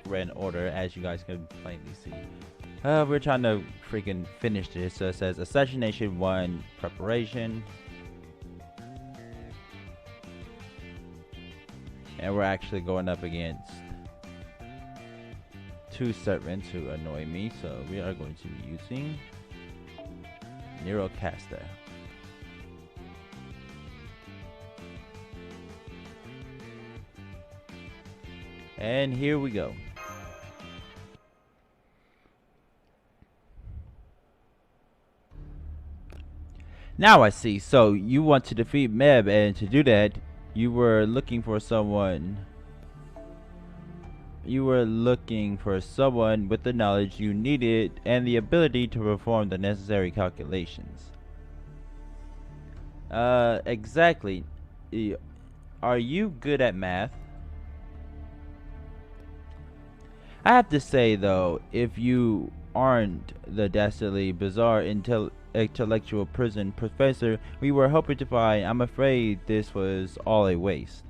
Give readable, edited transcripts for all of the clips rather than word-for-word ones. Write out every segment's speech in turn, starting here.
ran order, as you guys can plainly see. We're trying to freaking finish this. So it says Assassination 1 Preparation. And we're actually going up against 2 servants who annoy me. So we are going to be using Neurocaster. And here we go. Now I see. So you want to defeat Medb, and to do that, you were looking for someone. You were looking for someone with the knowledge you needed and the ability to perform the necessary calculations. Exactly. Are you good at math? I have to say though, if you aren't the dastardly, bizarre, intellectual prison professor we were hoping to find, I'm afraid this was all a waste.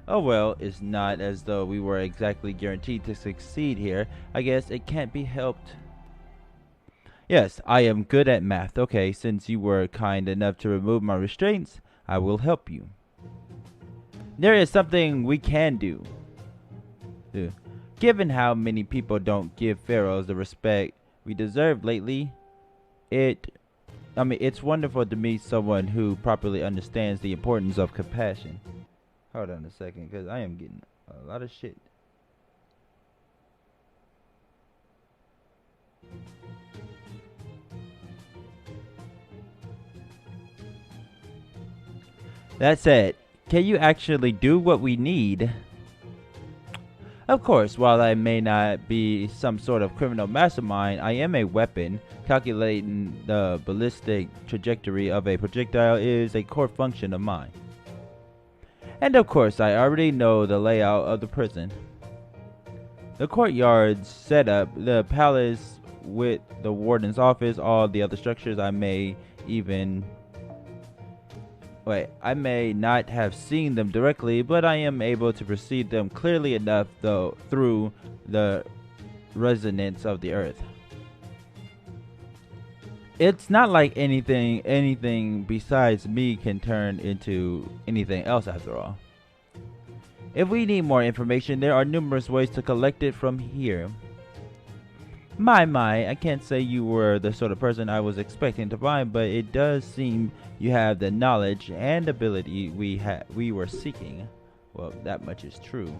Oh well, it's not as though we were exactly guaranteed to succeed here. I guess it can't be helped. Yes, I am good at math. Okay, since you were kind enough to remove my restraints, I will help you. There is something we can do. Given how many people don't give pharaohs the respect we deserve lately, it's wonderful to meet someone who properly understands the importance of compassion. Hold on a second, because I am getting a lot of shit. That said, can you actually do what we need? Of course, while I may not be some sort of criminal mastermind, I am a weapon. Calculating the ballistic trajectory of a projectile is a core function of mine. And of course, I already know the layout of the prison. The courtyard's setup, the palace with the warden's office, all the other structures I may not have seen them directly, but I am able to perceive them clearly enough though through the resonance of the earth. It's not like anything besides me can turn into anything else after all. If we need more information, there are numerous ways to collect it from here. My, I can't say you were the sort of person I was expecting to find, but it does seem you have the knowledge and ability we were seeking. Well, that much is true.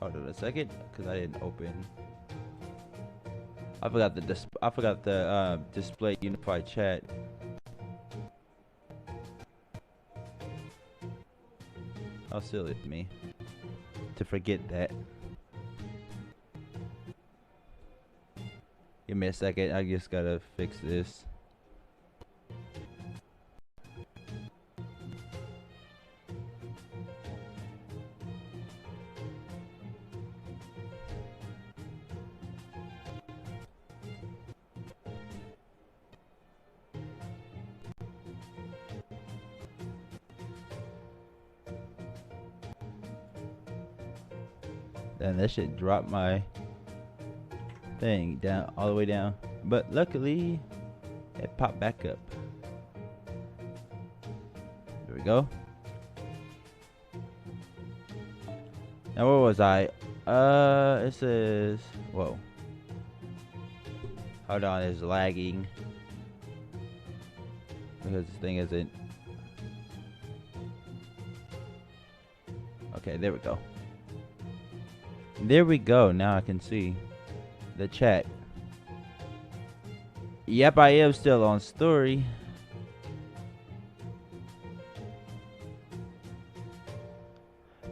Hold on a second, because I didn't open. I forgot the display unified chat. How silly of me to forget that. Give me a second, I just gotta fix this. Then that shit dropped my thing down all the way down, but luckily it popped back up. There we go. Now where was I? It says, whoa, hold on, it's lagging because this thing isn't. Okay, there we go. There we go. Now I can see the chat. Yep, I am still on story.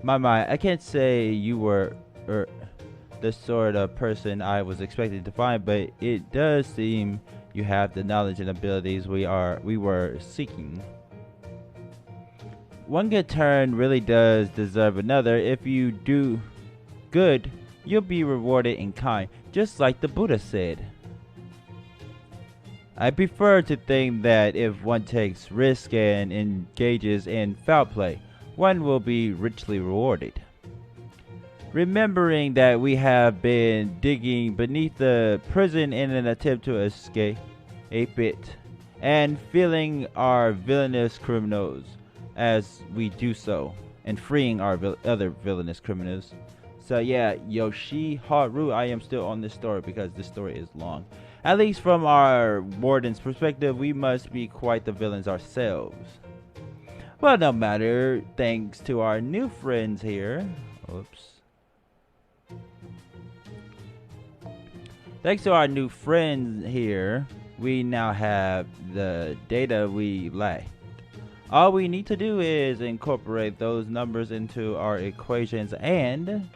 My, I can't say you were the sort of person I was expecting to find, but it does seem you have the knowledge and abilities we were seeking. One good turn really does deserve another. If you do good, you'll be rewarded in kind, just like the Buddha said. I prefer to think that if one takes risk and engages in foul play, one will be richly rewarded. Remembering that we have been digging beneath the prison in an attempt to escape it, and feeling our villainous criminals as we do so, and freeing our other villainous criminals. So yeah, Yoshiharu, I am still on this story because this story is long. At least from our warden's perspective, we must be quite the villains ourselves. Well, no matter, thanks to our new friends here. Oops. Thanks to our new friends here, we now have the data we lacked. All we need to do is incorporate those numbers into our equations and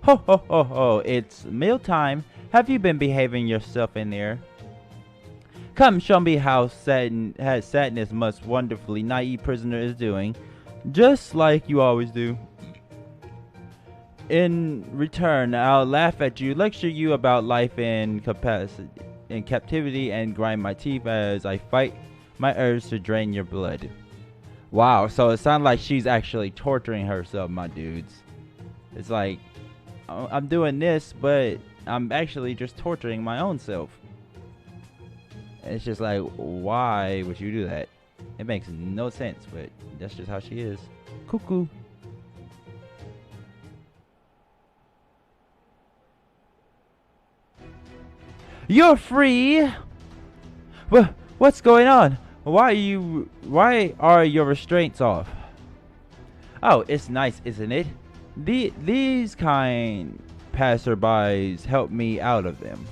ho ho ho ho, it's mealtime. Have you been behaving yourself in there? Come show me how sadness must wonderfully naive prisoner is doing, just like you always do. In return, I'll laugh at you, lecture you about life in captivity, and grind my teeth as I fight my urge to drain your blood. Wow, so it sounds like she's actually torturing herself, my dudes. It's like, I'm doing this, but I'm actually just torturing my own self. And it's just like, why would you do that? It makes no sense, but that's just how she is. Cuckoo. You're free. What's going on? Why are your restraints off? Oh, it's nice, isn't it? These kind passerbys help me out of them.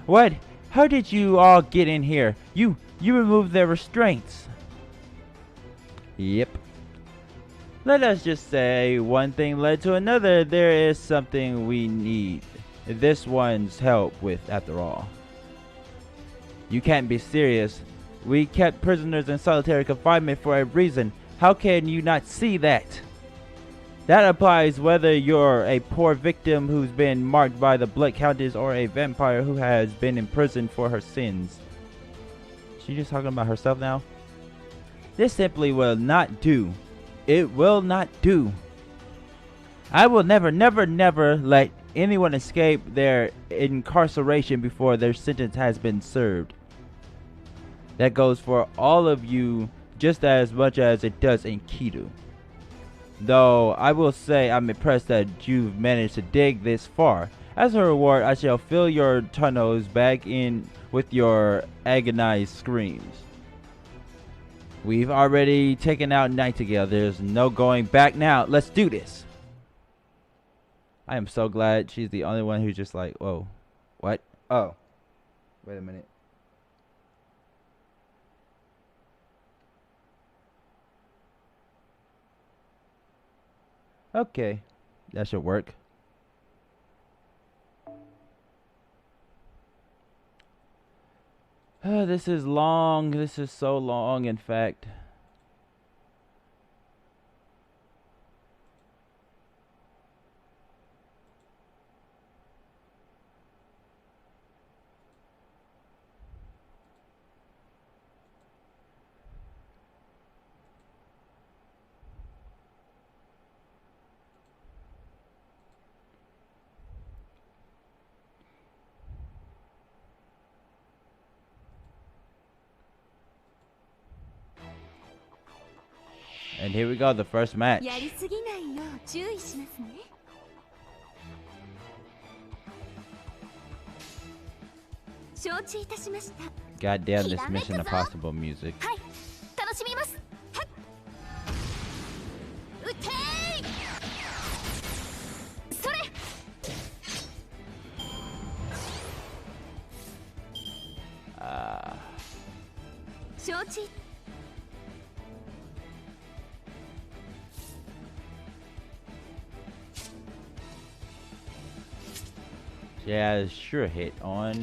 What? How did you all get in here? You removed their restraints. Yep. Let us just say one thing led to another. There is something we need this one's help with after all. You can't be serious. We kept prisoners in solitary confinement for a reason. How can you not see that? That applies whether you're a poor victim who's been marked by the Blood Countess or a vampire who has been imprisoned for her sins. She just talking about herself now? This simply will not do. It will not do. I will never let anyone escape their incarceration before their sentence has been served. That goes for all of you just as much as it does in Kidu. Though I will say I'm impressed that you've managed to dig this far. As a reward, I shall fill your tunnels back in with your agonized screams. We've already taken out Nightingale. There's no going back now. Let's do this. I am so glad she's the only one who's just like, whoa, what? Oh, wait a minute. Okay, that should work. This is long. This is so long, in fact. And here we go, the first match. God damn this Mission Impossible music. Yeah, sure hit on.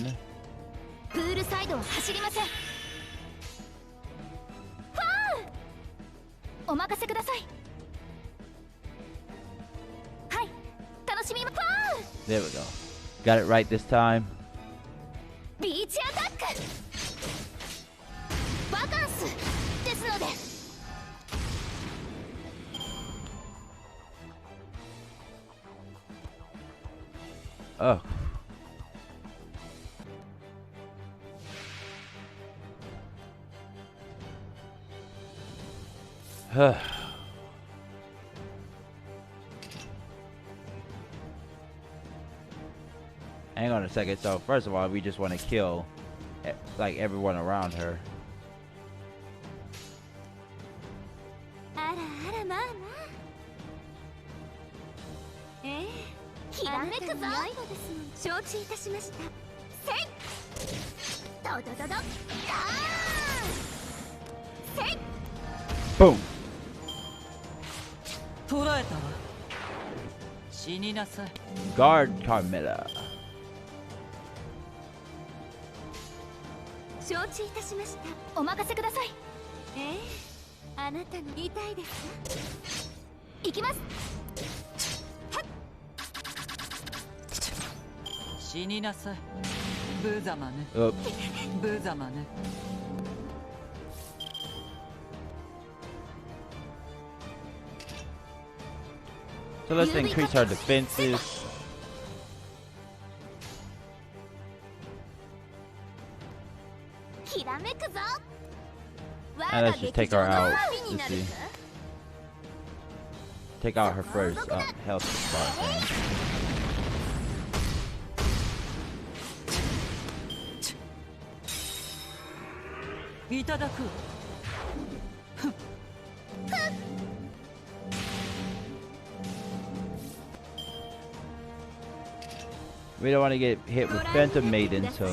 There we go. Got it right this time. Beach attack. Vacancy ですので。Oh. Hang on a second. So first of all, we just want to kill like everyone around her. あらあらまあまあ。ひらめくぞ。承知いたしました。せい。ドドドド。せい。Boom. 捕らえたわ。死になさい。 Guard Carmilla. 承知いたしました。お任せください。あなたの痛いですか。行きます。死になさい。無様ね。無様ね。So let's increase our defenses. And let's just take her out. Let's see. Take out her first health bar thing. We don't want to get hit with Phantom Maiden, so.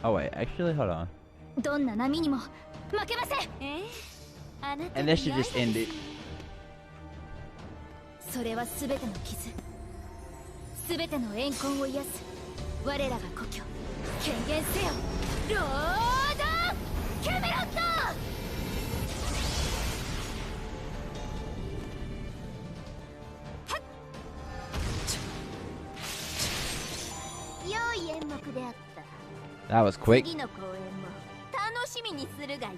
Oh wait, actually, hold on. And this should just end it. それはすべての傷、すべての怨恨を癒す我らが故郷。権限せよ、ロードキャメロット。良い演目であった。 That was quick. 次の公演も楽しみにするがよい。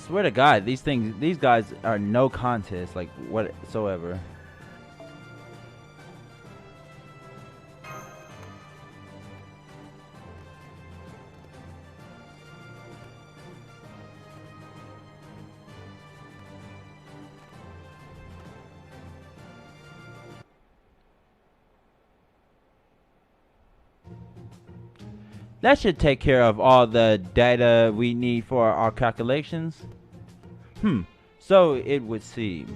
Swear to God, these guys are no contest, like whatsoever. That should take care of all the data we need for our calculations. So it would seem.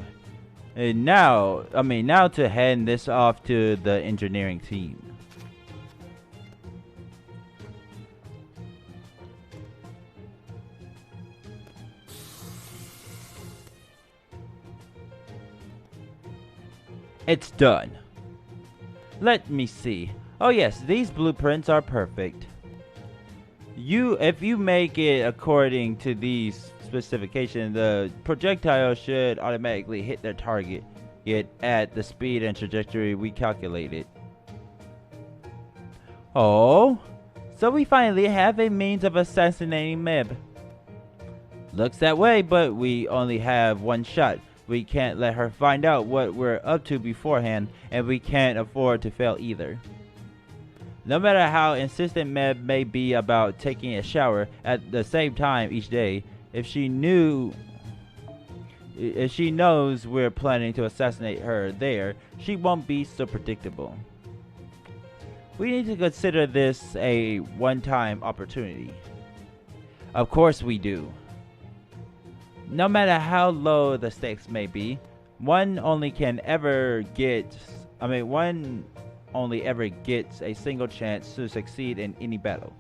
And now to hand this off to the engineering team. It's done. Let me see. Oh yes, these blueprints are perfect. If you make it according to these specifications, the projectile should automatically hit their target at the speed and trajectory we calculated. Oh, so we finally have a means of assassinating Medb. Looks that way, but we only have one shot. We can't let her find out what we're up to beforehand, and we can't afford to fail either. No matter how insistent Medb may be about taking a shower at the same time each day, if she knows we're planning to assassinate her there, she won't be so predictable. We need to consider this a one-time opportunity. Of course we do. No matter how low the stakes may be, one only ever gets a single chance to succeed in any battle.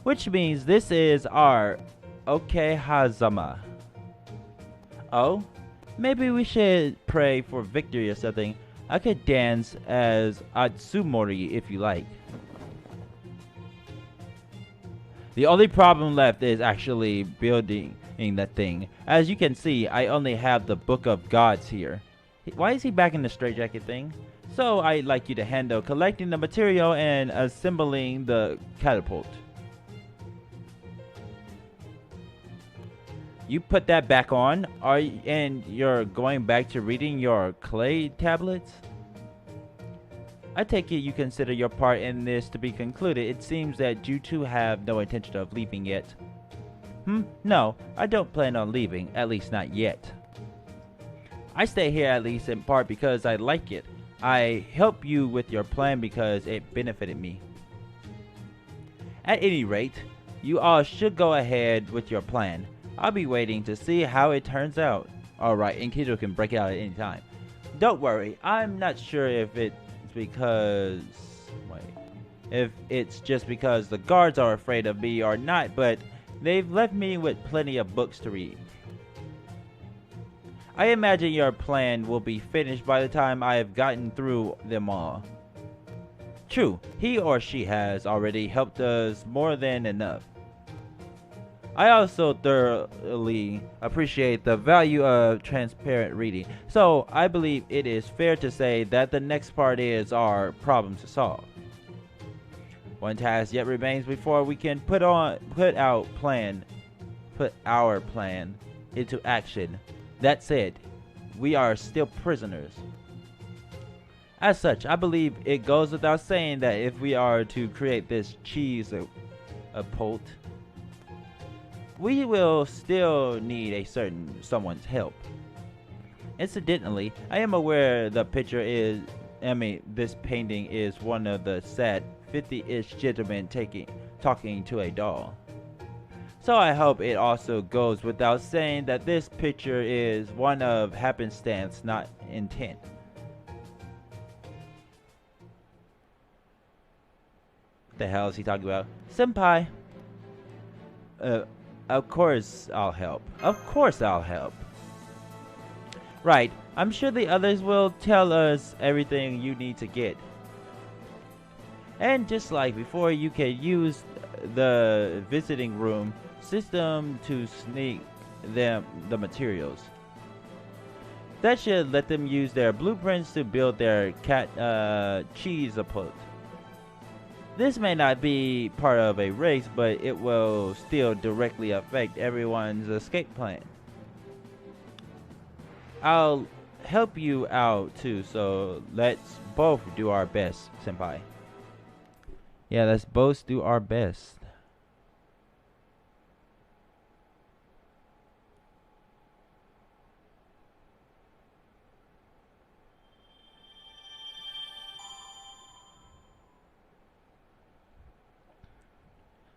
Which means this is our Okehazama. Oh, maybe we should pray for victory or something. I could dance as Atsumori if you like. The only problem left is actually building that thing. As you can see, I only have the Book of Gods here. Why is he back in the straitjacket thing? So I'd like you to handle collecting the material and assembling the catapult. You put that back on, and you're going back to reading your clay tablets? I take it you consider your part in this to be concluded. It seems that you two have no intention of leaving yet. No, I don't plan on leaving, at least not yet. I stay here at least in part because I like it. I help you with your plan because it benefited me. At any rate, you all should go ahead with your plan. I'll be waiting to see how it turns out. Alright, and Kido can break it out at any time. Don't worry, I'm not sure if it's because... if it's just because the guards are afraid of me or not, but they've left me with plenty of books to read. I imagine your plan will be finished by the time I have gotten through them all. True, he or she has already helped us more than enough. I also thoroughly appreciate the value of transparent reading, so I believe it is fair to say that the next part is our problem to solve. One task yet remains before we can put our plan into action. That said, we are still prisoners. As such, I believe it goes without saying that if we are to create this cheese apult, we will still need someone's help. Incidentally, I am aware the picture this painting is one of the sad 50-ish gentlemen talking to a doll. So I hope it also goes without saying that this picture is one of happenstance, not intent. What the hell is he talking about? Senpai! Of course I'll help. Of course I'll help. Right, I'm sure the others will tell us everything you need to get. And just like before, you can use the visiting room system to sneak the materials. That should let them use their blueprints to build their cheese approach. This may not be part of a race, but it will still directly affect everyone's escape plan. I'll help you out too, so let's both do our best, Senpai. Yeah, let's both do our best.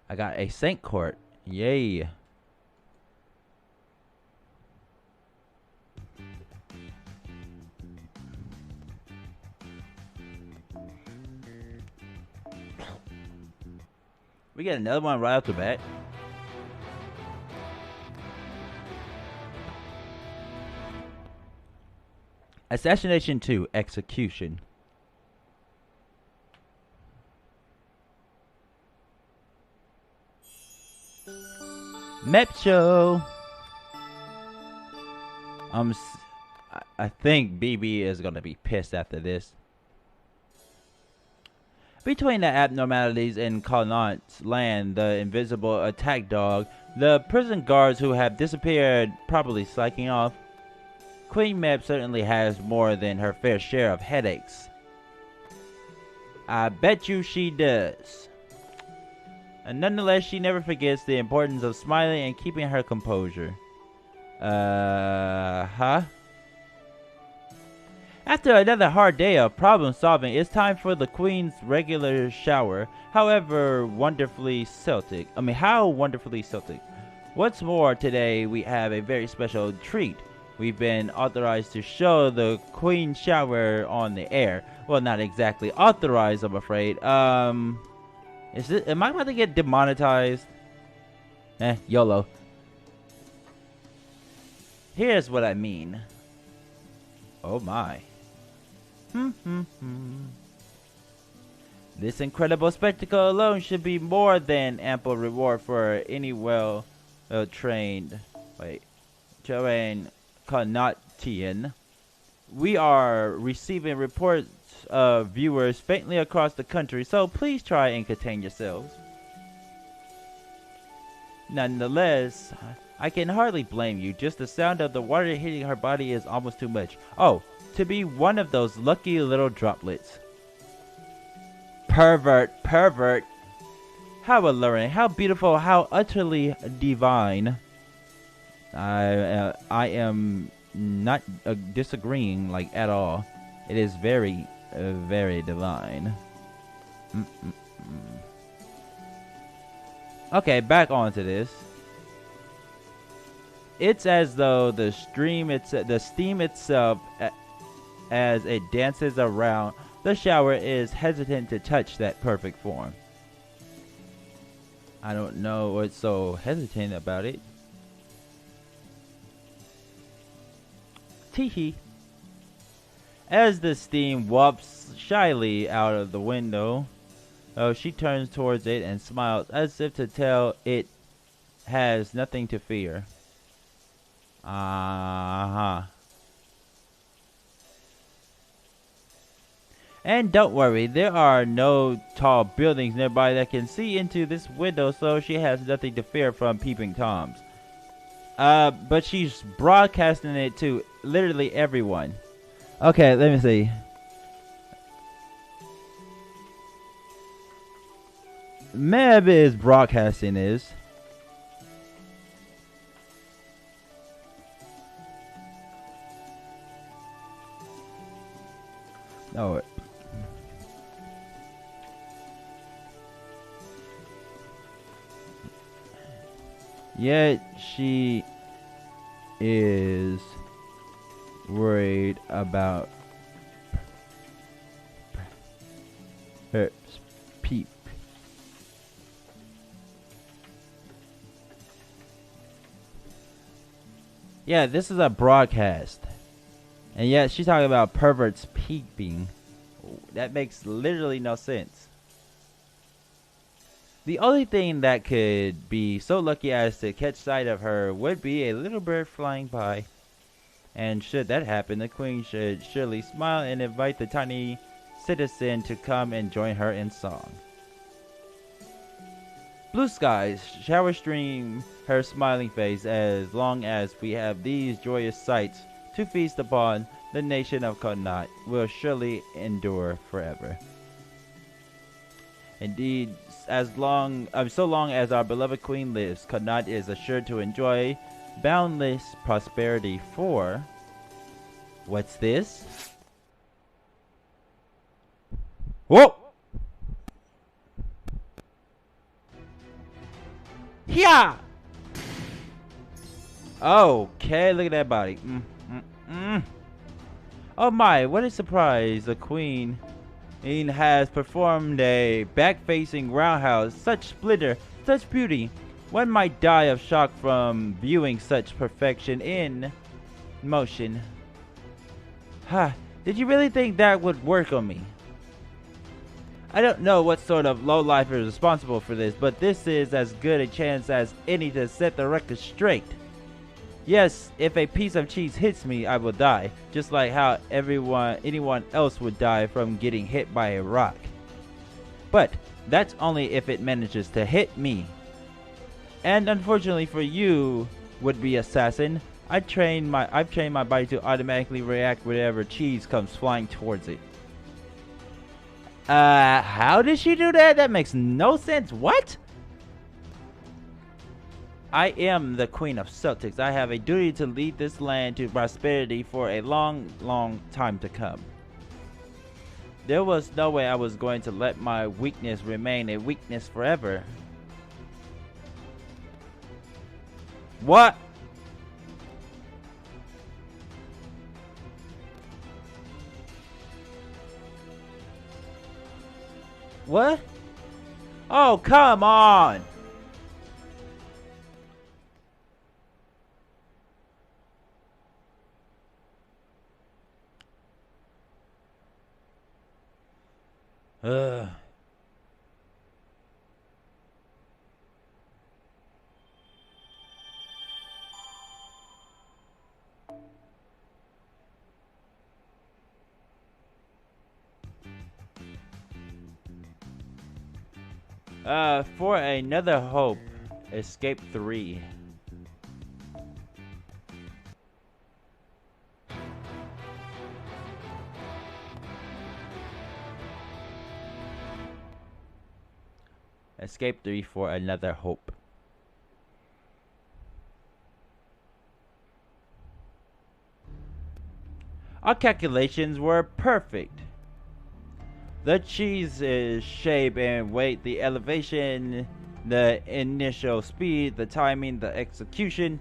I got a Saint Court. Yay. We get another one right off the bat. Assassination 2, Execution. Mep show. I think BB is gonna be pissed after this. Between the abnormalities in Connaught's land, the invisible attack dog, the prison guards who have disappeared, probably slacking off, Queen Mep certainly has more than her fair share of headaches. I bet you she does. And nonetheless, she never forgets the importance of smiling and keeping her composure. After another hard day of problem solving, it's time for the Queen's regular shower. How wonderfully Celtic. What's more, today we have a very special treat. We've been authorized to show the Queen shower on the air. Well, not exactly authorized, I'm afraid. Am I about to get demonetized? YOLO. Here's what I mean. Oh my. This incredible spectacle alone should be more than ample reward for any trained Connautian. We are receiving reports of viewers faintly across the country, so please try and contain yourselves. Nonetheless, I can hardly blame you. Just the sound of the water hitting her body is almost too much. Oh, to be one of those lucky little droplets. Pervert. How alluring, how beautiful, how utterly divine. I am not disagreeing at all. It is very, very divine. Okay, back onto this. It's as though the steam itself, as it dances around the shower, is hesitant to touch that perfect form. I don't know what's so hesitant about it. Teehee. As the steam wafts shyly out of the window, she turns towards it and smiles as if to tell it has nothing to fear. And don't worry, there are no tall buildings nearby that can see into this window, so she has nothing to fear from peeping toms. But she's broadcasting it to literally everyone. Okay, let me see. Medb is broadcasting this. Oh. Yet she is worried about her peep. Yeah, this is a broadcast. And yet she's talking about perverts peeping. That makes literally no sense. The only thing that could be so lucky as to catch sight of her would be a little bird flying by. And should that happen, the queen should surely smile and invite the tiny citizen to come and join her in song. Blue skies shower stream her smiling face. As long as we have these joyous sights to feast upon, the nation of Connaught will surely endure forever. Indeed, so long as our beloved queen lives, Connaught is assured to enjoy boundless prosperity. For what's this? Whoa! Yeah. Okay, look at that body. Oh my, what a surprise. The queen has performed a back-facing roundhouse. Such splendor, such beauty. One might die of shock from viewing such perfection in motion. Did you really think that would work on me? I don't know what sort of lowlife is responsible for this, but this is as good a chance as any to set the record straight. Yes, if a piece of cheese hits me, I will die, just like how anyone else would die from getting hit by a rock. But that's only if it manages to hit me. And unfortunately for you, would-be assassin, I've trained my body to automatically react whenever cheese comes flying towards it. How did she do that? That makes no sense. What? I am the Queen of Celtics. I have a duty to lead this land to prosperity for a long, long time to come. There was no way I was going to let my weakness remain a weakness forever. What? What? Oh, come on! Ugh. For another hope, Escape 3. Escape 3 for another hope. Our calculations were perfect. The cheese's shape and weight, the elevation, the initial speed, the timing, the execution.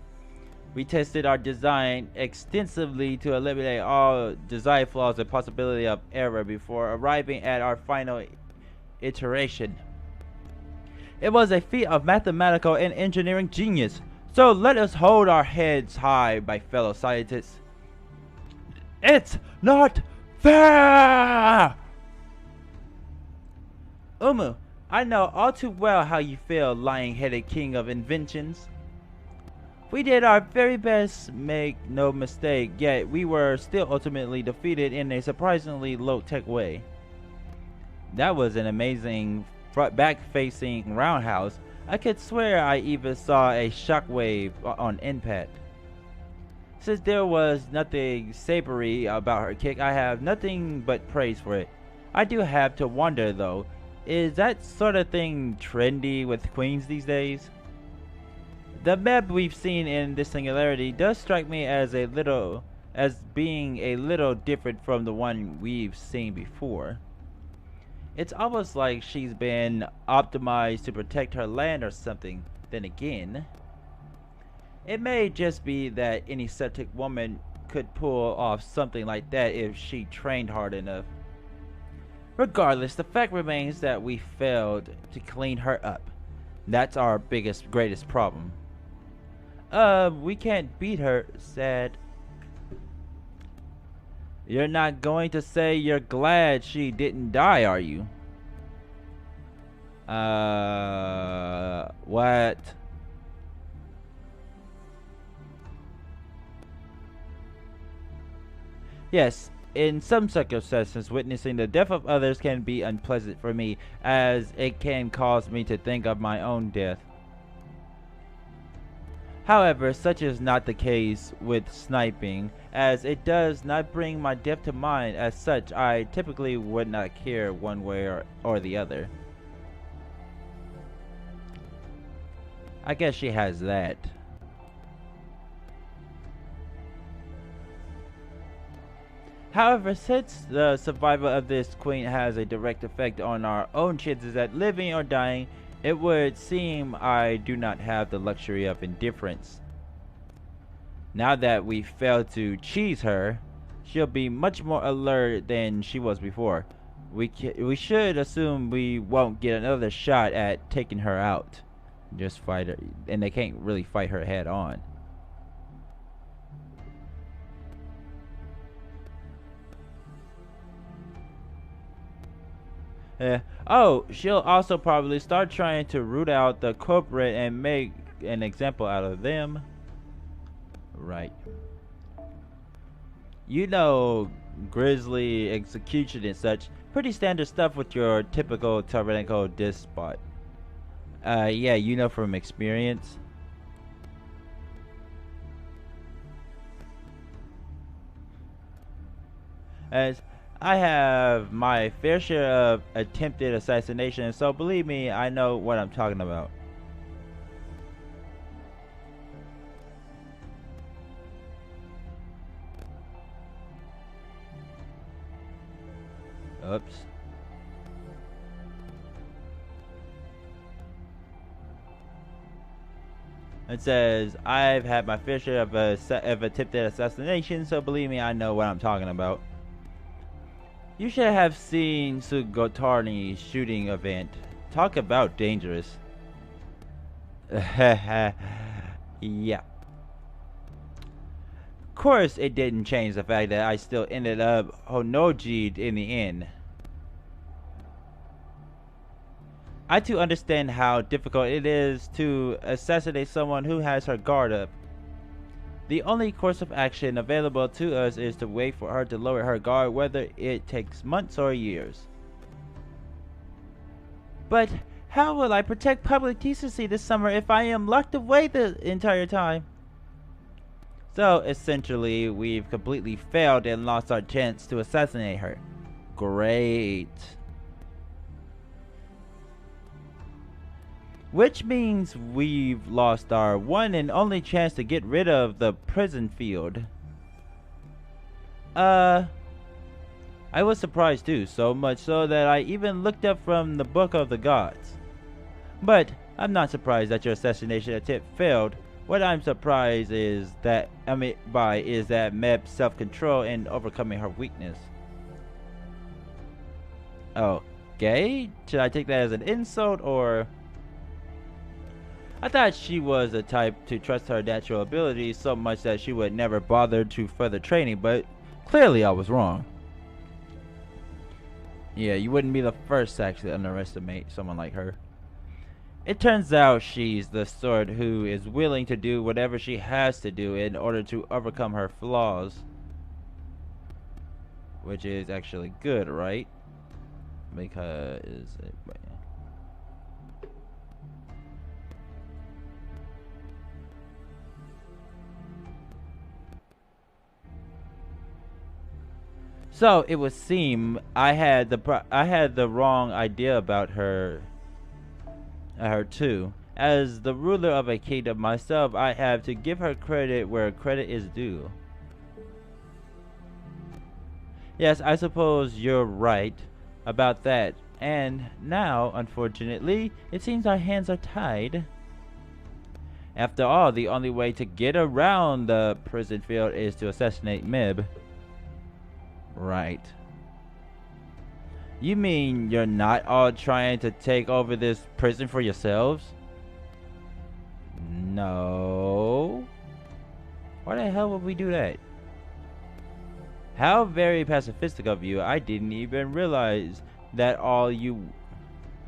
We tested our design extensively to eliminate all design flaws and possibility of error before arriving at our final iteration. It was a feat of mathematical and engineering genius, so let us hold our heads high, my fellow scientists. It's not fair! Umu, I know all too well how you feel, lion-headed king of inventions. We did our very best, make no mistake, yet we were still ultimately defeated in a surprisingly low-tech way. That was an amazing back-facing roundhouse. I could swear I even saw a shockwave on impact. Since there was nothing sabery about her kick, I have nothing but praise for it. I do have to wonder though, is that sort of thing trendy with queens these days? The Medb we've seen in this singularity does strike me as being a little different from the one we've seen before. It's almost like she's been optimized to protect her land or something. Then again, it may just be that any septic woman could pull off something like that if she trained hard enough. Regardless, the fact remains that we failed to clean her up. That's our greatest problem. We can't beat her, sad. You're not going to say you're glad she didn't die, are you? What? Yes, in some circumstances, witnessing the death of others can be unpleasant for me, as it can cause me to think of my own death. However, such is not the case with sniping, as it does not bring my death to mind. As such, I typically would not care one way or the other. I guess she has that. However, since the survival of this queen has a direct effect on our own chances at living or dying, it would seem I do not have the luxury of indifference. Now that we failed to cheese her, she'll be much more alert than she was before. We should assume we won't get another shot at taking her out. Just fight her, and they can't really fight her head on. Oh, she'll also probably start trying to root out the culprit and make an example out of them. Right. You know, grisly execution and such. Pretty standard stuff with your typical tyrannical despot. Yeah, you know from experience. As I have my fair share of attempted assassination, so believe me, I know what I'm talking about. Oops. It says, I've had my fair share of attempted assassination, so believe me, I know what I'm talking about. You should have seen Sugotarni's shooting event. Talk about dangerous. Yeah. Of course, it didn't change the fact that I still ended up Honoji'd in the end. I too understand how difficult it is to assassinate someone who has her guard up. The only course of action available to us is to wait for her to lower her guard, whether it takes months or years. But how will I protect public decency this summer if I am locked away the entire time? So essentially, we've completely failed and lost our chance to assassinate her. Great. Which means we've lost our one and only chance to get rid of the prison field. I was surprised too, so much so that I even looked up from the Book of the Gods. But I'm not surprised that your assassination attempt failed. What I'm surprised is that Medb's self-control and overcoming her weakness. Okay, should I take that as an insult or? I thought she was the type to trust her natural abilities so much that she would never bother to further training, but clearly I was wrong. Yeah, you wouldn't be the first to actually underestimate someone like her. It turns out she's the sort who is willing to do whatever she has to do in order to overcome her flaws. Which is actually good, right? Because so it would seem I had the wrong idea about her too. As the ruler of a kingdom myself, I have to give her credit where credit is due. Yes, I suppose you're right about that. And now, unfortunately, it seems our hands are tied. After all, the only way to get around the prison field is to assassinate Medb. Right. You mean you're not all trying to take over this prison for yourselves? No. Why the hell would we do that? How very pacifistic of you. I didn't even realize that all you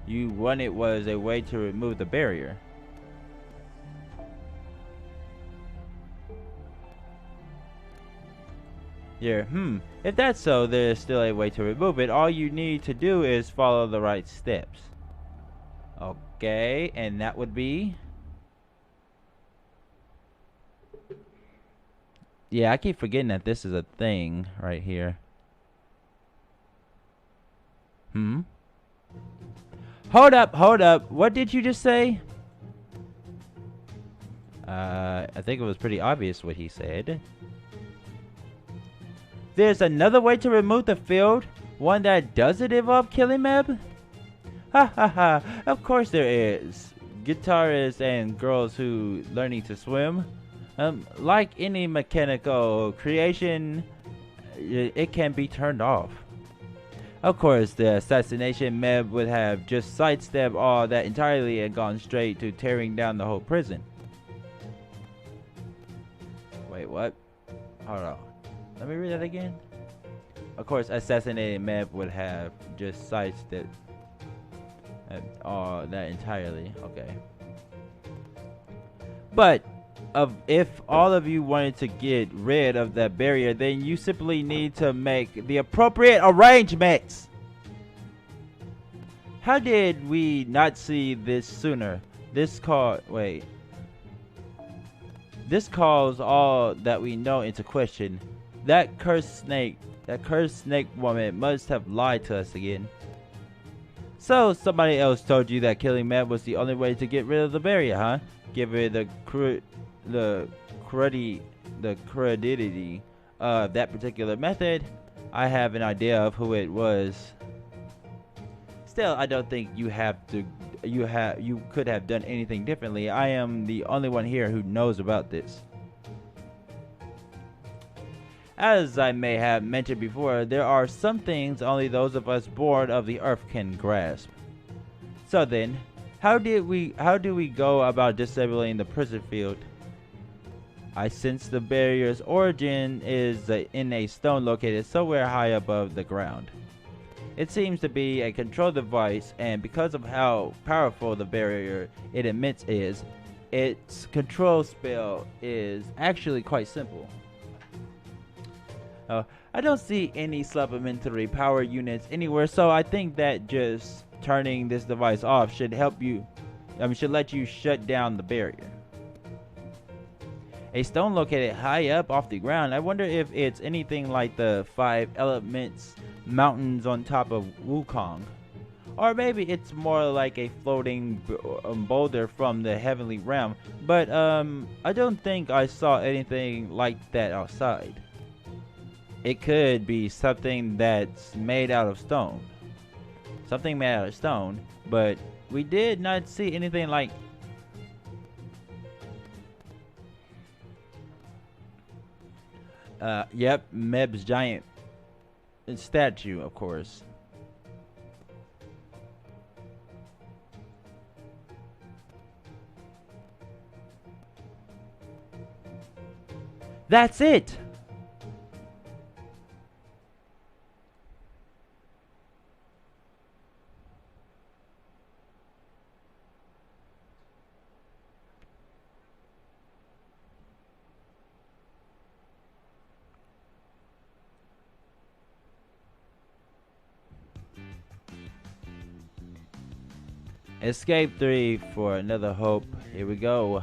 wanted was a way to remove the barrier. Yeah, if that's so, there's still a way to remove it. All you need to do is follow the right steps. Okay, and that would be... Yeah, I keep forgetting that this is a thing right here. Hold up. What did you just say? I think it was pretty obvious what he said. There's another way to remove the field? One that doesn't involve killing Medb? Ha ha ha, of course there is. Guitarists and girls who learning to swim. Like any mechanical creation, it can be turned off. Of course, the assassination Medb would have just sidestepped all that entirely and gone straight to tearing down the whole prison. Wait, what? Hold on. Let me read that again. Of course, assassinating Medb would have just sidestepped all that entirely. Okay. But if all of you wanted to get rid of that barrier, then you simply need to make the appropriate arrangements. How did we not see this sooner? This calls all that we know into question. That cursed snake woman must have lied to us again. So somebody else told you that killing Medb was the only way to get rid of the barrier, huh? Give it the credidity of that particular method. I have an idea of who it was. Still, I don't think you could have done anything differently. I am the only one here who knows about this. As I may have mentioned before, there are some things only those of us born of the earth can grasp. So then, how do we go about disabling the prison field? I sense the barrier's origin is in a stone located somewhere high above the ground. It seems to be a control device, and because of how powerful the barrier it emits is, its control spell is actually quite simple. I don't see any supplementary power units anywhere, so I think that just turning this device off should help you, should let you shut down the barrier. A stone located high up off the ground. I wonder if it's anything like the 5 elements mountains on top of Wukong. Or maybe it's more like a floating boulder from the heavenly realm. But I don't think I saw anything like that outside. It could be something that's made out of stone. Something made out of stone. But we did not see anything like... Yep, Medb's giant statue, of course. That's it! Escape 3 for another hope. Here we go.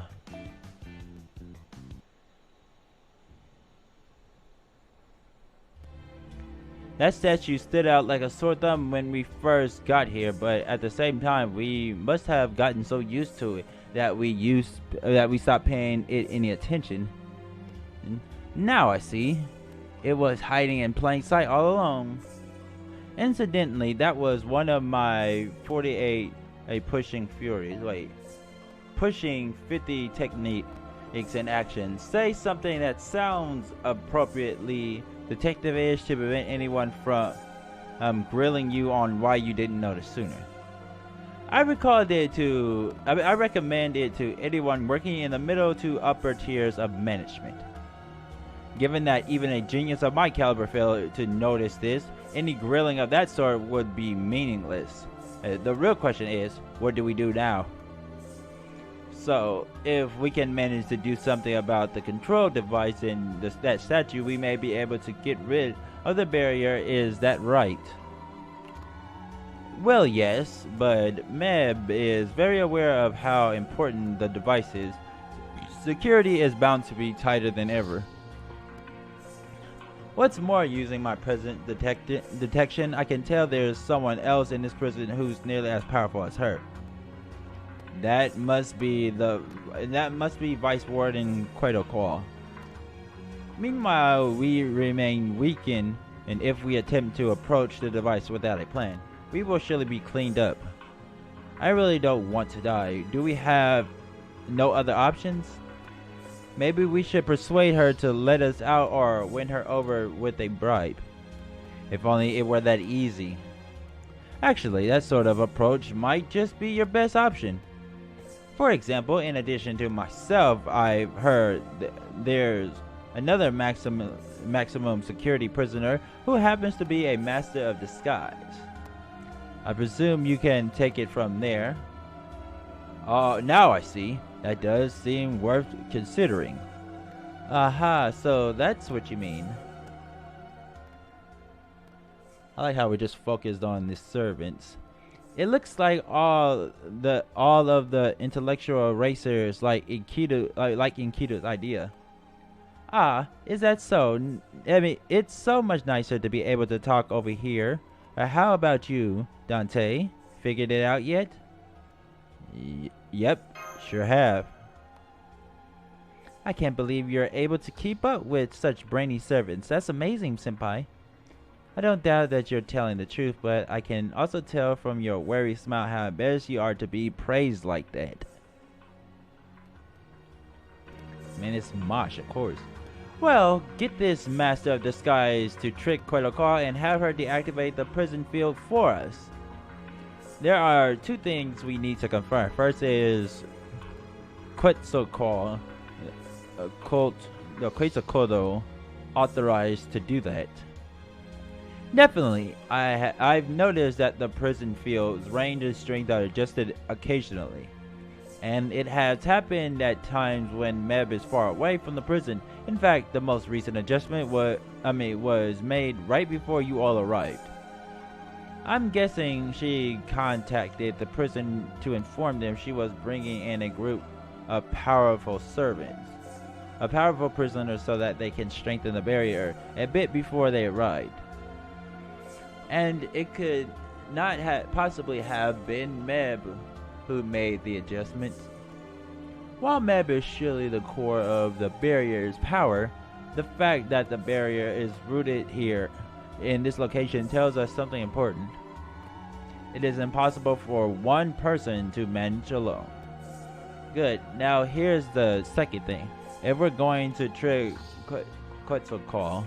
That stood out like a sore thumb when we first got here, but at the same time, we must have gotten so used to it that we stopped paying it any attention. Now I see. It was hiding in plain sight all along. Incidentally, that was one of my 48 pushing furies. Wait. Pushing 50 techniques in action. Say something that sounds appropriately detective-ish to prevent anyone from grilling you on why you didn't notice sooner. I recommend it to anyone working in the middle to upper tiers of management. Given that even a genius of my caliber failed to notice this, any grilling of that sort would be meaningless. The real question is, what do we do now? So, if we can manage to do something about the control device in that statue, we may be able to get rid of the barrier. Is that right? Well, yes, but Medb is very aware of how important the device is. Security is bound to be tighter than ever. What's more, using my present detection, I can tell there's someone else in this prison who's nearly as powerful as her. That must be Vice Warden Quail. Meanwhile, we remain weakened, and if we attempt to approach the device without a plan, we will surely be cleaned up. I really don't want to die. Do we have no other options? Maybe we should persuade her to let us out or win her over with a bribe. If only it were that easy. Actually, that sort of approach might just be your best option. For example, in addition to myself, I've heard there's another maximum security prisoner who happens to be a master of disguise. I presume you can take it from there. Now I see. That does seem worth considering. Aha, so that's what you mean. I like how we just focused on the servants. It looks like all of the intellectual racers like Inkito's idea. Ah, is that so? I mean, it's so much nicer to be able to talk over here. How about you, Dante? Figured it out yet? Yep, sure have. I can't believe you're able to keep up with such brainy servants. That's amazing, senpai. I don't doubt that you're telling the truth, but I can also tell from your wary smile how embarrassed you are to be praised like that. Man, it's Mosh, of course. Well, get this Master of Disguise to trick Quail and have her deactivate the prison field for us. There are two things we need to confirm. First is Quetzalcoatl authorized to do that. Definitely, I've noticed that the prison field's range and strength are adjusted occasionally. And it has happened at times when Medb is far away from the prison. In fact, the most recent adjustment was made right before you all arrived. I'm guessing she contacted the prison to inform them she was bringing in a group of powerful servants, a powerful prisoner, so that they can strengthen the barrier a bit before they arrived. And it could not possibly have been Medb who made the adjustments. While Medb is surely the core of the barrier's power, the fact that the barrier is rooted here in this location tells us something important. It is impossible for one person to manage alone. Good. Now here's the second thing. If we're going to trick Quetzalcoatl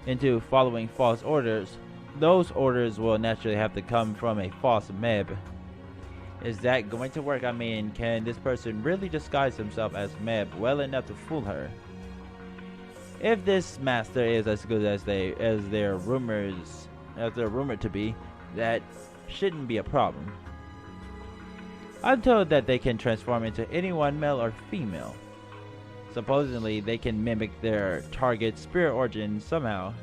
into following false orders, those orders will naturally have to come from a false Medb. Is that going to work? I mean, can this person really disguise himself as Medb well enough to fool her? If this master is as good as they're rumored to be, that shouldn't be a problem. I'm told that they can transform into anyone, male or female. Supposedly, they can mimic their target's spirit origin somehow.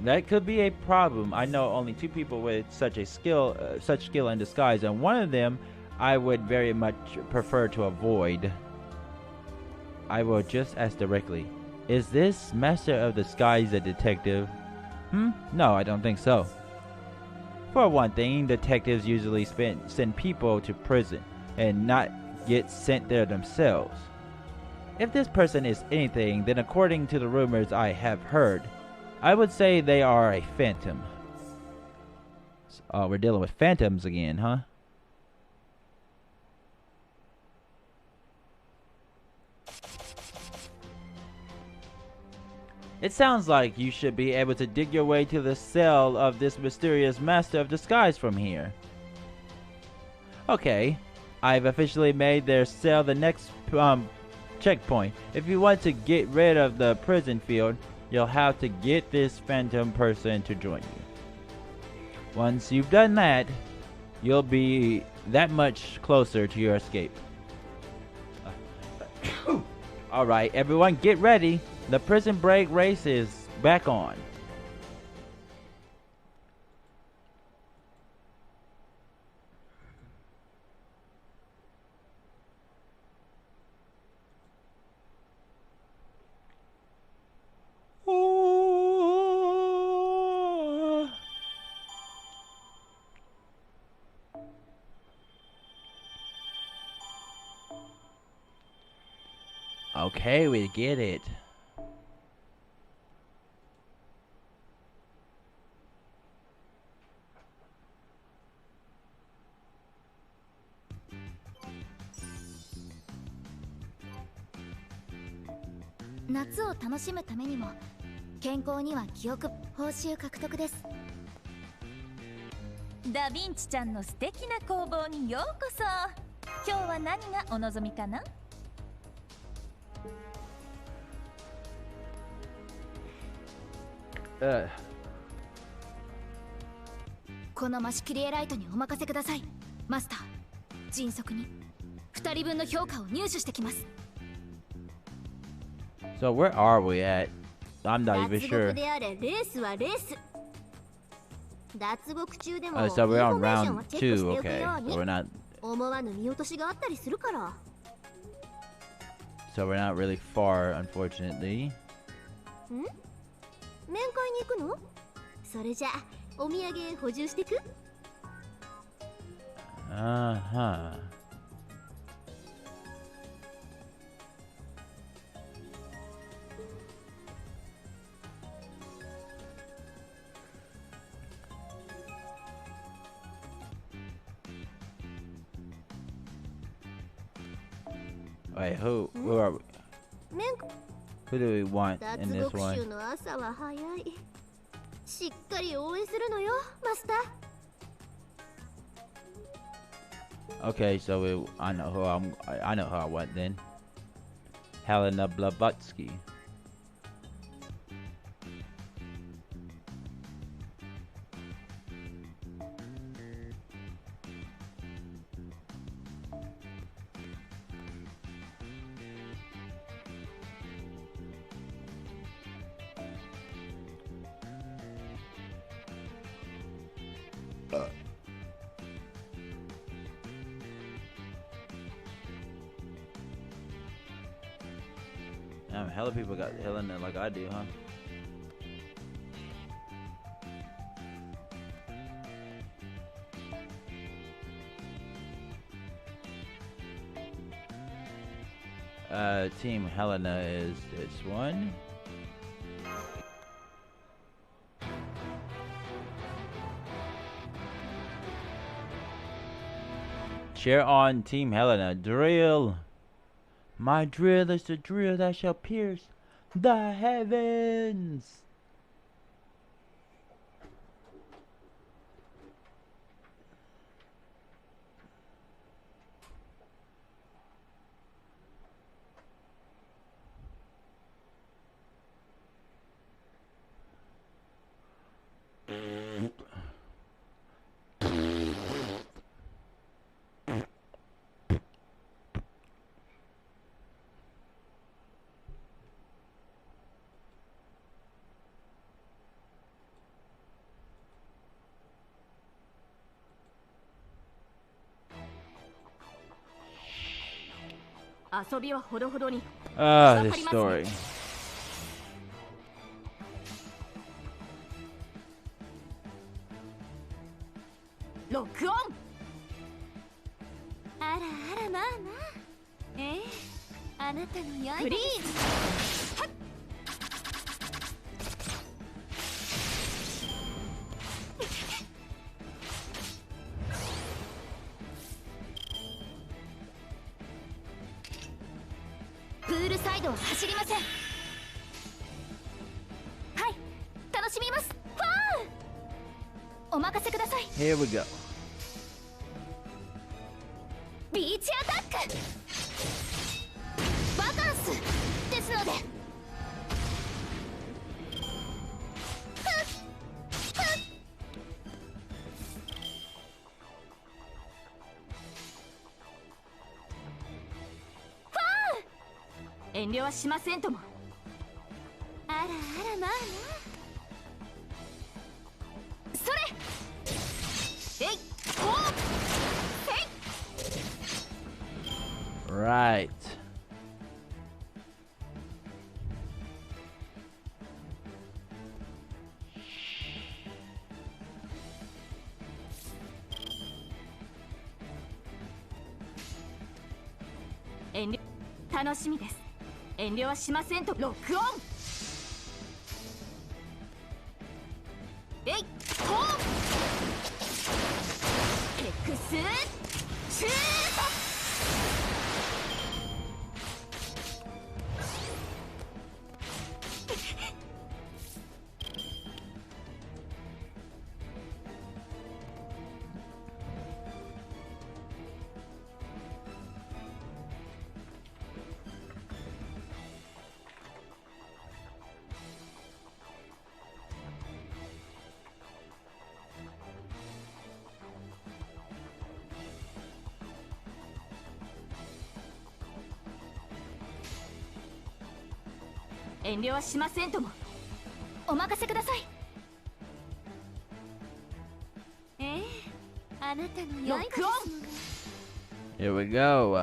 That could be a problem. I know only 2 people with such skill in disguise, and one of them I would very much prefer to avoid. I will just ask directly. Is this Master of Disguise a detective? No, I don't think so. For one thing, detectives usually send people to prison and not get sent there themselves. If this person is anything, then according to the rumors I have heard, I would say they are a phantom. We're dealing with phantoms again, huh? It sounds like you should be able to dig your way to the cell of this mysterious Master of Disguise from here. Okay, I've officially made their cell the next checkpoint. If you want to get rid of the prison field, you'll have to get this phantom person to join you. Once you've done that, you'll be that much closer to your escape. Alright, everyone get ready. The prison break race is back on. Okay, we get it.夏を楽しむためにも健康には記憶報酬獲得です。ダヴィンチちゃんの素敵な工房にようこそ。今日は何がお望みかな？このマシキリエライトにお任せください。マスター、迅速に2人分の評価を入手してきます。So where are we at? I'm not even sure. So we're on round 2, okay. So we're not really far, unfortunately. Uh-huh. Wait, who are we? Who do we want in this one? Okay, so I know who I want then. Helena Blavatsky. Hella people got Helena like I do, huh? Team Helena is this one. Cheer on Team Helena. Drill. My drill is the drill that shall pierce the heavens. This story. Here we go. Beach attack. Vacancy. ですので。遠慮はしませんとも。あらあらまあな。それ。Right. Enryo 楽しみです。遠慮はしませんとロックオン。えい、ホー。エクスシュート。遠慮はしませんとも。お任せください。あなたのロックオン。Here we go.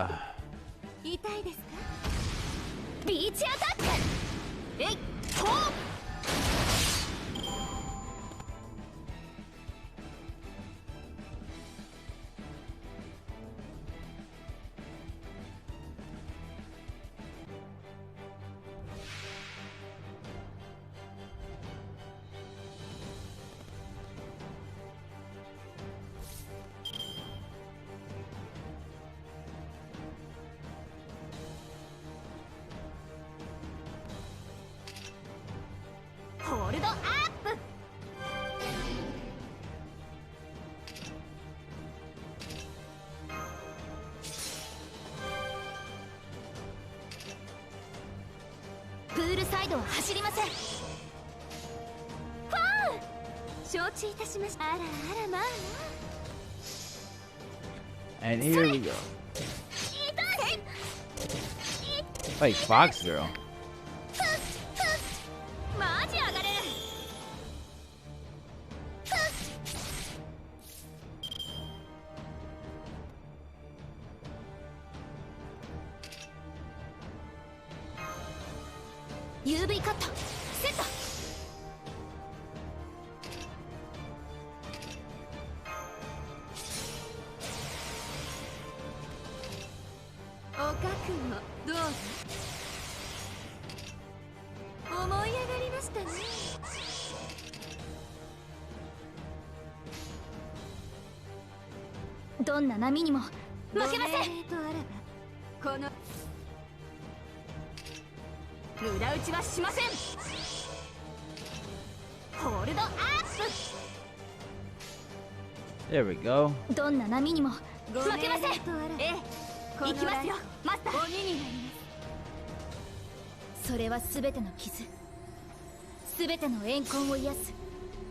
痛いですか？ビーチアタック。えい、ホー。ホールドアップ。プールサイドを走りません。ファウル。承知いたしました。あらあらまあな。And here we go. Wait, Fox Girl. UV カットセット。お覚悟どうぞ。思い上がりましたね。どんな波にも負けません。この無駄打ちはしません。ホールドアップ。 There we go. どんな波にも負けません。ええ、行きますよマスター。鬼になります。それは全ての傷、全ての怨恨を癒す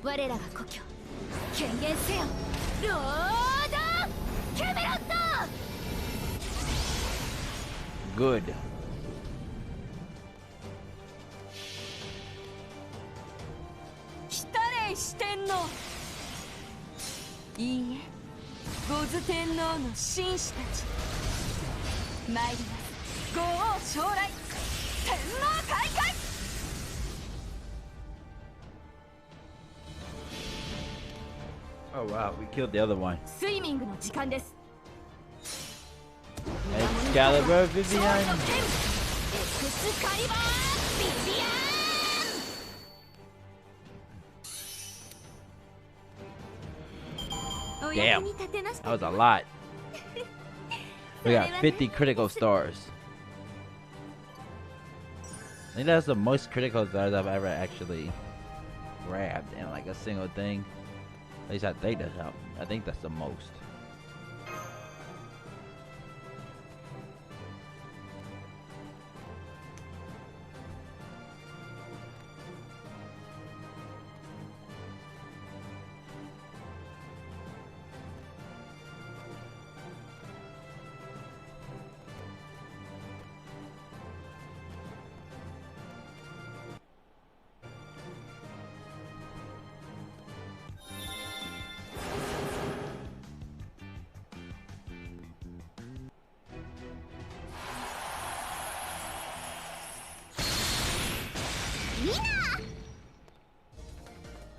我らが故郷。権限せよロードキャメロット。 Good. 来たれ四天王。いいえ、ゴズ天皇の紳士たち参ります。ご王将来、天皇開会。Oh wow, we killed the other one. スイミングの時間です。 Excalibur, Vivian. エクスカリバービビアン。 Damn, that was a lot. We got 50 critical stars. I think that's the most critical stars I've ever actually grabbed in like a single thing. At least I think that's the most.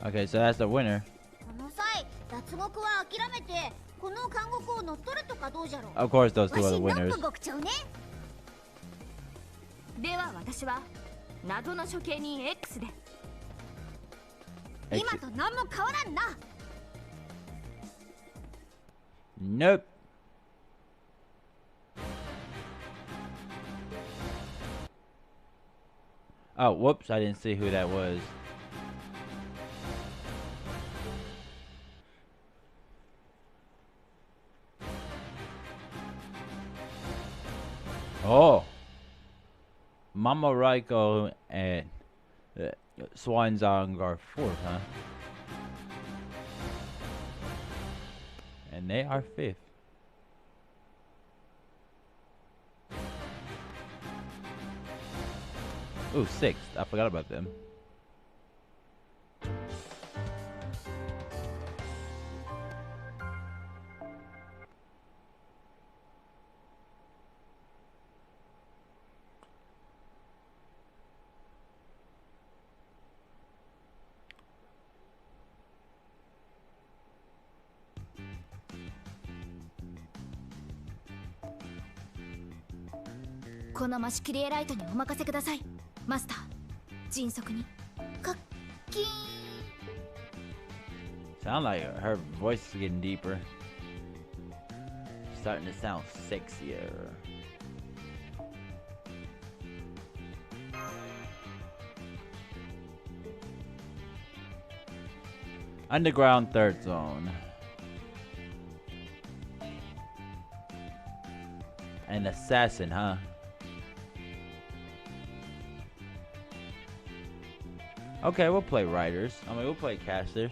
Okay, so that's the winner. Of course, those two are the winners. では私は謎の処刑人 X で。 X. 今と何も変わらんな。 Nope. Oh, whoops, I didn't see who that was. Oh. Mama Raiko and Swanzong are fourth, huh? And they are fifth. Ooh, sixth. I forgot about them.このマシキリエライトにお任せくださいマスター。迅速にカッキーン。 Sound like her voice is getting deeper. Starting to sound sexier. Underground third zone. An assassin, huh? Okay, we'll play writers. I mean, we'll play casters.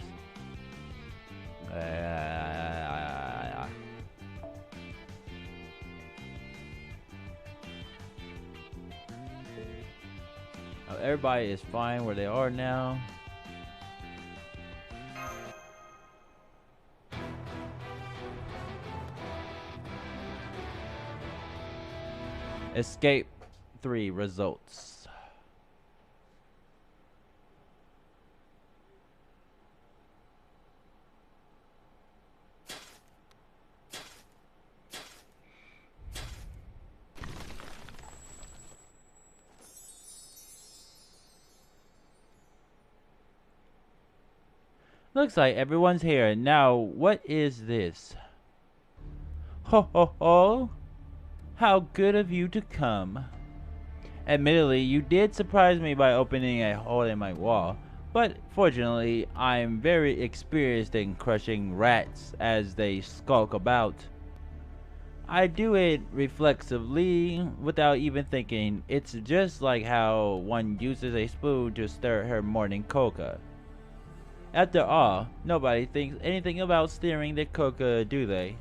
Everybody is fine where they are now. Escape 3 results. Looks like everyone's here. Now, what is this? Ho ho ho! How good of you to come. Admittedly, you did surprise me by opening a hole in my wall, but fortunately, I'm very experienced in crushing rats as they skulk about. I do it reflexively, without even thinking. It's just like how one uses a spoon to stir her morning cocoa. After all, nobody thinks anything about stirring the cocoa, do they?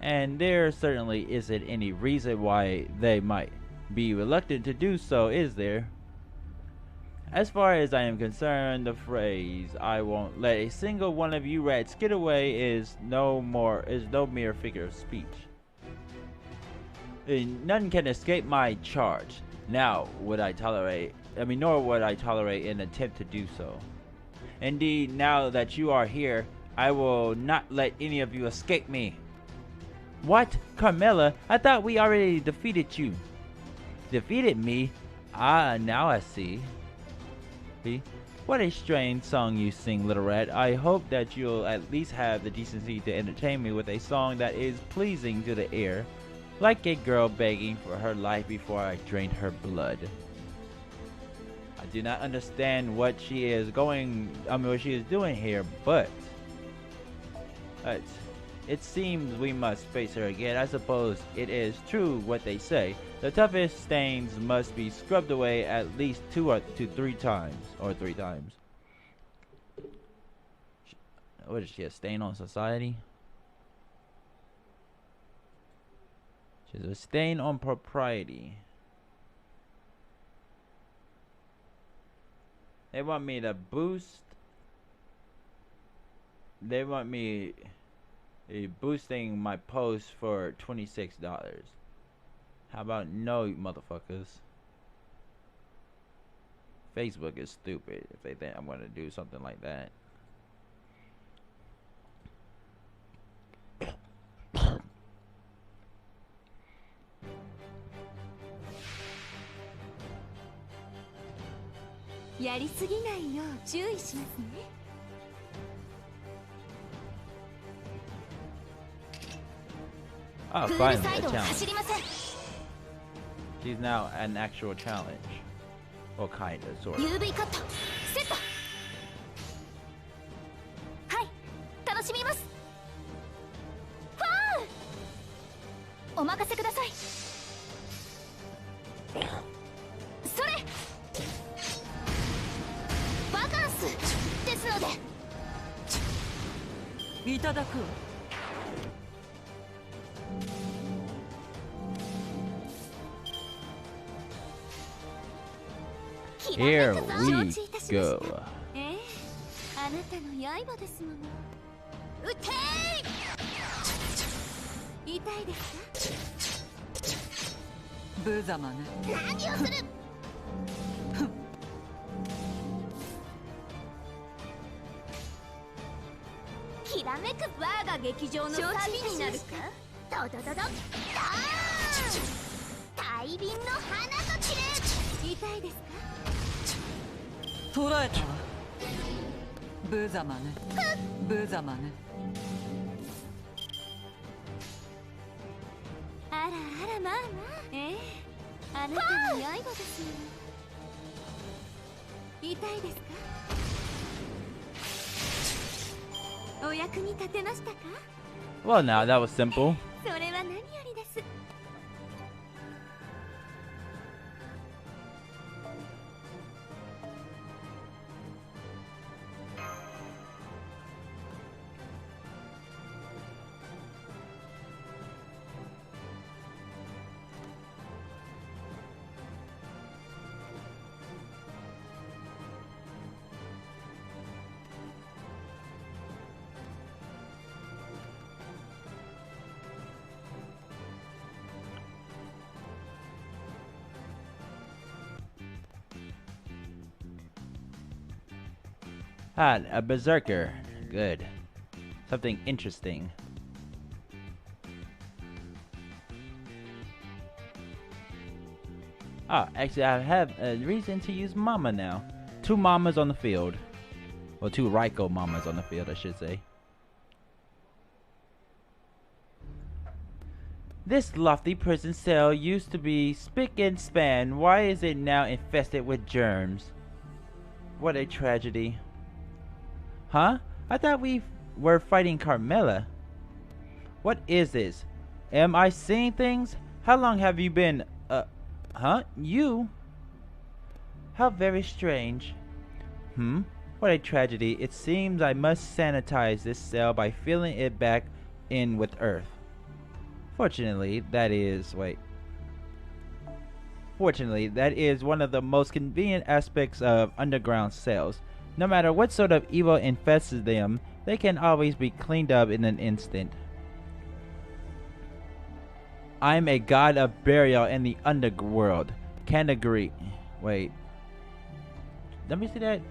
And there certainly isn't any reason why they might be reluctant to do so, is there? As far as I am concerned, the phrase "I won't let a single one of you rats get away" is no mere figure of speech. None can escape my charge. Nor would I tolerate an attempt to do so. Indeed, now that you are here, I will not let any of you escape me. What? Carmela? I thought we already defeated you. Defeated me? Ah, now I see. What a strange song you sing, little rat. I hope that you'll at least have the decency to entertain me with a song that is pleasing to the ear. Like a girl begging for her life before I drain her blood. I do not understand what she is doing here, but it seems we must face her again. I suppose it is true what they say. The toughest stains must be scrubbed away at least 2 to 3 times. What is she, a stain on society? She's a stain on propriety. They want me to boost. They want me boosting my post for $26. How about no, you motherfuckers? Facebook is stupid if they think I'm gonna do something like that. Oh, finally, a challenge. She's now an actual challenge. Well, kinda, sorta. Here we go. Well, now that was simple. A berserker. Good. Something interesting. Ah, actually I have a reason to use Mama now. 2 Mamas on the field. Well, 2 Raiko mamas on the field, I should say. This lofty prison cell used to be spick and span. Why is it now infested with germs? What a tragedy. Huh? I thought we were fighting Carmela. What is this? Am I seeing things? How long have you been, huh? You? How very strange. What a tragedy. It seems I must sanitize this cell by filling it back in with earth. Fortunately, that is one of the most convenient aspects of underground cells. No matter what sort of evil infests them, they can always be cleaned up in an instant. I'm a god of burial in the underworld. Can't agree. Wait. Let me see that.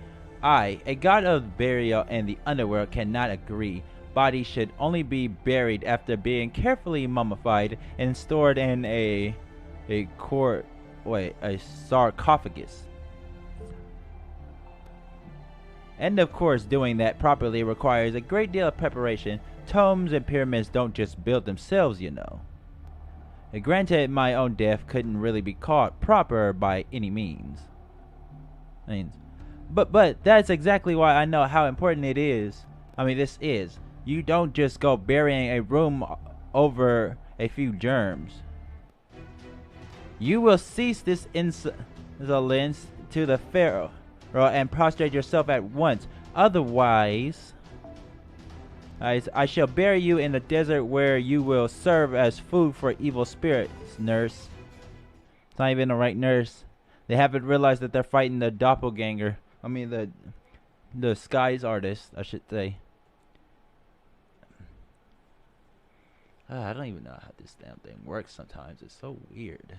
I, a god of burial in the underworld, cannot agree. Bodies should only be buried after being carefully mummified and stored in a sarcophagus. And of course, doing that properly requires a great deal of preparation. Tombs and pyramids don't just build themselves, you know. Granted, my own death couldn't really be called proper by any means. But that's exactly why I know how important it is. This is. You don't just go burying a room over a few germs. You will cease this insolence to the pharaoh and prostrate yourself at once. Otherwise, I shall bury you in the desert where you will serve as food for evil spirits, nurse. It's not even the right nurse. They haven't realized that they're fighting the doppelganger. The Sky's artist, I should say. I don't even know how this damn thing works sometimes. It's so weird.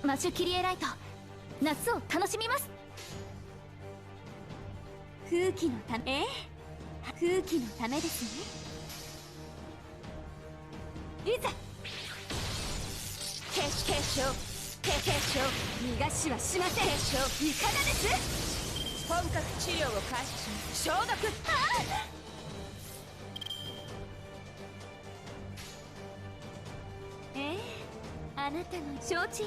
マシュキリエライト、夏を楽しみます。空気のため、空気のためですね。いざ。決勝、逃がしはしません。決勝、いかがです？本格治療を開始し、消毒。あなたの承知。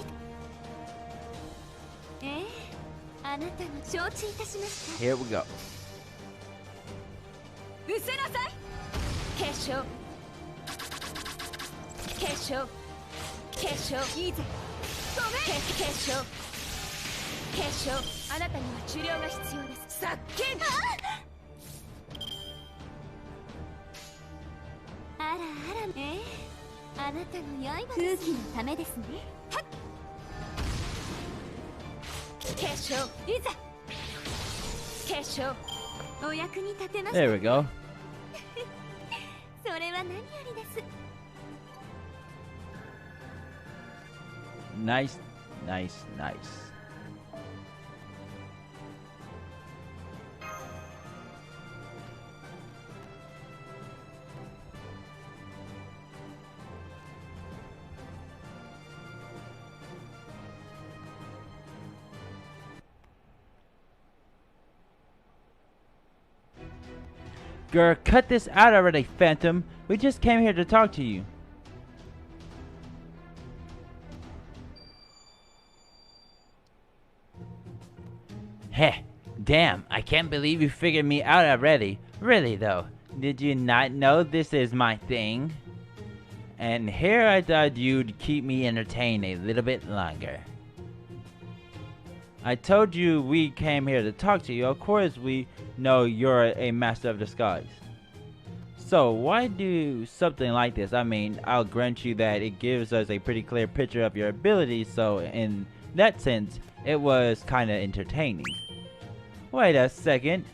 あなたの承知いたしました。 Here we go. 失せなさい。決勝、いいぜ。決勝、あなたには治療が必要です。殺菌。あらあら、あなたの刃空気のためですね。決勝、いざ。決勝、お役に立てます。 There we go. それは何よりです。 Nice. Girl, cut this out already, Phantom. We just came here to talk to you. Heh, damn, I can't believe you figured me out already. Really though, did you not know this is my thing? And here I thought you'd keep me entertained a little bit longer. I told you we came here to talk to you. Of course we know you're a master of disguise. So why do something like this? I'll grant you that it gives us a pretty clear picture of your abilities, so in that sense, it was kinda entertaining. Wait a second.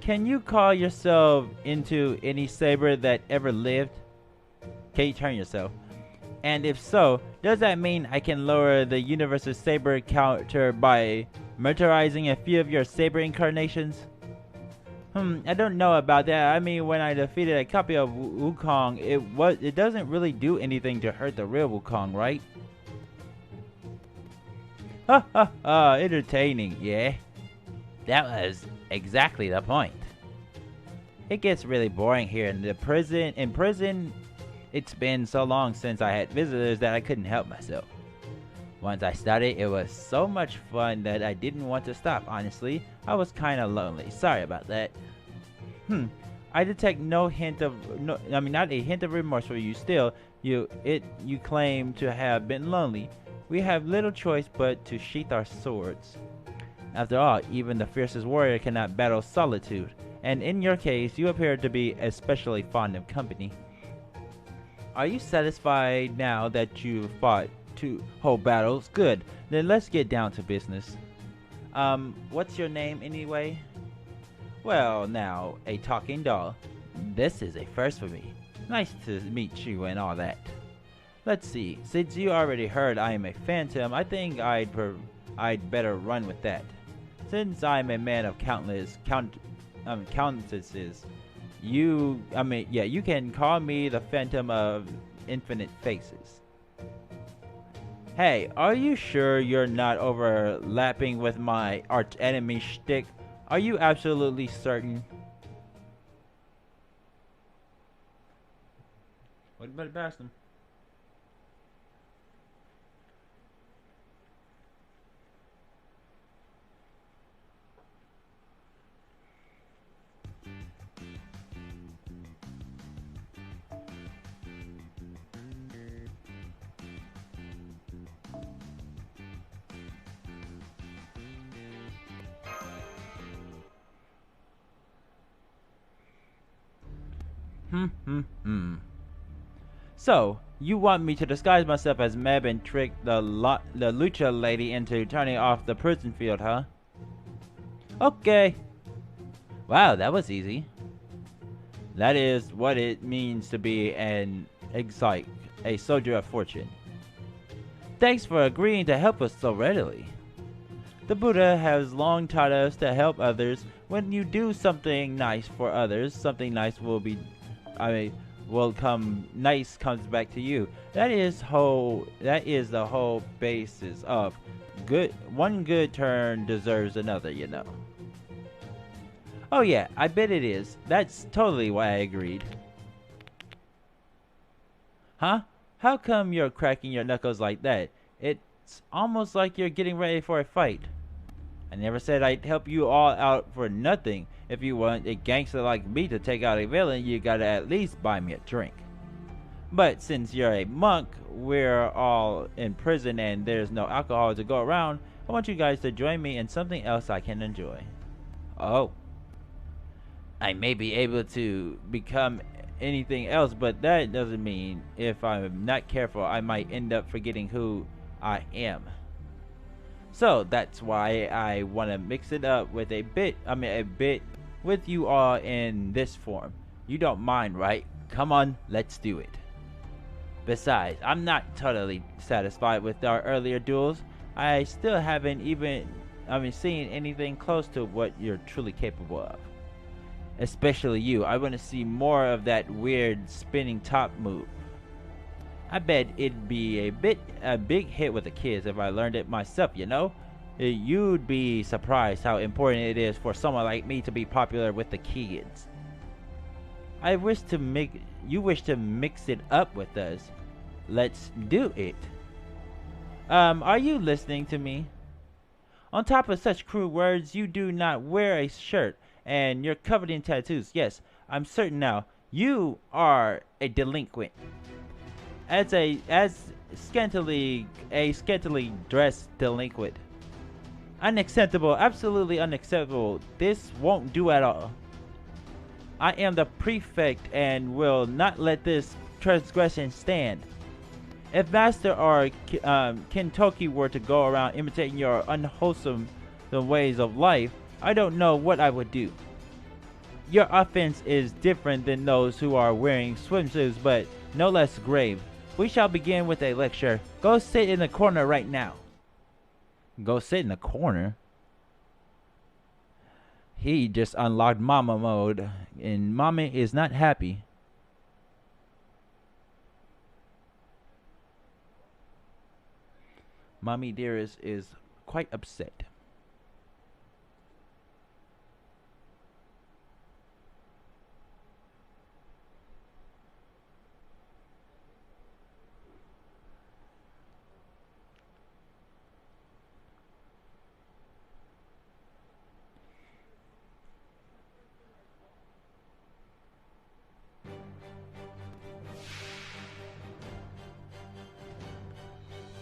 can you call yourself into any saber that ever lived? Can you turn yourself? And if so, does that mean I can lower the universe's saber counter by murderizing a few of your saber incarnations? I don't know about that. I mean, when I defeated a copy of Wukong, it doesn't really do anything to hurt the real Wukong, right? Ha ha ha, entertaining, yeah. That was exactly the point. It gets really boring here in prison. In prison, it's been so long since I had visitors that I couldn't help myself. Once I started, it was so much fun that I didn't want to stop, honestly. I was kinda lonely. Sorry about that. I detect not a hint of remorse for you. Still, you claim to have been lonely. We have little choice but to sheath our swords. After all, even the fiercest warrior cannot battle solitude, and in your case, you appear to be especially fond of company. Are you satisfied now that you've fought 2 whole battles? Good. Then let's get down to business. What's your name anyway? Well, now, a talking doll. This is a first for me. Nice to meet you and all that. Let's see. Since you already heard I am a phantom, I think I'd better run with that. Since I'm a man of countlesses, you can call me the Phantom of Infinite Faces. Hey, are you sure you're not overlapping with my arch enemy shtick? Are you absolutely certain? What about Bastion? So, you want me to disguise myself as Medb and trick the Lucha lady into turning off the prison field, huh? Okay. Wow, that was easy. That is what it means to be a soldier of fortune. Thanks for agreeing to help us so readily. The Buddha has long taught us to help others. When you do something nice for others, something nice comes back to you. That is the whole basis of good. One good turn deserves another, you know. Oh yeah, I bet it is. That's totally why I agreed. Huh? How come you're cracking your knuckles like that? It's almost like you're getting ready for a fight. I never said I'd help you all out for nothing. If you want a gangster like me to take out a villain, you gotta at least buy me a drink. But since you're a monk, we're all in prison and there's no alcohol to go around, I want you guys to join me in something else I can enjoy. Oh. I may be able to become anything else, but that doesn't mean if I'm not careful, I might end up forgetting who I am. So that's why I want to mix it up with a bit with you all in this form. You don't mind, right? Come on, let's do it. Besides, I'm not totally satisfied with our earlier duels. I still haven't even seen anything close to what you're truly capable of. Especially you. I want to see more of that weird spinning top move. I bet it'd be a big hit with the kids if I learned it myself, you know? You'd be surprised how important it is for someone like me to be popular with the kids. You wish to mix it up with us. Let's do it. Are you listening to me? On top of such crude words, you do not wear a shirt and you're covered in tattoos. Yes, I'm certain now. You are a delinquent. As scantily dressed delinquent. Unacceptable, absolutely unacceptable. This won't do at all. I am the prefect and will not let this transgression stand. If Master or Kentoki were to go around imitating your unwholesome ways of life, I don't know what I would do. Your offense is different than those who are wearing swimsuits, but no less grave. We shall begin with a lecture. Go sit in the corner right now. Go sit in the corner? He just unlocked Mama mode, and Mama is not happy. Mommy Dearest is quite upset.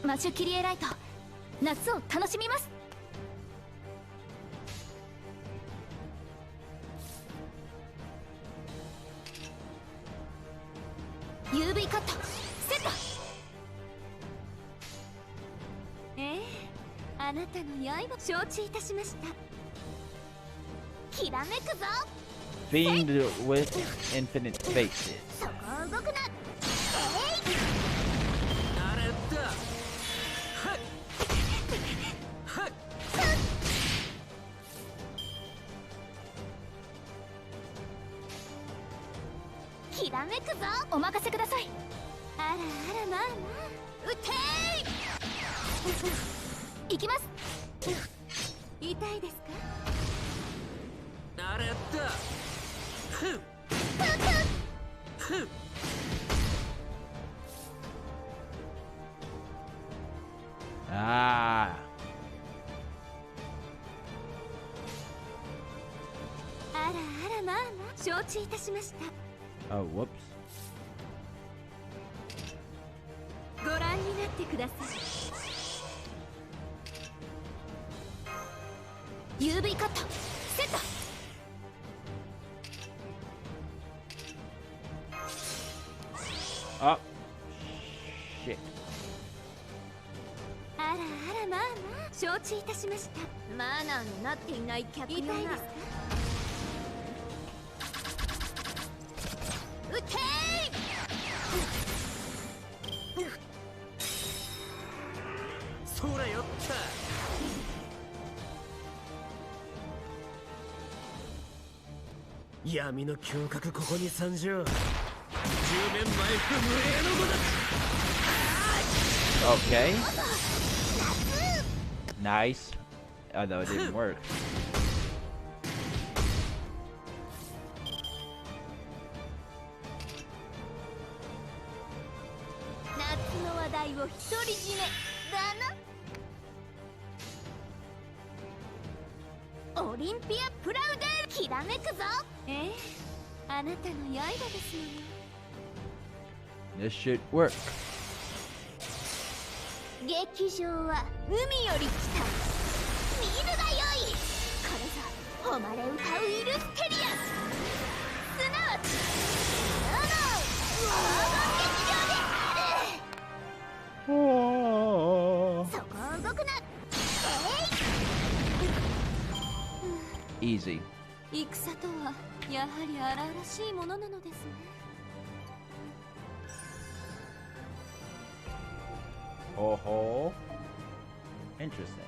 マシュキリエライト、夏を楽しみます。UV カットセット。あなたの刃承知いたしました。きらめくぞ。 Fiend with infinite faces. そこ動くな。きらめくぞ。お任せください。あらあらまあま撃てー。行きます。痛いですか？あれだ。Ah. あらあらまあまあ承知いたしました。 Oh, whoops. ご覧になってください。UV カットセット。Oh. Shit. あらあらまあまあ承知いたしました。マナーのなっていない客よな。痛いですか？撃てそらよった。闇の胸郭ここに参上。10年前不無礼の子だ。Okay. Nice. Although it didn't work. 夏の話題を独り占めだな。オリンピアプラウデーきらめくぞ。あなたの刃ですよね。 This should work. 劇場は海より来た。見るがよい。これぞ誉れ歌うイルステリアス。すなわち世の黄金劇場である。 Oh. そこを動くな。Easy. 戦とはやはり荒々しいものなのですね。 Oh ho. Interesting.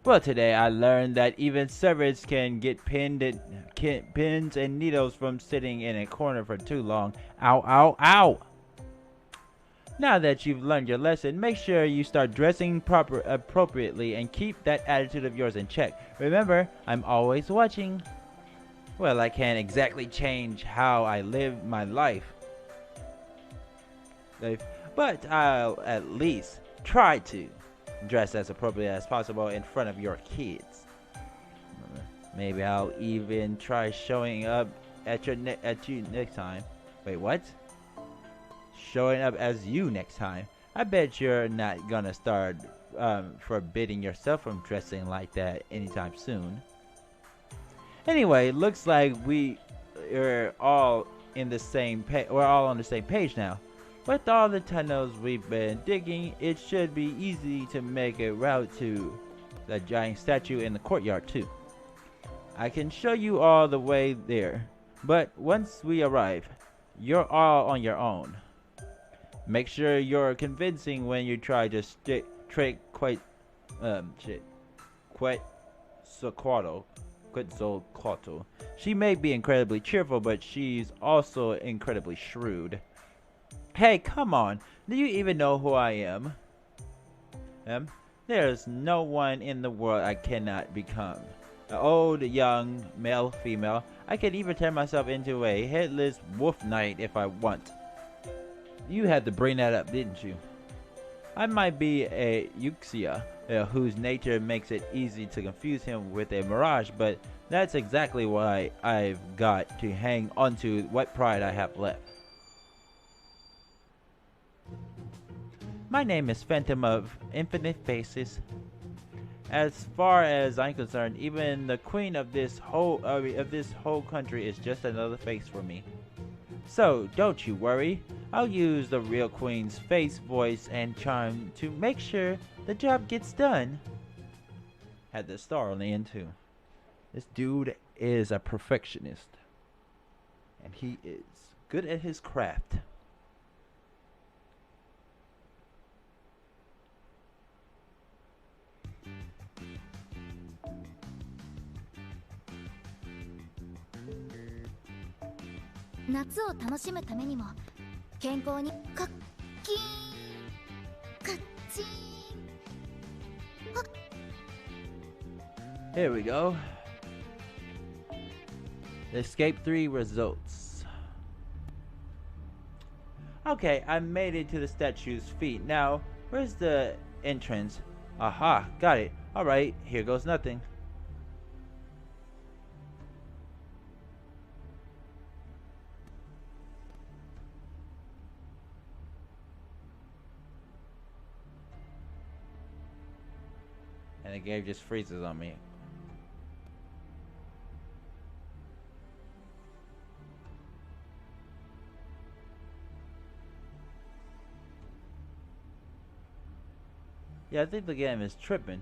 Well, today I learned that even servants can get pins and needles from sitting in a corner for too long. Ow, ow, ow! Now that you've learned your lesson, make sure you start dressing appropriately and keep that attitude of yours in check. Remember, I'm always watching. Well, I can't exactly change how I live my life, but I'll at least try to dress as appropriate as possible in front of your kids. Maybe I'll even try showing up at you next time. Wait, what? Showing up as you next time? I bet you're not gonna start forbidding yourself from dressing like that anytime soon. Anyway, looks like we're all in the same we're all on the same page now. With all the tunnels we've been digging, it should be easy to make a route to the giant statue in the courtyard too. I can show you all the way there, but once we arrive, you're all on your own. Make sure you're convincing when you try to trick Quetzalcoatl. She may be incredibly cheerful, but she's also incredibly shrewd. Hey, come on. Do you even know who I am? There's no one in the world I cannot become. Old, young, male, female. I could even turn myself into a headless wolf knight if I want. You had to bring that up, didn't you? I might be a Yuxia, whose nature makes it easy to confuse him with a mirage, but that's exactly why I've got to hang onto what pride I have left. My name is Phantom of Infinite Faces. As far as I'm concerned, even the queen of this whole country is just another face for me. So don't you worry. I'll use the real queen's face, voice, and charm to make sure the job gets done. Had the star on the end too. This dude is a perfectionist, and he is good at his craft.夏を楽しむためにも健康にカッキーンカッチーン。 Here we go. Escape 3 results. Okay, I made it to the statue's feet. Now, where's the entrance? Aha, got it. Alright, here goes nothing. And the game just freezes on me. Yeah, I think the game is tripping.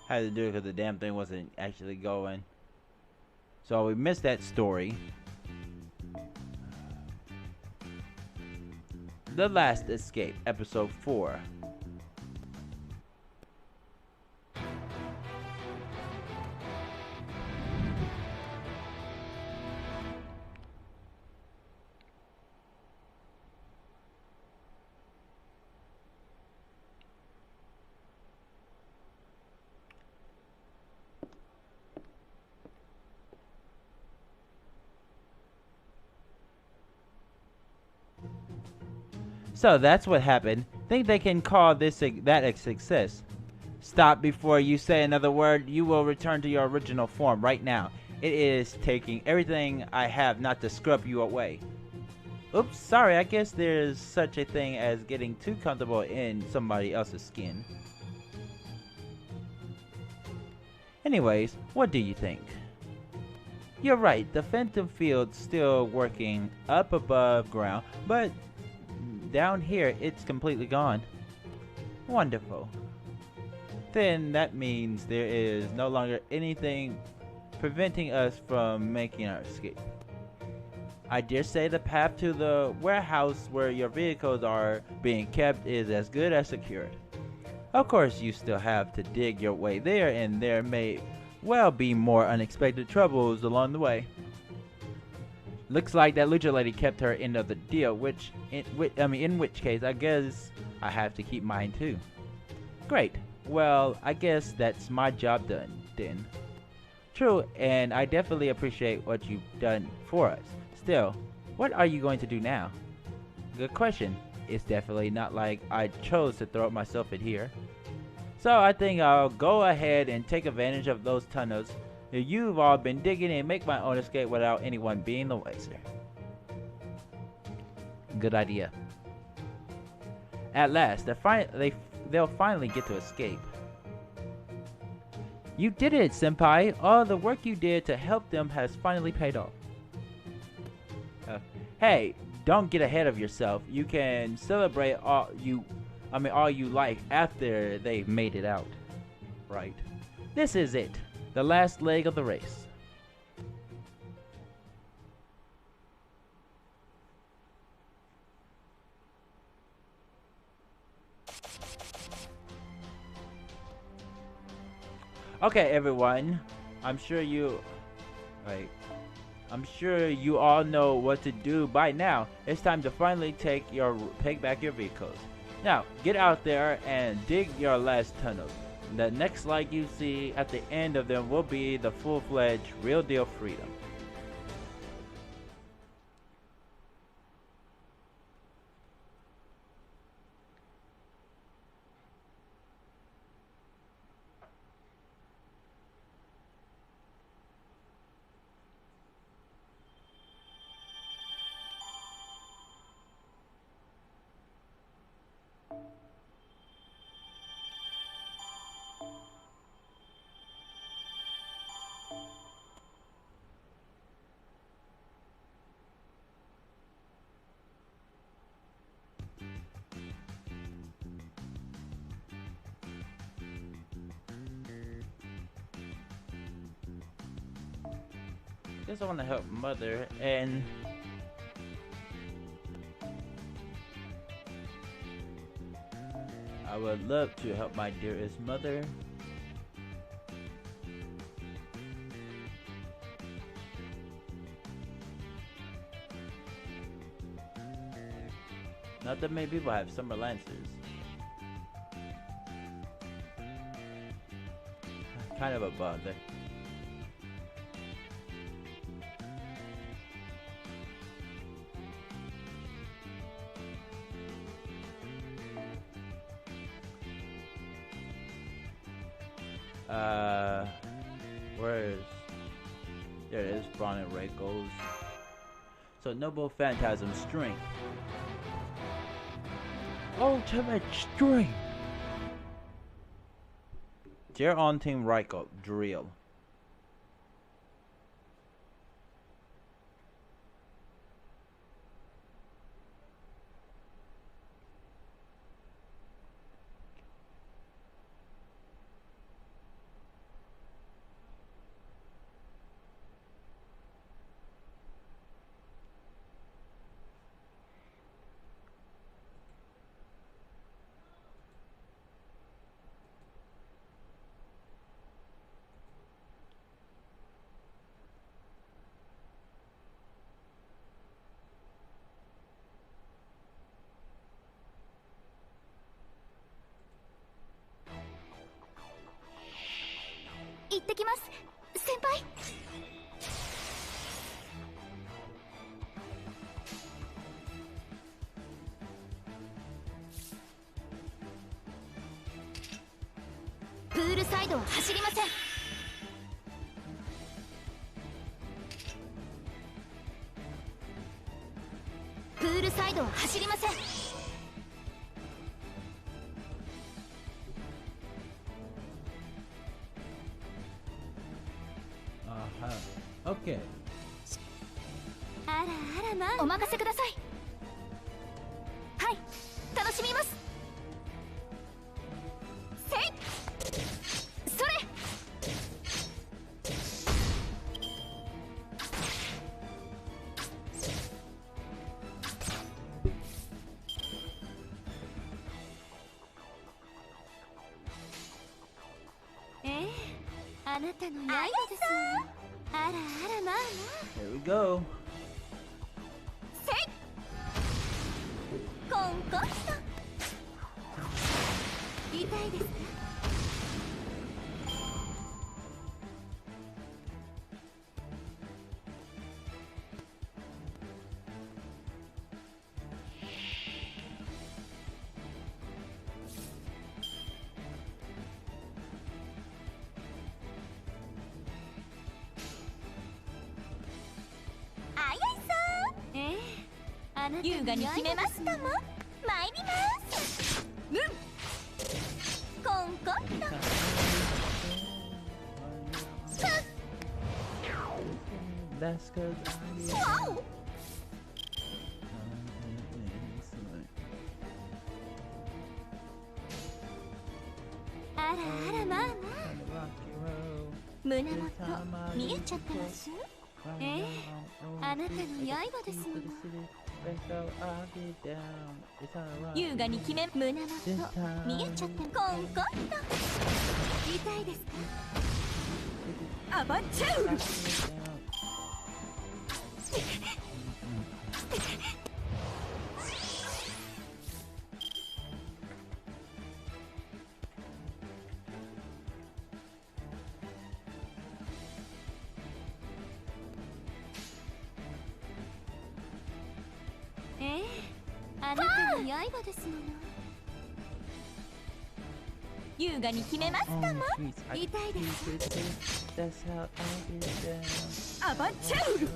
Had to do it because the damn thing wasn't actually going. So we missed that story. The Last Escape, episode 4. So that's what happened. Think they can call that a success. Stop before you say another word. You will return to your original form right now. It is taking everything I have not to scrub you away. Oops, sorry, I guess there's such a thing as getting too comfortable in somebody else's skin. Anyways, what do you think? You're right, the phantom field's still working up above ground, but down here, it's completely gone. Wonderful. Then that means there is no longer anything preventing us from making our escape. I dare say the path to the warehouse where your vehicles are being kept is as good as secured. Of course, you still have to dig your way there, and there may well be more unexpected troubles along the way. Looks like that Lucha lady kept her end of the deal, in which case I guess I have to keep mine too. Great. Well, I guess that's my job done then. True, and I definitely appreciate what you've done for us. Still, what are you going to do now? Good question. It's definitely not like I chose to throw myself in here. So I think I'll go ahead and take advantage of those tunnels that you've all been digging and make my own escape without anyone being the wiser. Good idea. At last, they'll finally get to escape. You did it, Senpai! All the work you did to help them has finally paid off. Hey, don't get ahead of yourself. You can celebrate all you like after they've made it out. Right. This is it. The last leg of the race. Okay, everyone. I'm sure you all know what to do by now. It's time to finally take back your vehicles. Now, get out there and dig your last tunnels. The next light you see at the end of them will be the full-fledged, real-deal freedom. Guess I want to help Mother, and I would love to help my dearest mother. Not that many people have summer lancers. Kind of a bother. There it is, Brawn and Ray goes. So Noble Phantasm Strength. Ultimate Strength! Dear on Team Raiko, Drill. Okay. あらあらまあお任せください。はい、楽しみます。せいそれあなたの刃ですわ。あらあらまあまあ Here we go. せいコンコンと痛いですかあなた優雅に決めましたもん。参ります。コンコット。That's cause I わお。あらあら、まあまあ胸元見えちゃってます？あなたの刃ですもの。優雅に決め、胸元見えちゃって、コンコット。痛いですか？アバンチャウル。あなたの刃ですもの。優雅に決めましたもん。痛いですか？アバンチャウル。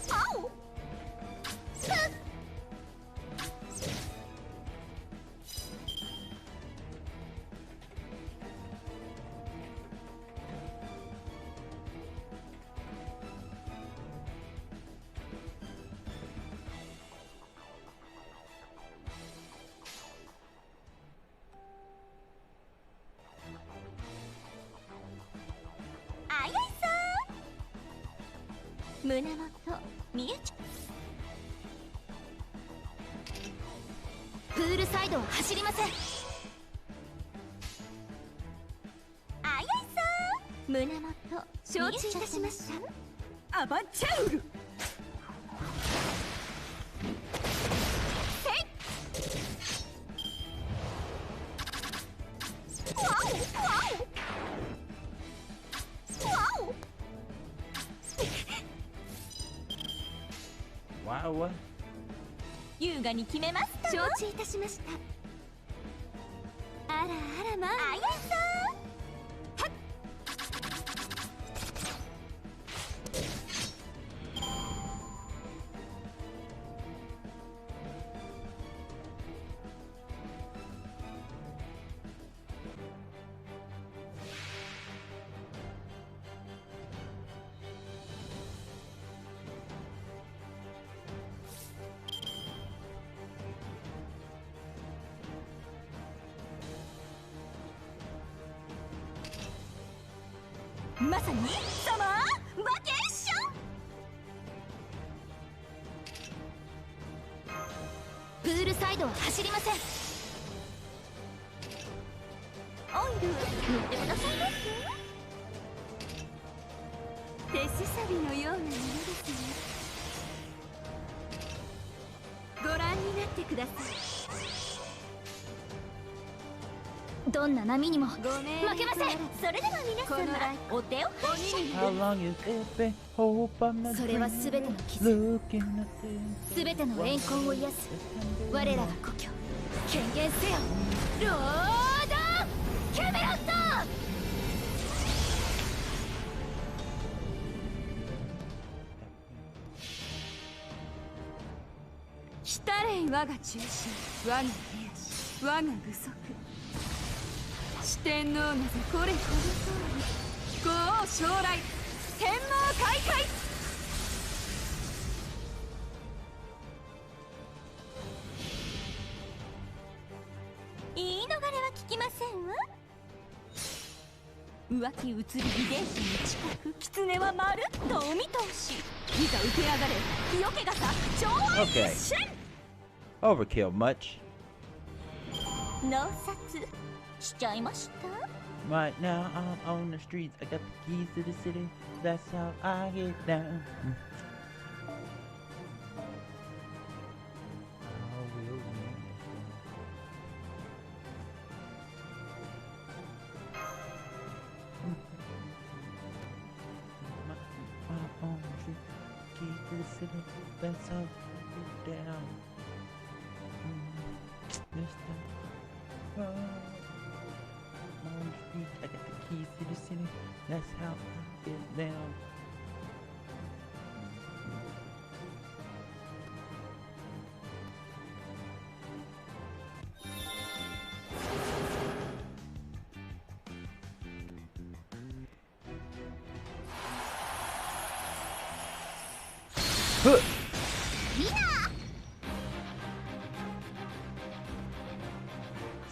青。あやいさん。胸元見えちゃ。プールサイドは走りません。あやいさん。胸元承知いたしました。アバンチャウル。Wow. 優雅に決めました。承知いたしました。あらあら、まああやさん。はっ。まさにサマーバケーション。プールサイドは走りません。オイル塗ってくださいます。手すさびのようなものですね。ご覧になってください。どんな波にも負けません。それでは皆様お手を拝借。 How long is it been? Hope I'm not それは全ての傷、 looking at this. 全ての怨恨を癒す我らが故郷。権限せよロードキャメロット。来たれい我が中心、我が手足、我が具足。四天王なぜこれこの通り、五王将来、天網開会。言い逃れは聞きませんわ。浮気移り遺伝子に近く、狐はまるっとお見通し。いざ受け上がれ、日よけがさ、長安一瞬。 Overkill much? 納札しちゃいました。 Right now I'm on the streets. I got the keys to the city. That's how I get down. I'm on the street. Keys to the city. That's how I get down. This time. On the street, I got the keys to the city. That's how I get down.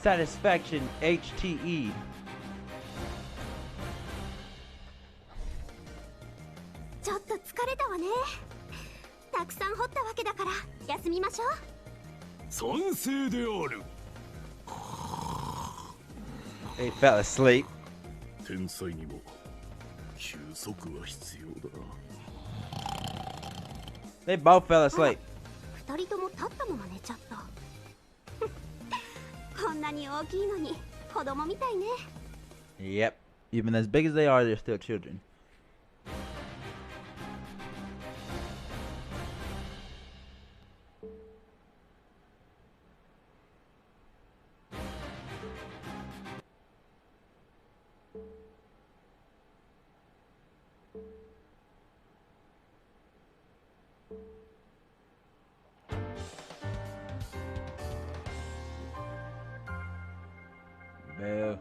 Satisfaction HTE. ちょっと疲れたわね。たくさん掘ったわけだから休みましょう。賛成である。 They fell asleep. 天才にも休息は必要だ。 They both fell asleep. 二人とも立ったまま寝ちゃった。こんなに大きいのに子供みたいね。 Yep. Even as big as they are, they're still children. Boo.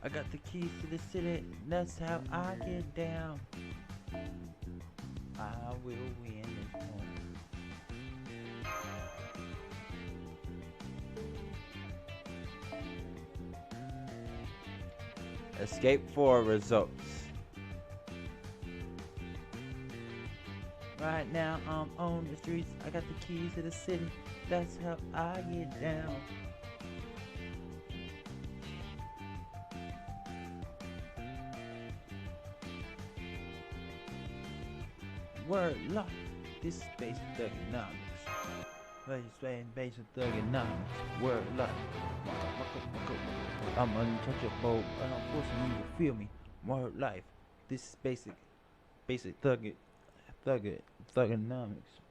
I got the keys to the city, that's how I get down. I will win this one. Escape 4 results. Right now I'm on the streets, I got the keys to the city, that's how I get down. Word lock, this is basic thugonomics. Basic thugonomics. Word lock. I'm untouchable and I'm forcing you to feel me. Word life. This is basic thugonomics.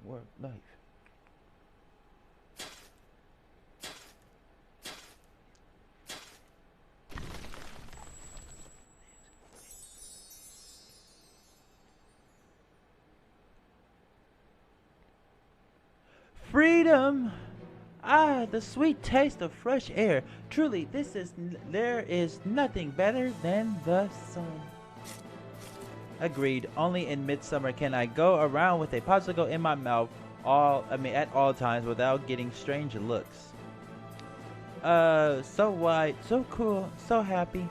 Word life. Freedom! Ah, the sweet taste of fresh air. Truly, there is nothing better than the sun. Agreed. Only in midsummer can I go around with a popsicle in my mouth at all times without getting strange looks. So white, so cool, so happy.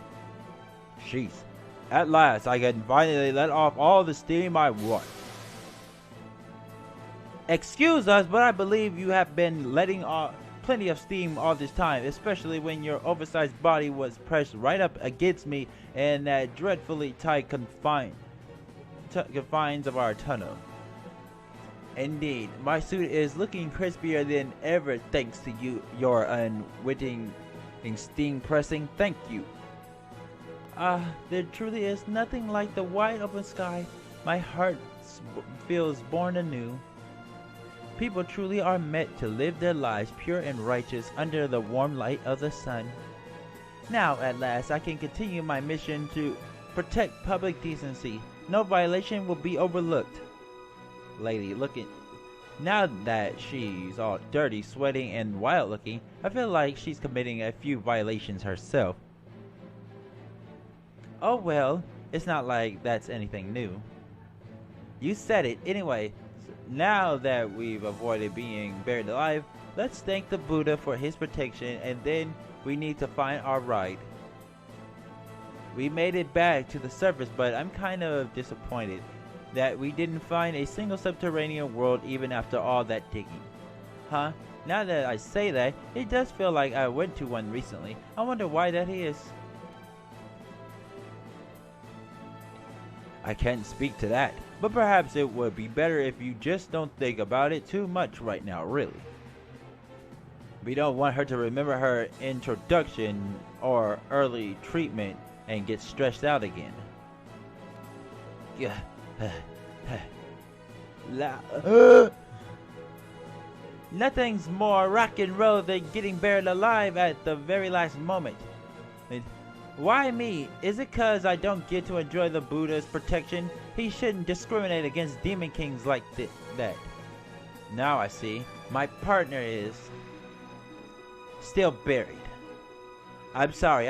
Jeez. At last, I can finally let off all the steam I want. Excuse us, but I believe you have been letting off plenty of steam all this time, especially when your oversized body was pressed right up against me in that dreadfully tight confines of our tunnel. Indeed, my suit is looking crispier than ever thanks to your unwitting steam pressing. Thank you. There truly is nothing like the wide open sky. My heart feels born anew. People truly are meant to live their lives pure and righteous under the warm light of the sun. Now, at last, I can continue my mission to protect public decency. No violation will be overlooked. Lady, now that she's all dirty, sweating, and wild looking, I feel like she's committing a few violations herself. Oh well, it's not like that's anything new. You said it. Anyway, now that we've avoided being buried alive, let's thank the Buddha for his protection, and then we need to find our ride. We made it back to the surface, but I'm kind of disappointed that we didn't find a single subterranean world even after all that digging. Huh? Now that I say that, it does feel like I went to one recently. I wonder why that is. I can't speak to that, but perhaps it would be better if you just don't think about it too much right now, really. We don't want her to remember her introduction or early treatment and get stressed out again. Yeah. Nothing's more rock and roll than getting buried alive at the very last moment. Why me? Is it cause I don't get to enjoy the Buddha's protection? He shouldn't discriminate against demon kings like that. Now I see. My partner is still buried. I'm sorry.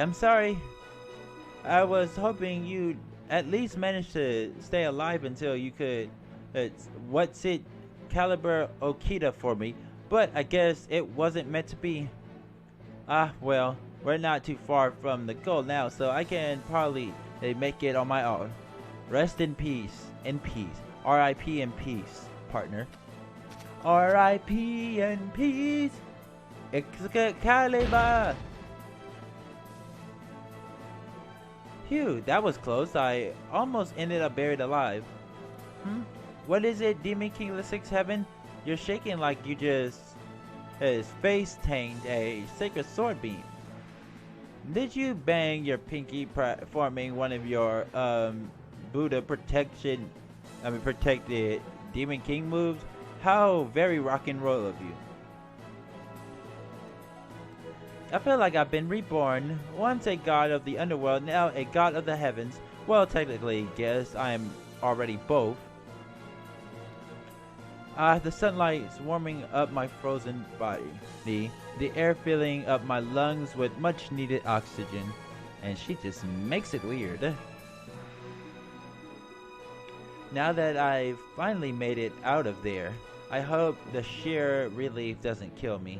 I was hoping you'd at least manage to stay alive until you could what's it caliber Okita for me, but I guess it wasn't meant to be. Ah, well, we're not too far from the goal now, so I can probably make it on my own. Rest in peace, R.I.P. in peace, partner. R.I.P. in peace, Excalibur. Phew, that was close. I almost ended up buried alive. What is it, Demon King of the Sixth Heaven? You're shaking like you just face tanked a sacred sword beam. Did you bang your pinky performing one of your Buddha protected Demon King moves? How very rock and roll of you. I feel like I've been reborn. Once a god of the underworld, now a god of the heavens. Well, technically, guess I am already both. The sunlight's warming up my frozen body. The air filling up my lungs with much needed oxygen. And she just makes it weird. Now that I've finally made it out of there, I hope the sheer relief doesn't kill me.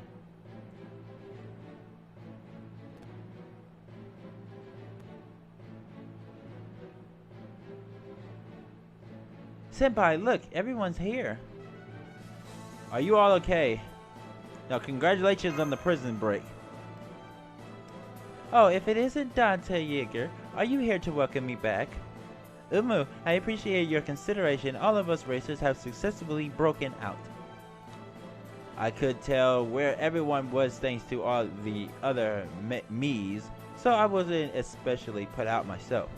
Senpai, look, everyone's here. Are you all okay? Now, congratulations on the prison break. Oh, if it isn't Dante Yeager, are you here to welcome me back? Umu, I appreciate your consideration. All of us racers have successfully broken out. I could tell where everyone was thanks to all the other me's, so I wasn't especially put out myself.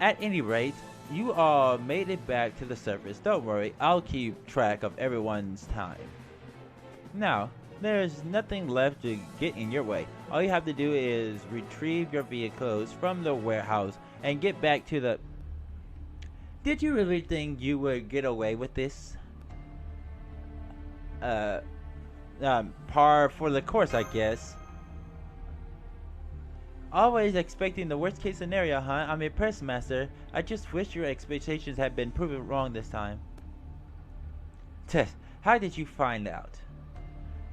At any rate, you all made it back to the surface. Don't worry, I'll keep track of everyone's time. Now, there's nothing left to get in your way. All you have to do is retrieve your vehicles from the warehouse and get back to the... Did you really think you would get away with this? Par for the course, I guess. Always expecting the worst case scenario, huh? I'm impressed, Master. I just wish your expectations had been proven wrong this time. Tess, how did you find out?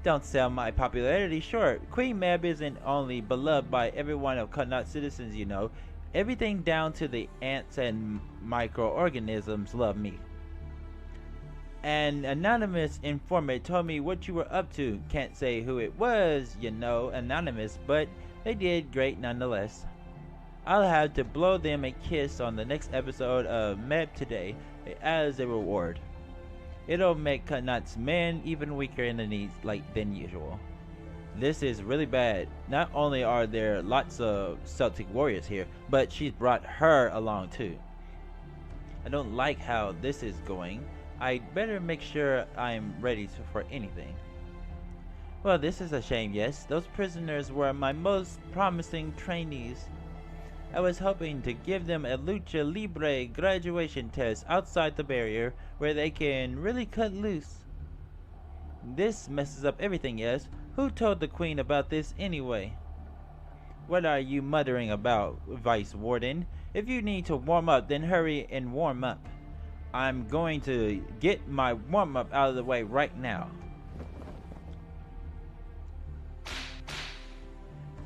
Don't sell my popularity short. Queen Medb isn't only beloved by everyone of Connaught citizens, you know. Everything down to the ants and microorganisms love me. An anonymous informant told me what you were up to. Can't say who it was, you know, anonymous, but they did great nonetheless. I'll have to blow them a kiss on the next episode of Medb today as a reward. It'll make Connaught's men even weaker in the knees than usual. This is really bad. Not only are there lots of Celtic warriors here, but she's brought her along too. I don't like how this is going. I'd better make sure I'm ready for anything. Well, this is a shame, yes. Those prisoners were my most promising trainees. I was hoping to give them a Lucha Libre graduation test outside the barrier where they can really cut loose. This messes up everything, yes? Who told the Queen about this anyway? What are you muttering about, Vice Warden? If you need to warm up, then hurry and warm up. I'm going to get my warm-up out of the way right now.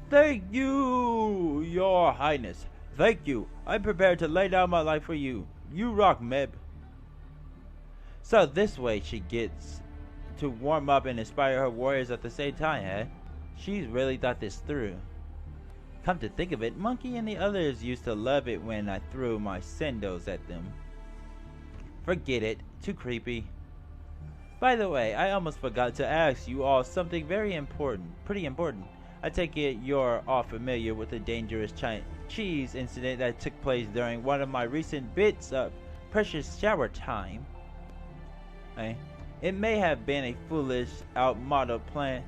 Thank you, Your Highness. Thank you. I'm prepared to lay down my life for you. You rock, Medb. So this way she gets to warm up and inspire her warriors at the same time, eh? She's really thought this through. Come to think of it, Monkey and the others used to love it when I threw my sendos at them. Forget it. Too creepy. By the way, I almost forgot to ask you all something very important. Pretty important. I take it you're all familiar with the dangerous cheese incident that took place during one of my recent bits of precious shower time. It may have been a foolish, outmoded plan.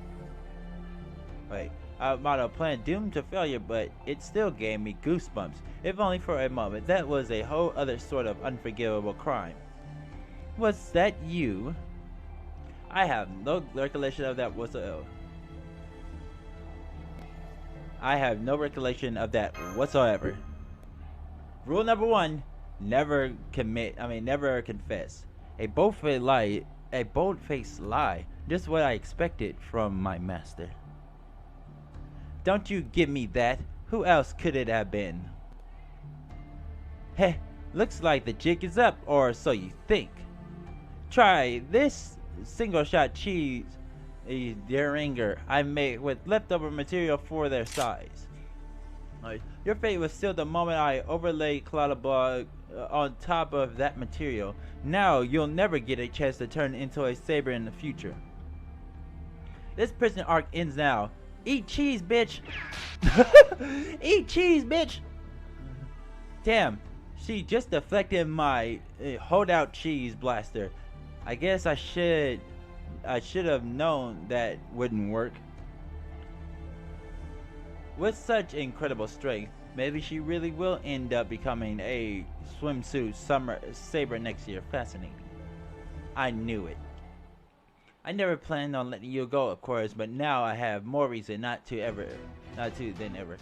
model plan doomed to failure, but it still gave me goosebumps, if only for a moment. That was a whole other sort of unforgivable crime. Was that you? I have no recollection of that whatsoever. I have no recollection of that whatsoever. Rule number 1: never confess. A bold-faced lie. Just what I expected from my master. Don't you give me that. Who else could it have been? Heh, looks like the jig is up, or so you think. Try this single-shot cheese deringer I made with leftover material for their size. Your fate was sealed the moment I overlaid Cloudabog on top of that material. Now you'll never get a chance to turn into a saber in the future. This prison arc ends now. Eat cheese, bitch! Eat cheese, bitch! Damn, she just deflected my holdout cheese blaster. I guess I should have known that wouldn't work. With such incredible strength, maybe she really will end up becoming a swimsuit summer saber next year. Fascinating. I knew it. I never planned on letting you go, of course, but now I have more reason not to than ever.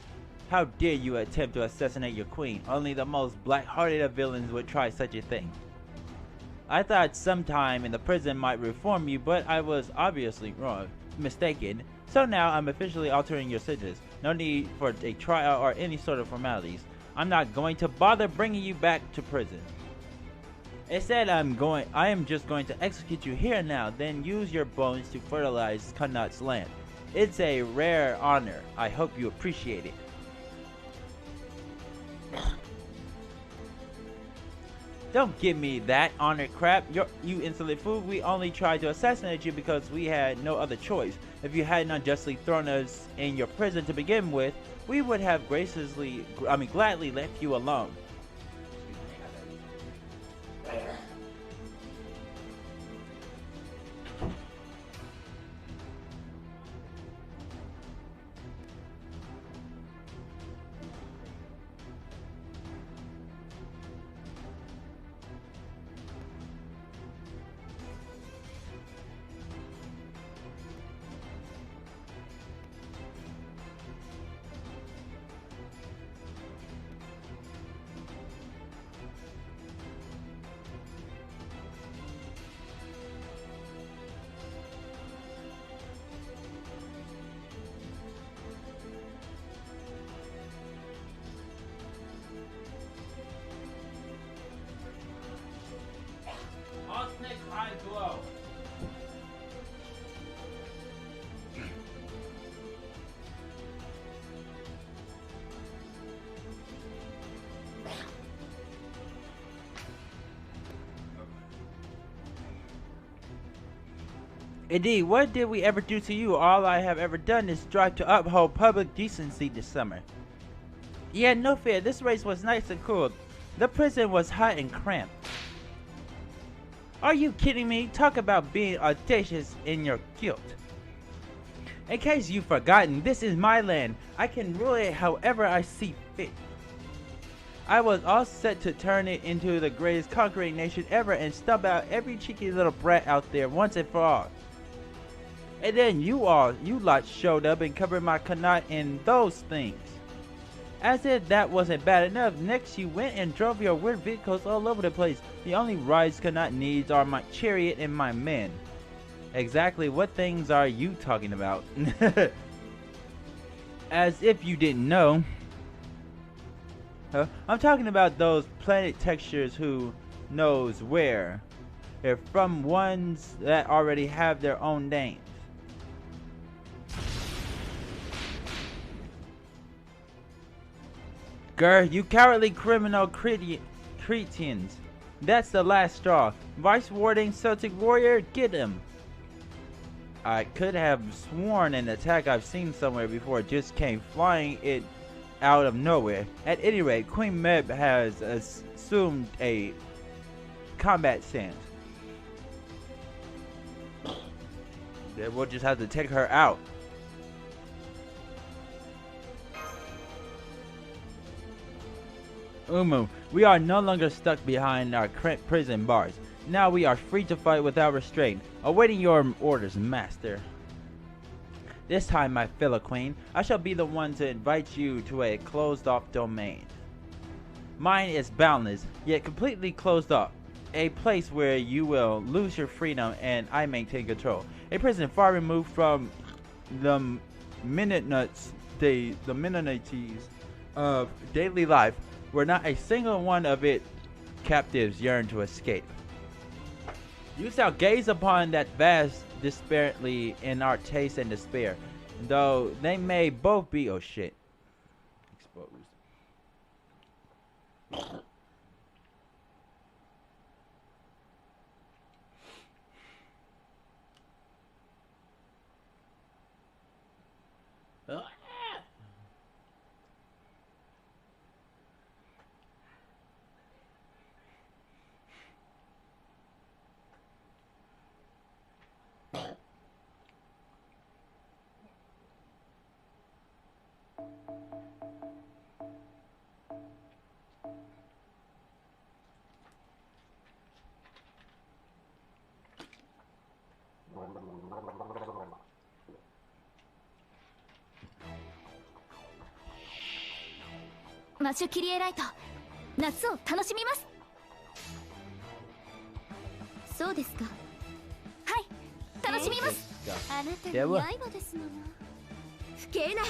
How dare you attempt to assassinate your queen? Only the most black-hearted of villains would try such a thing. I thought sometime in the prison might reform you, but I was obviously mistaken. So now I'm officially altering your sentence. No need for a trial or any sort of formalities. I'm not going to bother bringing you back to prison. Instead, I am just going to execute you here and now, then use your bones to fertilize Connaught's land. It's a rare honor. I hope you appreciate it. Don't give me that honor crap, you insolent fool. We only tried to assassinate you because we had no other choice. If you hadn't unjustly thrown us in your prison to begin with, we would have gladly left you alone. Indeed, what did we ever do to you? All I have ever done is strive to uphold public decency this summer. Yeah, no fear, this race was nice and cool. The prison was hot and cramped. Are you kidding me? Talk about being audacious in your guilt. In case you've forgotten, this is my land. I can rule it however I see fit. I was all set to turn it into the greatest conquering nation ever and stomp out every cheeky little brat out there once and for all. And then you lot showed up and covered my Connaught in those things. As if that wasn't bad enough, next you went and drove your weird vehicles all over the place. The only rides Connaught needs are my chariot and my men. Exactly what things are you talking about? As if you didn't know. I'm talking about those planet textures who knows where. They're from ones that already have their own names. Grr, you cowardly criminal cretins. That's the last straw. Vice Warden Celtic Warrior, get him. I could have sworn an attack I've seen somewhere before just came flying it out of nowhere. At any rate, Queen Medb has assumed a combat stance. Then we'll just have to take her out. Umu, we are no longer stuck behind our cramped prison bars. Now we are free to fight without restraint, awaiting your orders, master. This time, my fellow queen, I shall be the one to invite you to a closed-off domain. Mine is boundless, yet completely closed off. A place where you will lose your freedom and I maintain control. A prison far removed from the minutities of daily life, where not a single one of its captives yearn to escape. You shall gaze upon that vast disparity in our taste and despair, though they may both be exposed.マシュキリエライト、夏を楽しみます。そうですか。はい、楽しみます。あなたの刃ですもの。不敬な。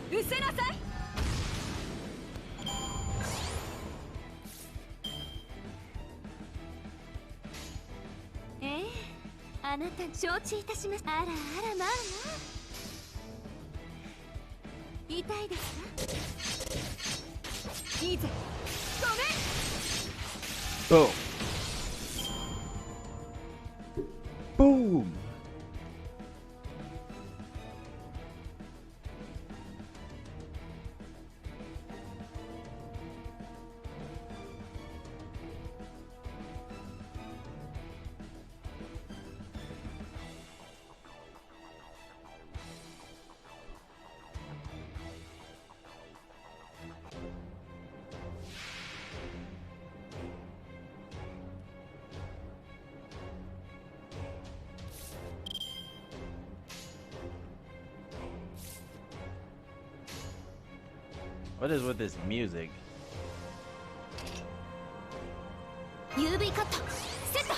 失せなさい。あなた承知いたします。あらあらまあまあ。痛いですか。いいぜ。ごめん。Boom. What is with this music? UV カットセット。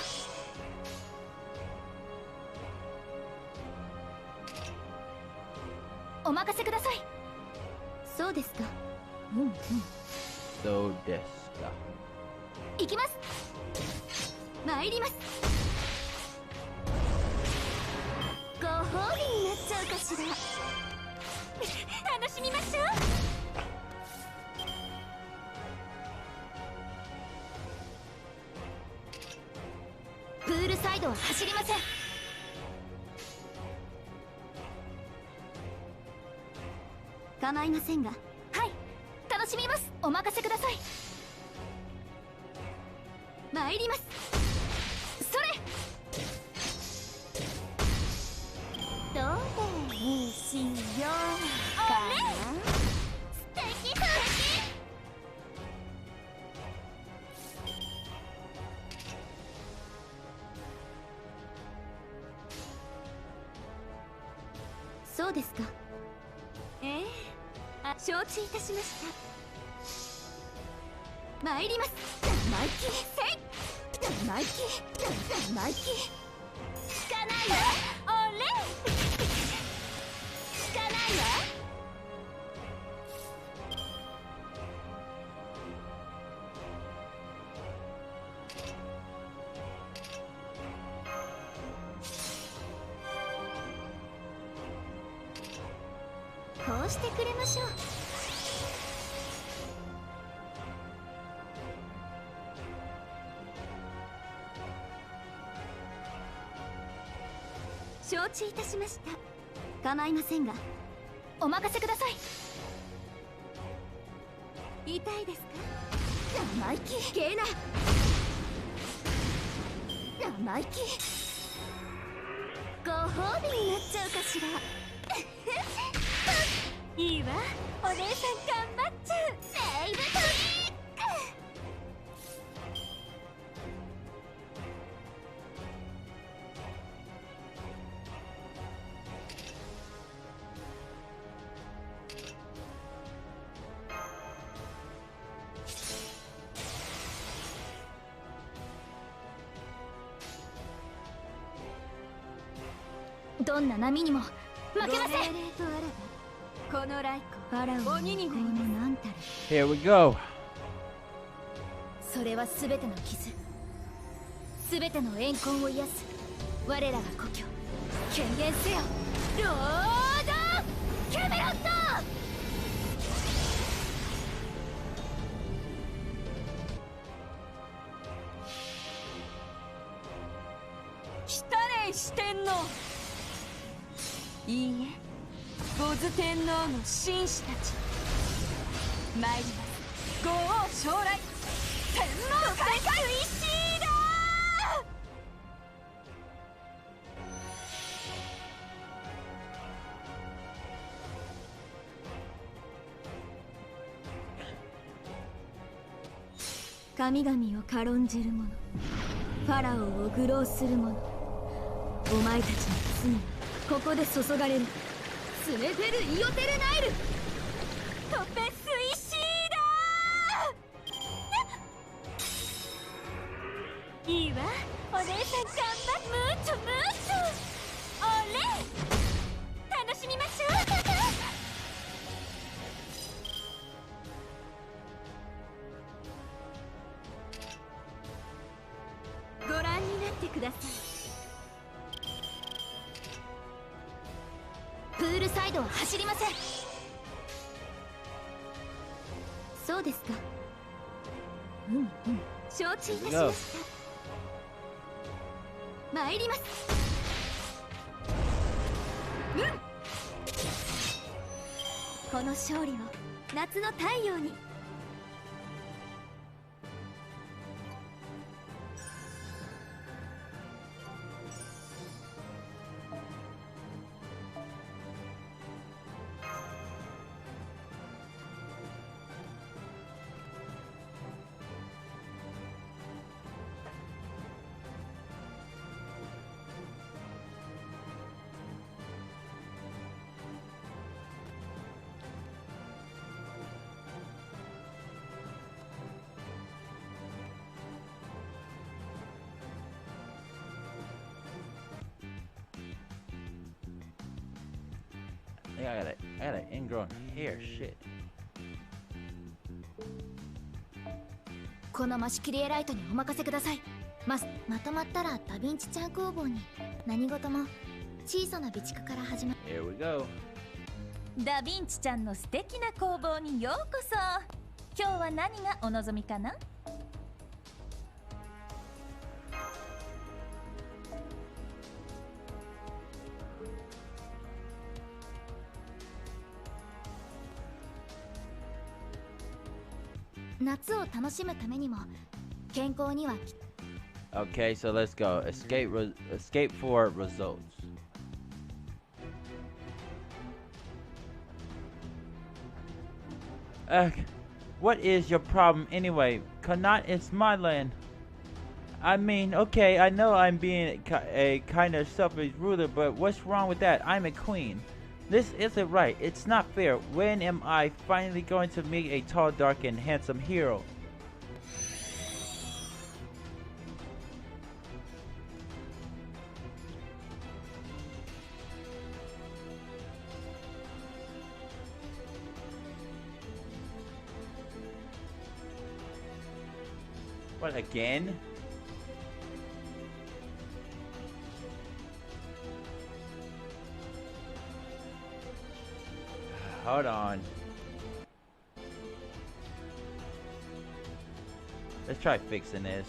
お任せください。そうですか。うんうん。そうですか。行きます。参ります。ご褒美になっちゃうかしら。楽しみましょう。プールサイドは走りません。構いませんが、はい、楽しみます。お任せください。参ります。それ。どれにしようかな。素敵素敵。そうですか。承知いたしました。参ります。生意気せい。生意気生意気。聞かないわ。おれ。聞かないわ。こうしてくれましょう。承知いたしました。構いませんが、お任せください。痛いですか。生意気ゲーナ。生意気。ご褒美になっちゃうかしら。いいわ、お姉さん頑張っちゃう。メイブトリック。どんな波にも負けません。ご命令とあらば、このライコファラオの鬼になります。なんたる Here we go. それは全ての傷、全ての怨恨を癒す我らが故郷。権限せよ、ロード・キャメロット。来たれ四天王。いいえ、五頭天皇の紳士たち、参ります。豪王将来、天皇開会石だ。神々を軽んじる者、ファラオを愚弄する者、お前たちの罪はここで注がれる。スネフェル・イオテルナイル、トペスイシーだ。いいわ、お姉さん頑張っ。ムーチョムーチョ、おれ楽しみましょう。ご覧になってください。プールサイドは走りません。そうですか。承知いたしました。参ります。この勝利を夏の太陽に。I got an ingrown hair. Shit. このマシキリエライトにお任せください。まとまったらダヴィンチちゃん工房に。何事も小さな備蓄から始まる。 Here we go. ダヴィンチちゃんの素敵な工房にようこそ。今日は何がお望みかな？夏を楽しむためにも健康には。 Okay, so let's go. Escape for results. What is your problem anyway? Connaught is my land. I mean, okay, I know I'm being a kind of selfish ruler, but what's wrong with that? I'm a queen. This isn't right. It's not fair. When am I finally going to meet a tall, dark, and handsome hero? What, again? Hold on. Let's try fixing this.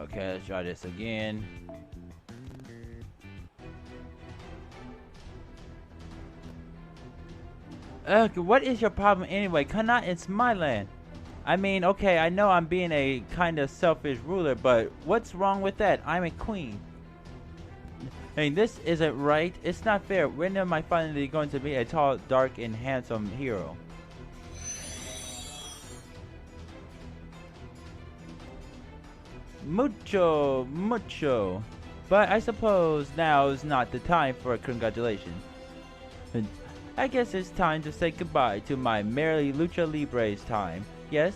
Okay, let's try this again. Ugh, what is your problem anyway? Kana, it's my land. I mean, okay, I know I'm being a kind of selfish ruler, but what's wrong with that? I'm a queen. I mean, this isn't right. It's not fair. When am I finally going to be a tall, dark, and handsome hero? Mucho, mucho. But I suppose now is not the time for congratulations. I guess it's time to say goodbye to my merely Lucha Libre's time. Yes?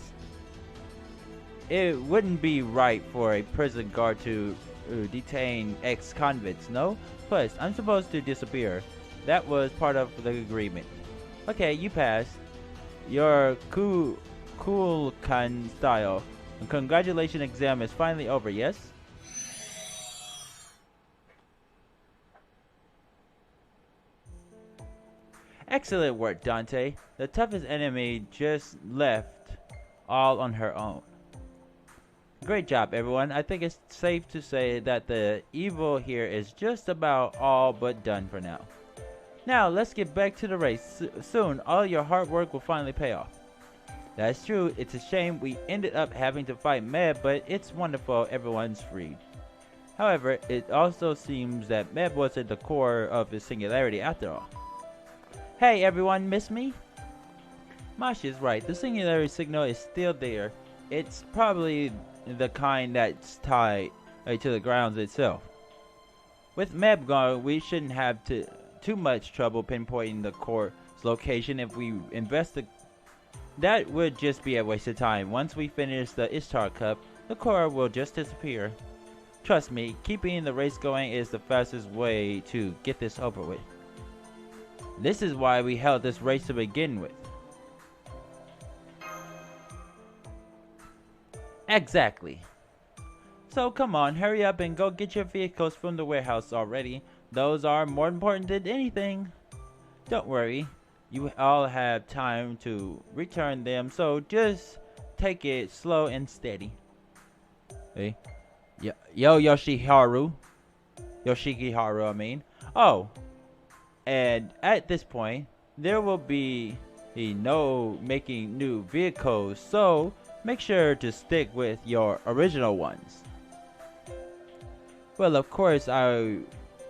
It wouldn't be right for a prison guard to detain ex-convicts, no? Plus, I'm supposed to disappear. That was part of the agreement. Okay, you passed. Your cool kind style. Congratulations exam is finally over, yes? Excellent work, Dante. The toughest enemy just left all on her own. Great job, everyone. I think it's safe to say that the evil here is just about all but done for now. Now, let's get back to the race. Soon, all your hard work will finally pay off. That's true. It's a shame we ended up having to fight Medb, but it's wonderful everyone's freed. However, it also seems that Medb was at the core of his singularity after all. Hey everyone, miss me? Mosh is right, the singularity signal is still there. It's probably the kind that's tied to the grounds itself. With Medb gone, we shouldn't have too much trouble pinpointing the core's location if we investigate. That would just be a waste of time. Once we finish the Ishtar Cup, the core will just disappear. Trust me, keeping the race going is the fastest way to get this over with. This is why we held this race to begin with. Exactly. So come on, hurry up and go get your vehicles from the warehouse already. Those are more important than anything. Don't worry, you all have time to return them, so just take it slow and steady. Hey. Yo, Yoshiharu, I mean. Oh. And at this point, there will be no making new vehicles, so make sure to stick with your original ones. Well, of course, I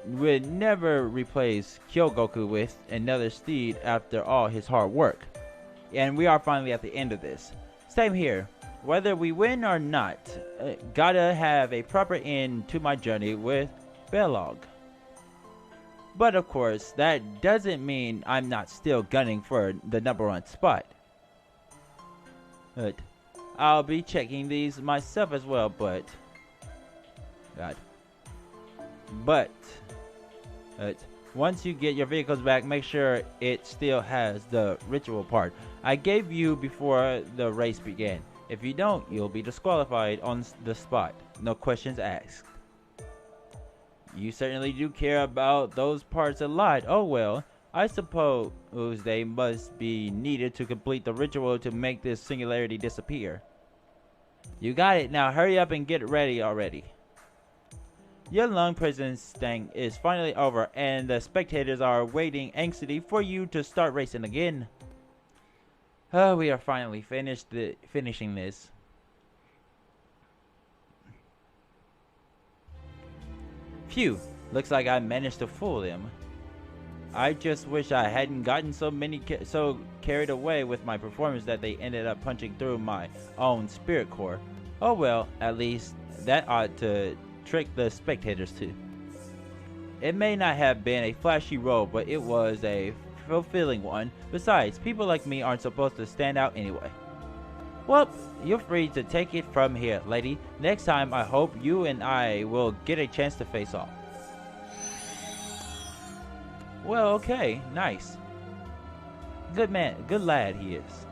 would never replace Kyogoku with another steed after all his hard work. And we are finally at the end of this. Same here. Whether we win or not, gotta have a proper end to my journey with Belog. But of course, that doesn't mean I'm not still gunning for the #1 spot. But I'll be checking these myself as well, but once you get your vehicles back, make sure it still has the ritual part I gave you before the race began. If you don't, you'll be disqualified on the spot. No questions asked. You certainly do care about those parts a lot. Oh well, I suppose they must be needed to complete the ritual to make this singularity disappear. You got it. Now hurry up and get ready already. Your long prison stint is finally over and the spectators are waiting anxiously for you to start racing again. We are finally finishing this. Phew, looks like I managed to fool them. I just wish I hadn't gotten so carried away with my performance that they ended up punching through my own spirit core. Oh well, at least that ought to trick the spectators too. It may not have been a flashy role, but it was a fulfilling one. Besides, people like me aren't supposed to stand out anyway. Well, you're free to take it from here, lady. Next time, I hope you and I will get a chance to face off. Well, okay, nice. Good man, good lad he is.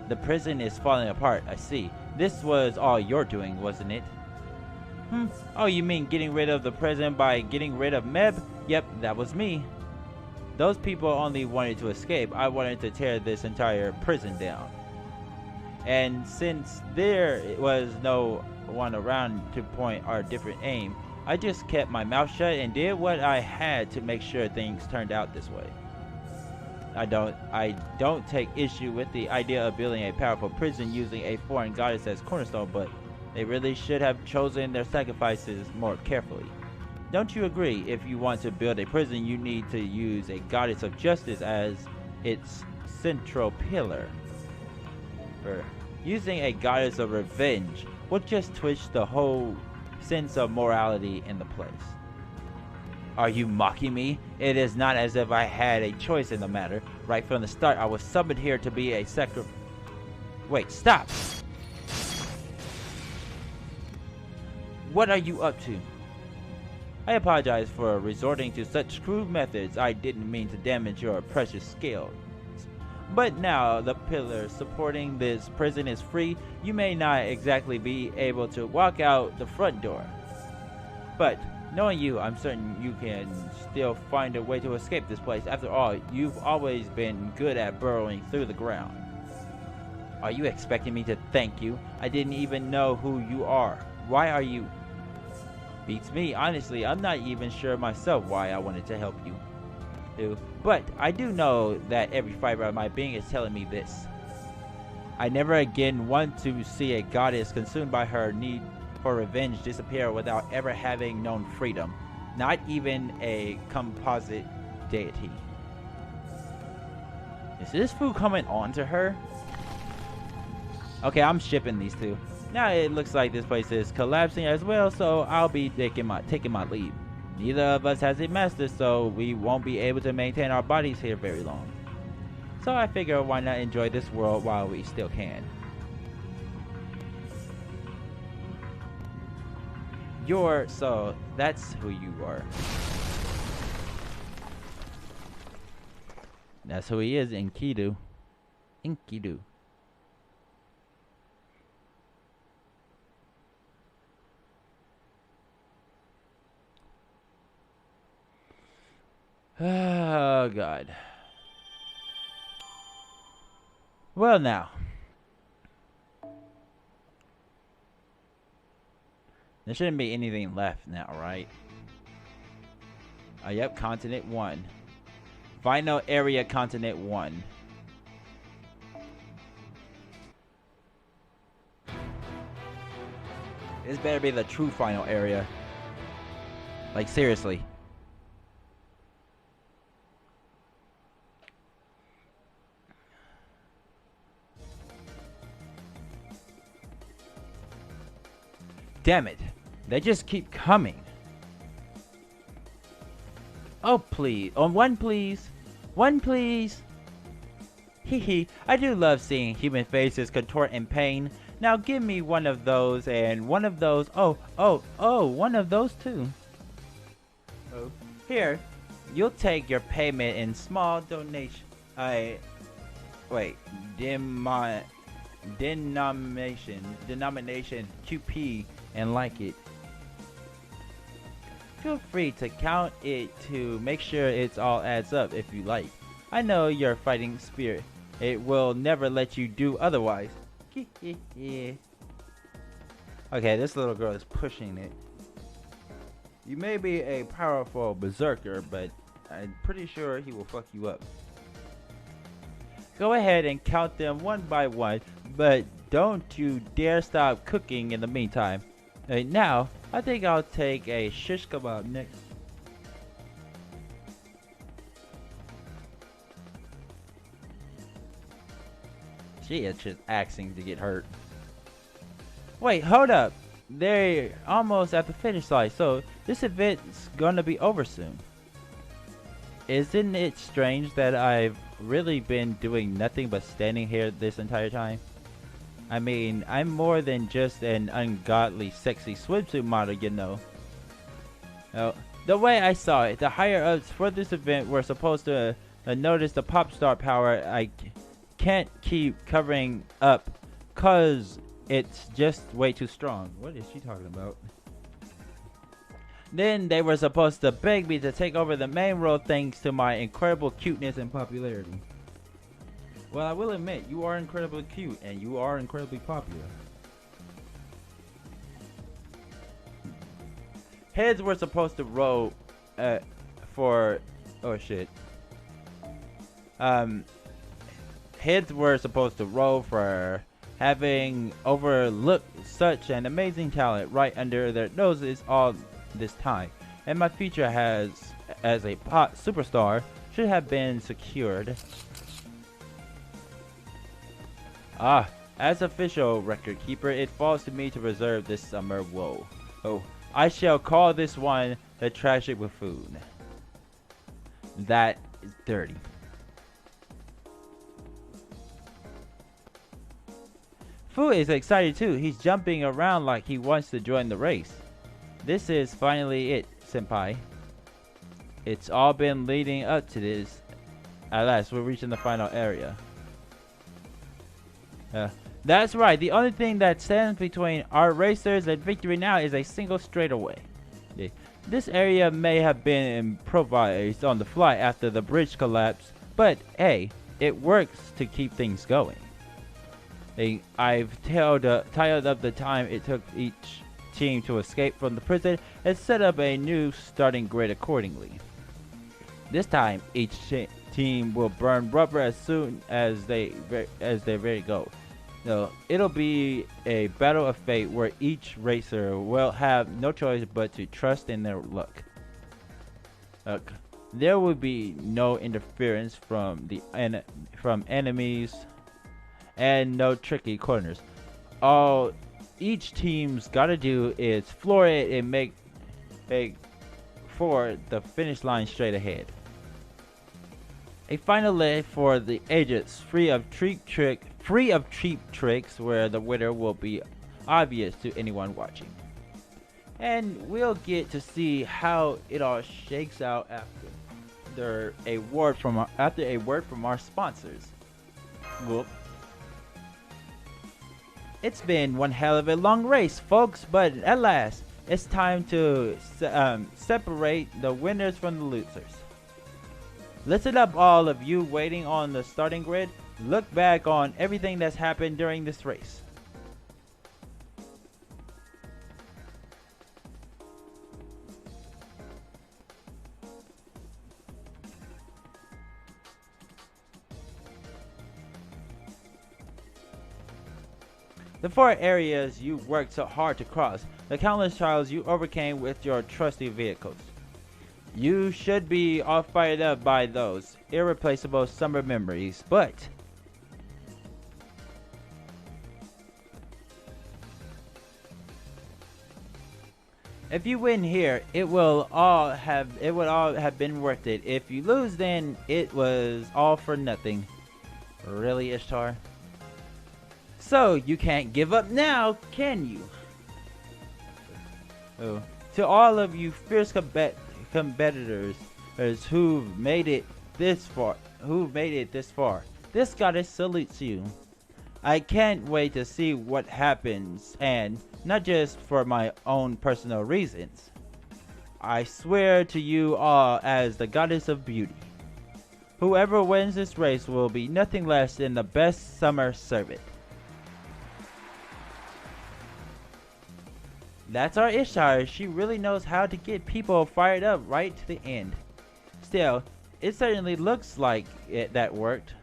The prison is falling apart, I see. This was all your doing, wasn't it? Oh, you mean getting rid of the prison by getting rid of Medb? Yep, that was me. Those people only wanted to escape. I wanted to tear this entire prison down. And since there was no one around to point our different aim, I just kept my mouth shut and did what I had to make sure things turned out this way. I don't take issue with the idea of building a powerful prison using a foreign goddess as cornerstone, but they really should have chosen their sacrifices more carefully. Don't you agree? If you want to build a prison, you need to use a goddess of justice as its central pillar. Using a goddess of revenge will just twist the whole sense of morality in the place. Are you mocking me? It is not as if I had a choice in the matter. Right from the start, I was summoned here to be a Wait, stop! What are you up to? I apologize for resorting to such crude methods. I didn't mean to damage your precious skills. But now the pillar supporting this prison is free. You may not exactly be able to walk out the front door, but knowing you, I'm certain you can still find a way to escape this place. After all, you've always been good at burrowing through the ground. Are you expecting me to thank you? I didn't even know who you are. Why are you? Beats me. Honestly, I'm not even sure myself why I wanted to help you. But I do know that every fiber of my being is telling me this. I never again want to see a goddess consumed by her need for revenge disappear without ever having known freedom. Not even a composite deity. Is this food coming on to her? Okay, I'm shipping these two. Now it looks like this place is collapsing as well, so I'll be taking my leave. Neither of us has a master, so we won't be able to maintain our bodies here very long. So I figure why not enjoy this world while we still can. So that's who you are. That's who he is, Enkidu. Enkidu. Oh, God. Well, now. There shouldn't be anything left now, right? Yep, Continent 1. Final area, Continent 1. This better be the true final area. Like, seriously. Damn it. They just keep coming. Oh, please. Oh, one, please. One, please. Hee. I do love seeing human faces contort in pain. Now give me one of those and one of those. Oh, one of those too. Oh. Here, you'll take your payment in small donation. Denomination QP and like it. Feel free to count it to make sure it's all adds up if you like. I know your fighting spirit. It will never let you do otherwise. Okay, this little girl is pushing it. You may be a powerful berserker, but I'm pretty sure he will fuck you up. Go ahead and count them one by one, but don't you dare stop cooking in the meantime. Now, I think I'll take a shish kebab next. She is just asking to get hurt. Wait, hold up. They're almost at the finish line, so this event's gonna be over soon. Isn't it strange that I've really been doing nothing but standing here this entire time? I mean, I'm more than just an ungodly sexy swimsuit model, you know. Oh, the way I saw it, the higher-ups for this event were supposed to notice the pop star power I can't keep covering up cause it's just way too strong. What is she talking about? Then they were supposed to beg me to take over the main role thanks to my incredible cuteness and popularity. Well, I will admit, you are incredibly cute and you are incredibly popular. Heads were supposed to roll for... Oh, shit. Heads were supposed to roll for having overlooked such an amazing talent right under their noses all this time. And my future as a pop superstar should have been secured. As official record keeper, it falls to me to reserve this summer woe. Oh, I shall call this one the tragic buffoon. That is dirty. Fu is excited too. He's jumping around like he wants to join the race. This is finally it, senpai. It's all been leading up to this. At last, we're reaching the final area. That's right. The only thing that stands between our racers and victory now is a single straightaway. This area may have been improvised on the fly after the bridge collapsed, but hey, it works to keep things going. I've tallied up the time it took each team to escape from the prison and set up a new starting grid accordingly. This time, each team will burn rubber as soon as they're ready to go. No, it'll be a battle of fate where each racer will have no choice but to trust in their luck. There will be no interference from enemies and no tricky corners. All each team's gotta do is floor it and make for the finish line straight ahead. A final leg for the ages, free of cheap tricks, where the winner will be obvious to anyone watching. And we'll get to see how it all shakes out after a word from our sponsors. Whoop. It's been one hell of a long race, folks, but at last, it's time to separate the winners from the losers. Listen up, all of you waiting on the starting grid. Look back on everything that's happened during this race. The 4 areas you worked so hard to cross, the countless trials you overcame with your trusty vehicles. You should be all fired up by those irreplaceable summer memories, but if you win here, it would all have been worth it. If you lose, then it was all for nothing. Really, Ishtar? So you can't give up now, can you? Oh, to all of you fierce competitors who've made it this far, this goddess salutes you. I can't wait to see what happens, and not just for my own personal reasons. I swear to you all as the goddess of beauty, whoever wins this race will be nothing less than the best summer servant. That's our Ishtar. She really knows how to get people fired up right to the end. Still, it certainly looks like that worked.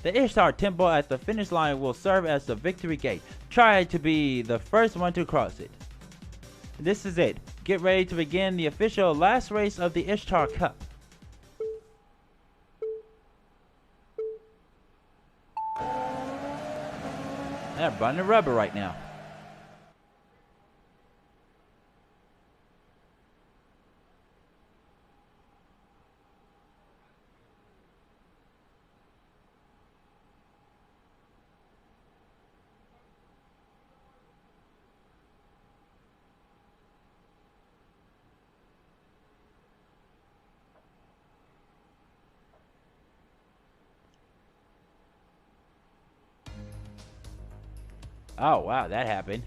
The Ishtar temple at the finish line will serve as the victory gate. Try to be the first one to cross it. This is it. Get ready to begin the official last race of the Ishtar Cup. They're burning rubber right now. Oh wow, that happened.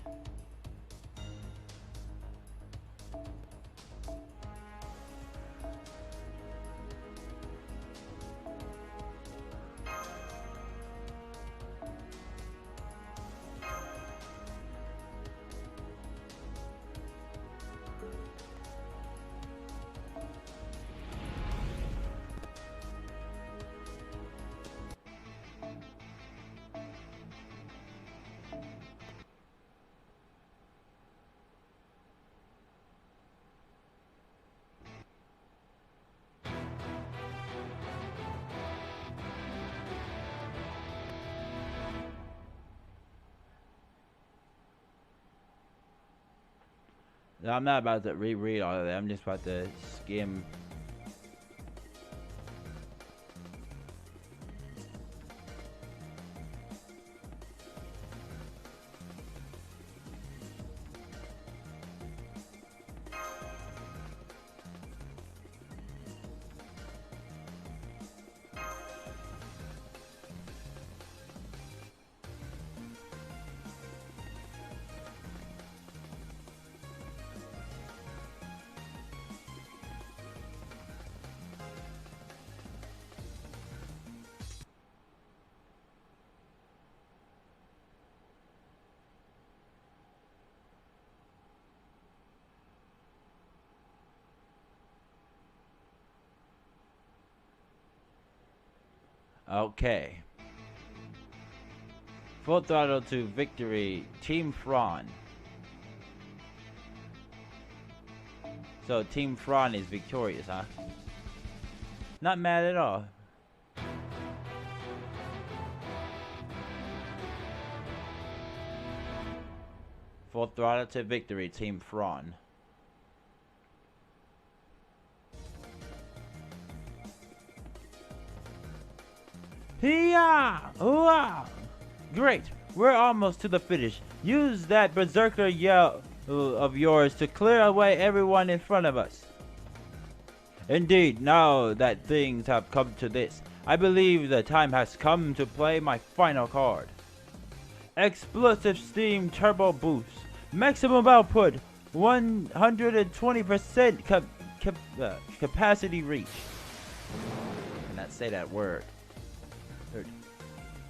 I'm not about to reread all of that. I'm just about to skim. Okay. Full throttle to victory, Team Fran. So Team Fran is victorious, huh? Not mad at all. Full throttle to victory, Team Fran. Hiya! Ooh-ah! Great! We're almost to the finish. Use that berserker yell of yours to clear away everyone in front of us. Indeed, now that things have come to this, I believe the time has come to play my final card. Explosive steam turbo boost. Maximum output. 120% capacity reach. Cannot say that word.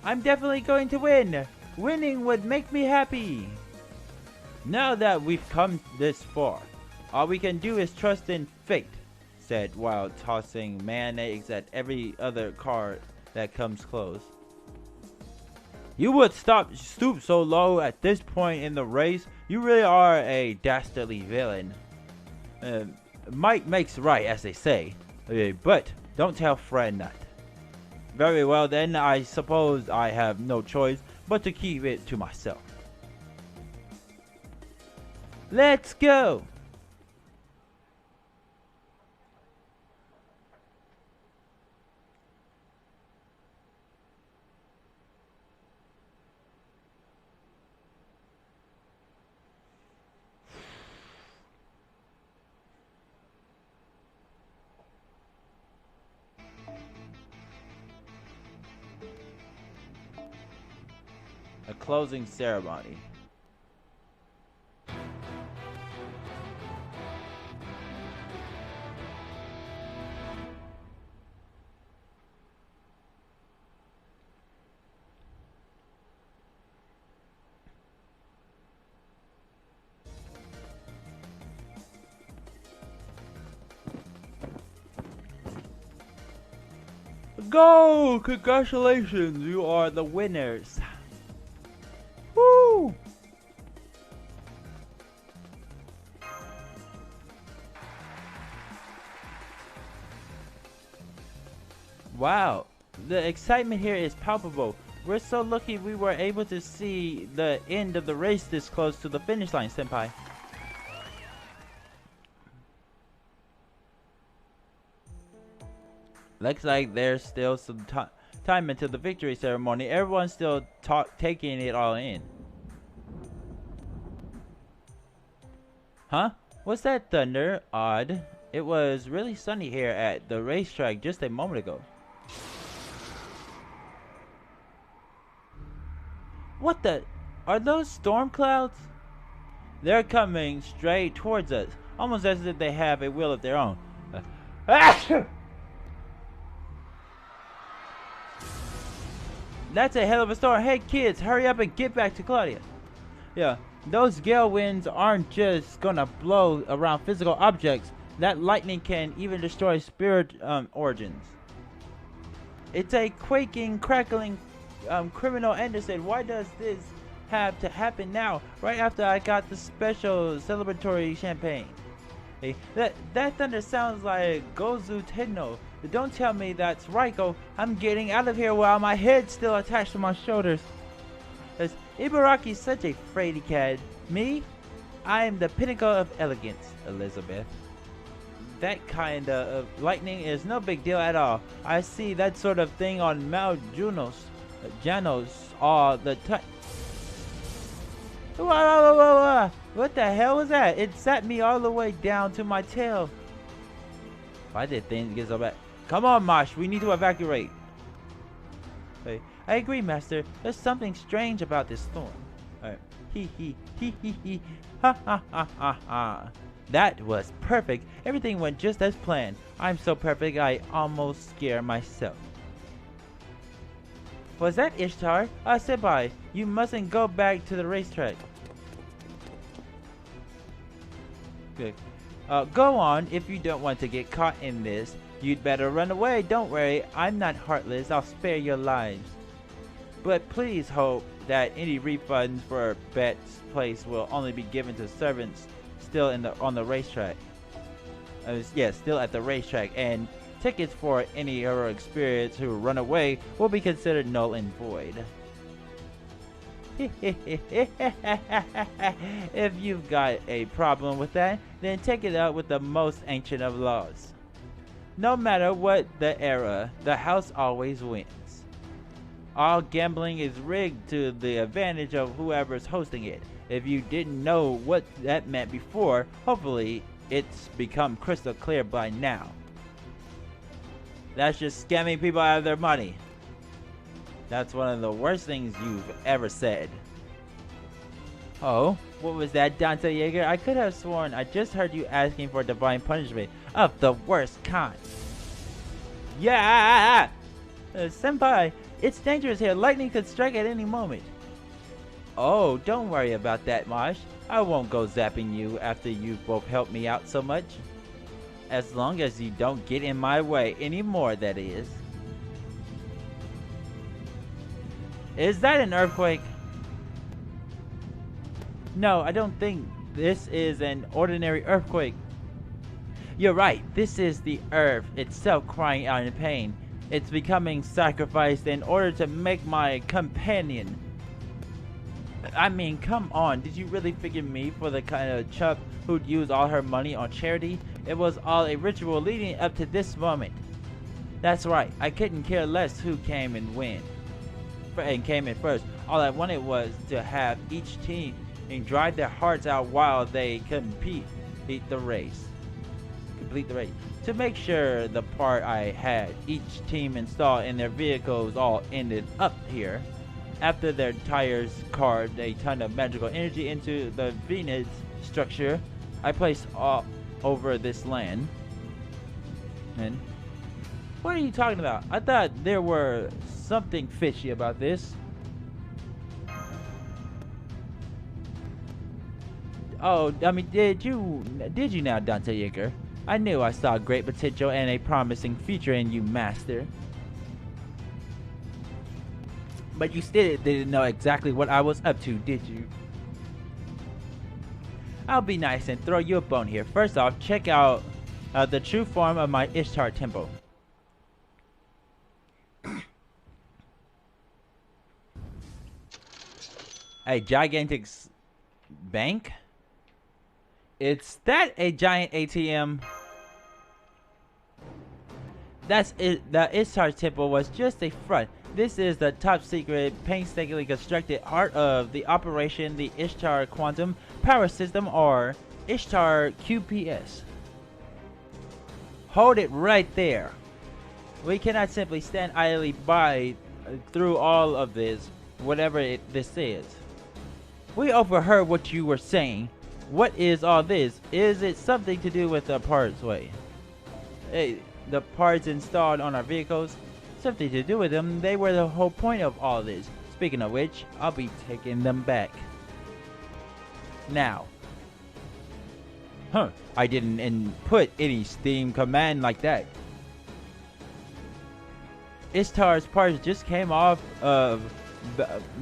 I'm definitely going to win. Winning would make me happy. Now that we've come this far, all we can do is trust in fate, said while tossing mayonnaise at every other car that comes close. You would stoop so low at this point in the race. You really are a dastardly villain. Might makes right, as they say. But don't tell Fred that. Very well then, I suppose I have no choice but to keep it to myself. Let's go! A closing ceremony. Go! Congratulations, you are the winners. Woo! Wow, the excitement here is palpable. We're so lucky we were able to see the end of the race this close to the finish line, Senpai. Looks like there's still some time until the victory ceremony. Everyone's still taking it all in. Huh? What's that thunder? Odd. It was really sunny here at the racetrack just a moment ago. What the? Are those storm clouds? They're coming straight towards us, almost as if they have a will of their own. That's a hell of a storm. Hey kids, hurry up and get back to Claudia. Yeah, those gale winds aren't just gonna blow around physical objects. That lightning can even destroy spirit origins. It's a quaking, crackling criminal Anderson. Why does this have to happen now, right after I got the special celebratory champagne? Hey, that thunder sounds like Gozu Tenno. Don't tell me that's Raiko. I'm getting out of here while my head's still attached to my shoulders. Ibaraki's such a fraidy cat. Me? I am the pinnacle of elegance, Elizabeth. That kind of lightning is no big deal at all. I see that sort of thing on Mount Janos all the time. Whoa. What the hell was that? It sat me all the way down to my tail. Why did things get so bad? Come on, Mosh, we need to evacuate. Hey, I agree, Master. There's something strange about this storm. Alright. He. Ha. That was perfect. Everything went just as planned. I'm so perfect I almost scare myself. Was that Ishtar? Senpai, you mustn't go back to the racetrack. Good. Go on if you don't want to get caught in this. You'd better run away. Don't worry, I'm not heartless. I'll spare your lives. But please hope that any refunds for bets placed will only be given to servants still on the racetrack. Still at the racetrack, and tickets for any heroic spirits who run away will be considered null and void. If you've got a problem with that, then take it out with the most ancient of laws. No matter what the era, the house always wins. All gambling is rigged to the advantage of whoever's hosting it. If you didn't know what that meant before, hopefully it's become crystal clear by now. That's just scamming people out of their money. That's one of the worst things you've ever said. Oh, what was that, Dante Yeager? I could have sworn I just heard you asking for divine punishment of the worst kind. Yeah! Senpai, it's dangerous here. Lightning could strike at any moment. Oh, don't worry about that, Mosh. I won't go zapping you after you've both helped me out so much. As long as you don't get in my way anymore, that is. Is that an earthquake? No, I don't think this is an ordinary earthquake. You're right, this is the earth itself crying out in pain. It's becoming sacrificed in order to make my companion. I mean, come on, did you really figure me for the kind of chump who'd use all her money on charity? It was all a ritual leading up to this moment. That's right, I couldn't care less who came in first. All I wanted was to have each team and drive their hearts out while they complete the race. To make sure the part I had each team installed in their vehicles all ended up here. After their tires carved a ton of magical energy into the Venus structure I placed all over this land. And what are you talking about? I thought there were something fishy about this. Oh, I mean, did you now, Dante Yeager? I knew I saw great potential and a promising future in you, Master. But you still didn't know exactly what I was up to, did you? I'll be nice and throw you a bone here. First off, check out the true form of my Ishtar temple. A gigantic bank? Is that a giant ATM? That's it. The Ishtar temple was just a front. This is the top secret, painstakingly constructed heart of the operation, the Ishtar Quantum Power System, or Ishtar QPS. Hold it right there. We cannot simply stand idly by through all of this, whatever this is. We overheard what you were saying. What is all this? Is it something to do with the parts way? Hey, the parts installed on our vehicles? Something to do with them. They were the whole point of all this. Speaking of which, I'll be taking them back. Now. I didn't input any Steam command like that. Ishtar's parts just came off of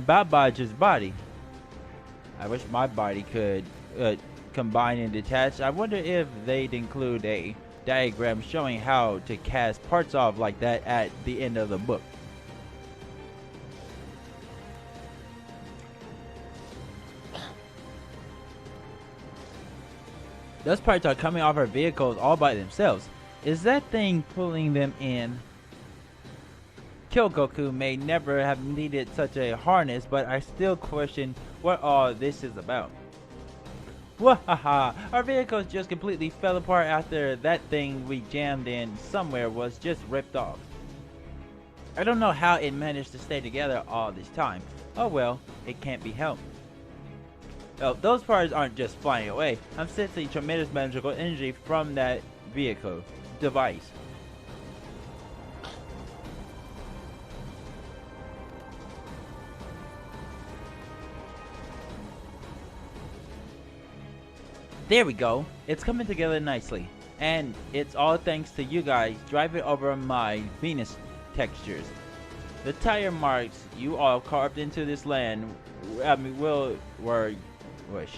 Babaj's body. I wish my body could combine and detach. I wonder if they'd include a diagram showing how to cast parts off like that at the end of the book. Those parts are coming off our vehicles all by themselves. Is that thing pulling them in? Kyogoku may never have needed such a harness, but I still question what all this is about. Wahaha! Our vehicles just completely fell apart after that thing we jammed in somewhere was just ripped off. I don't know how it managed to stay together all this time. Oh well, it can't be helped. Oh, those parts aren't just flying away. I'm sensing tremendous magical energy from that vehicle device. There we go. It's coming together nicely. And it's all thanks to you guys driving over my Venus textures. The tire marks you all carved into this land,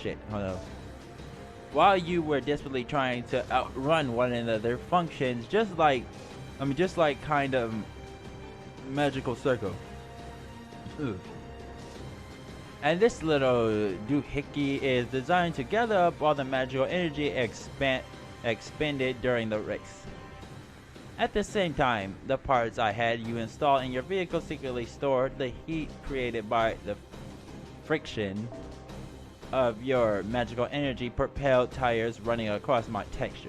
shit, hold on. While you were desperately trying to outrun one another, functions just like kind of magical circle. Ooh. And this little doohickey is designed to gather up all the magical energy expended during the race. At the same time, the parts I had you install in your vehicle secretly stored the heat created by the friction of your magical energy propelled tires running across my texture,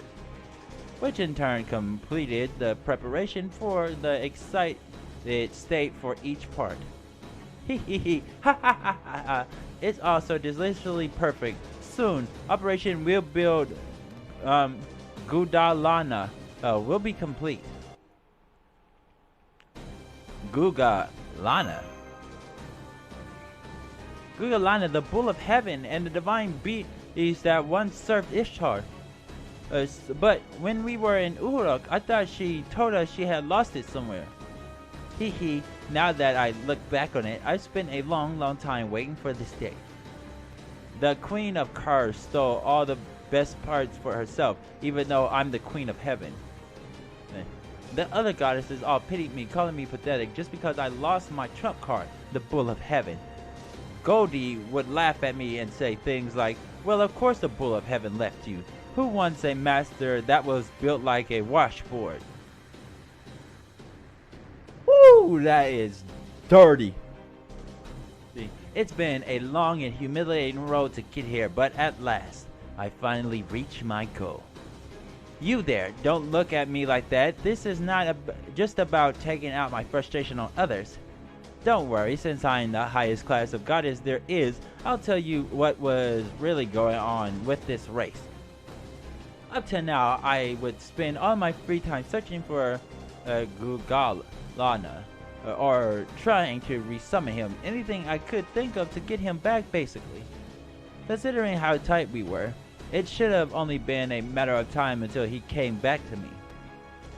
which in turn completed the preparation for the excited state for each part. Hehehe, ha ha ha ha ha. It's also deliciously perfect. Soon, Operation Will Build Gudalana will be complete. Gugalana, the bull of heaven and the divine beast that once served Ishtar. But when we were in Uruk, I thought she told us she had lost it somewhere. Hehe, now that I look back on it, I spent a long time waiting for this day. The Queen of Cars stole all the best parts for herself, even though I'm the Queen of Heaven. The other goddesses all pitied me, calling me pathetic just because I lost my trump card, the Bull of Heaven. Goldie would laugh at me and say things like, well, of course the Bull of Heaven left you. Who wants a master that was built like a washboard? Woo, that is dirty. See, it's been a long and humiliating road to get here, but at last, I finally reached my goal. You there, don't look at me like that. This is not just about taking out my frustration on others. Don't worry, since I'm the highest class of goddess there is, I'll tell you what was really going on with this race. Up to now, I would spend all my free time searching for Gugalana, or trying to resummon him, anything I could think of to get him back basically. Considering how tight we were, it should have only been a matter of time until he came back to me.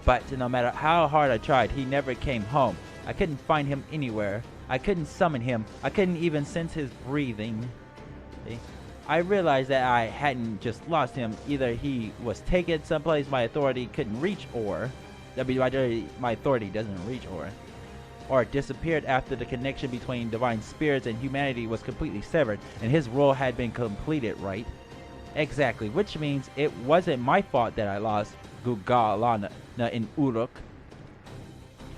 But no matter how hard I tried, he never came home. I couldn't find him anywhere. I couldn't summon him. I couldn't even sense his breathing. See? I realized that I hadn't just lost him. Either he was taken someplace my authority couldn't reach, or my authority doesn't reach, or disappeared after the connection between divine spirits and humanity was completely severed and his role had been completed, right? Exactly, which means it wasn't my fault that I lost Gugalana in Uruk.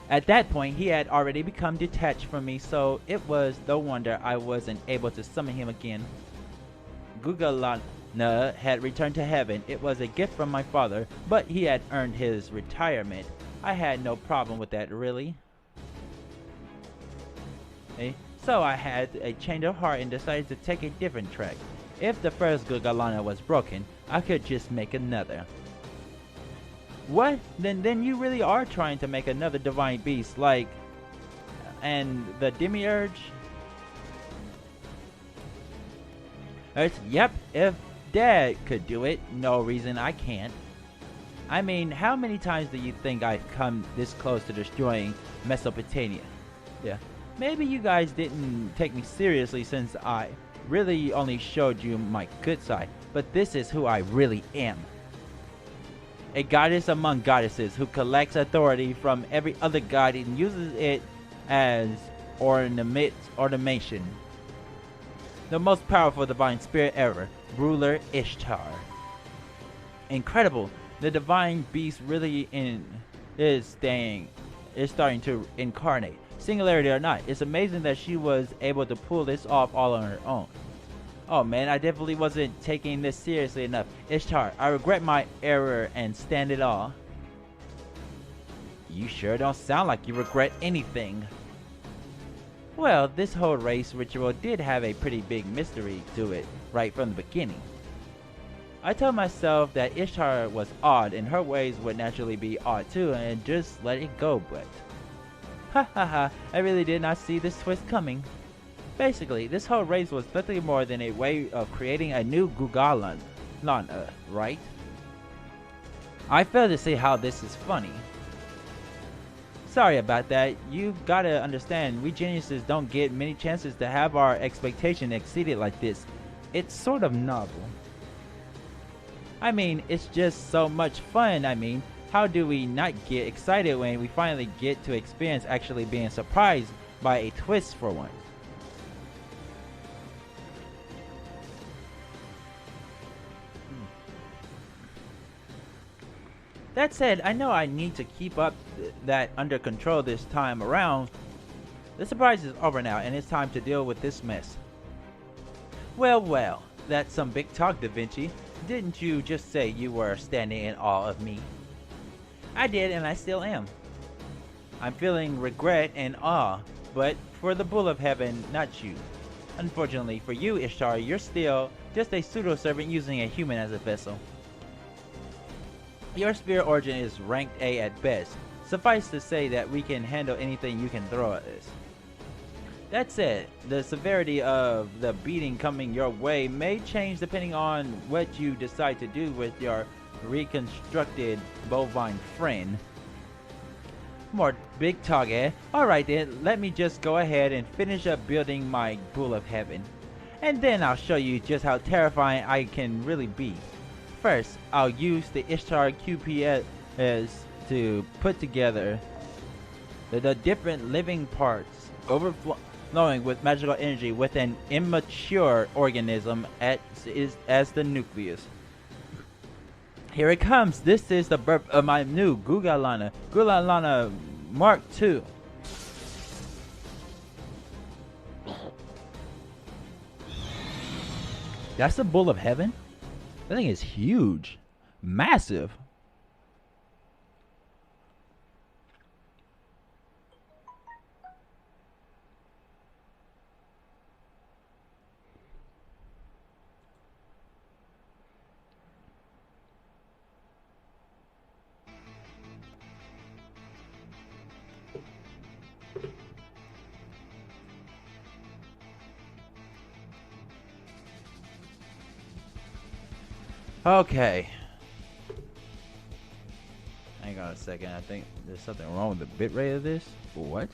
At that point, he had already become detached from me, so it was no wonder I wasn't able to summon him again. Gugalana had returned to heaven. It was a gift from my father, but he had earned his retirement. I had no problem with that, really. So I had a change of heart and decided to take a different track. If the first Gugalana was broken, I could just make another. What? Then you really are trying to make another divine beast like... and the Demiurge? Yep, if Dad could do it, no reason I can't. I mean, how many times do you think I've come this close to destroying Mesopotamia? Yeah, maybe you guys didn't take me seriously since I really only showed you my good side, but this is who I really am. A goddess among goddesses who collects authority from every other god and uses it as ornamentation. The most powerful divine spirit ever, ruler Ishtar. Incredible. The divine beast really is starting to incarnate. Singularity or not, it's amazing that she was able to pull this off all on her own. Oh man, I definitely wasn't taking this seriously enough. Ishtar, I regret my error and stand it all. You sure don't sound like you regret anything. Well, this whole race ritual did have a pretty big mystery to it right from the beginning. I told myself that Ishtar was odd and her ways would naturally be odd too and just let it go, but... Ha ha ha, I really did not see this twist coming. Basically, this whole race was nothing more than a way of creating a new Gugalan, right? I fail to see how this is funny. Sorry about that. You gotta understand, we geniuses don't get many chances to have our expectation exceeded like this. It's sort of novel. I mean, it's just so much fun. I mean, how do we not get excited when we finally get to experience actually being surprised by a twist for once? That said, I know I need to keep up that under control this time around. The surprise is over now and it's time to deal with this mess. Well, that's some big talk, Da Vinci. Didn't you just say you were standing in awe of me? I did, and I still am. I'm feeling regret and awe, but for the Bull of Heaven, not you. Unfortunately for you, Ishtar, you're still just a pseudo-servant using a human as a vessel. Your spirit origin is ranked A at best. Suffice to say that we can handle anything you can throw at us. That said, the severity of the beating coming your way may change depending on what you decide to do with your reconstructed bovine friend. More big talk, eh? Alright then, let me just go ahead and finish up building my Bull of Heaven. And then I'll show you just how terrifying I can really be. First, I'll use the Ishtar QPS to put together the different living parts, overflowing with magical energy with an immature organism as the nucleus. Here it comes. This is the birth of my new Gugalana Mark II. That's the Bull of Heaven? That thing is huge. Massive. Okay. Hang on a second. I think there's something wrong with the bitrate of this. What?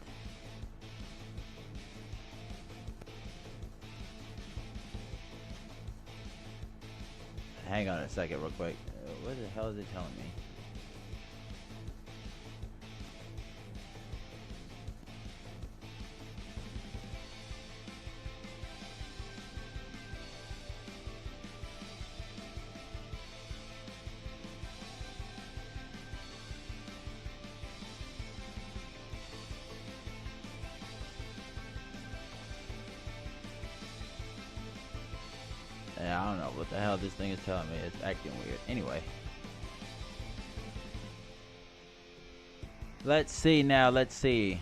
Hang on a second real quick. What the hell is it telling me? I don't know what the hell this thing is telling me. It's acting weird. Anyway. Let's see now. Let's see.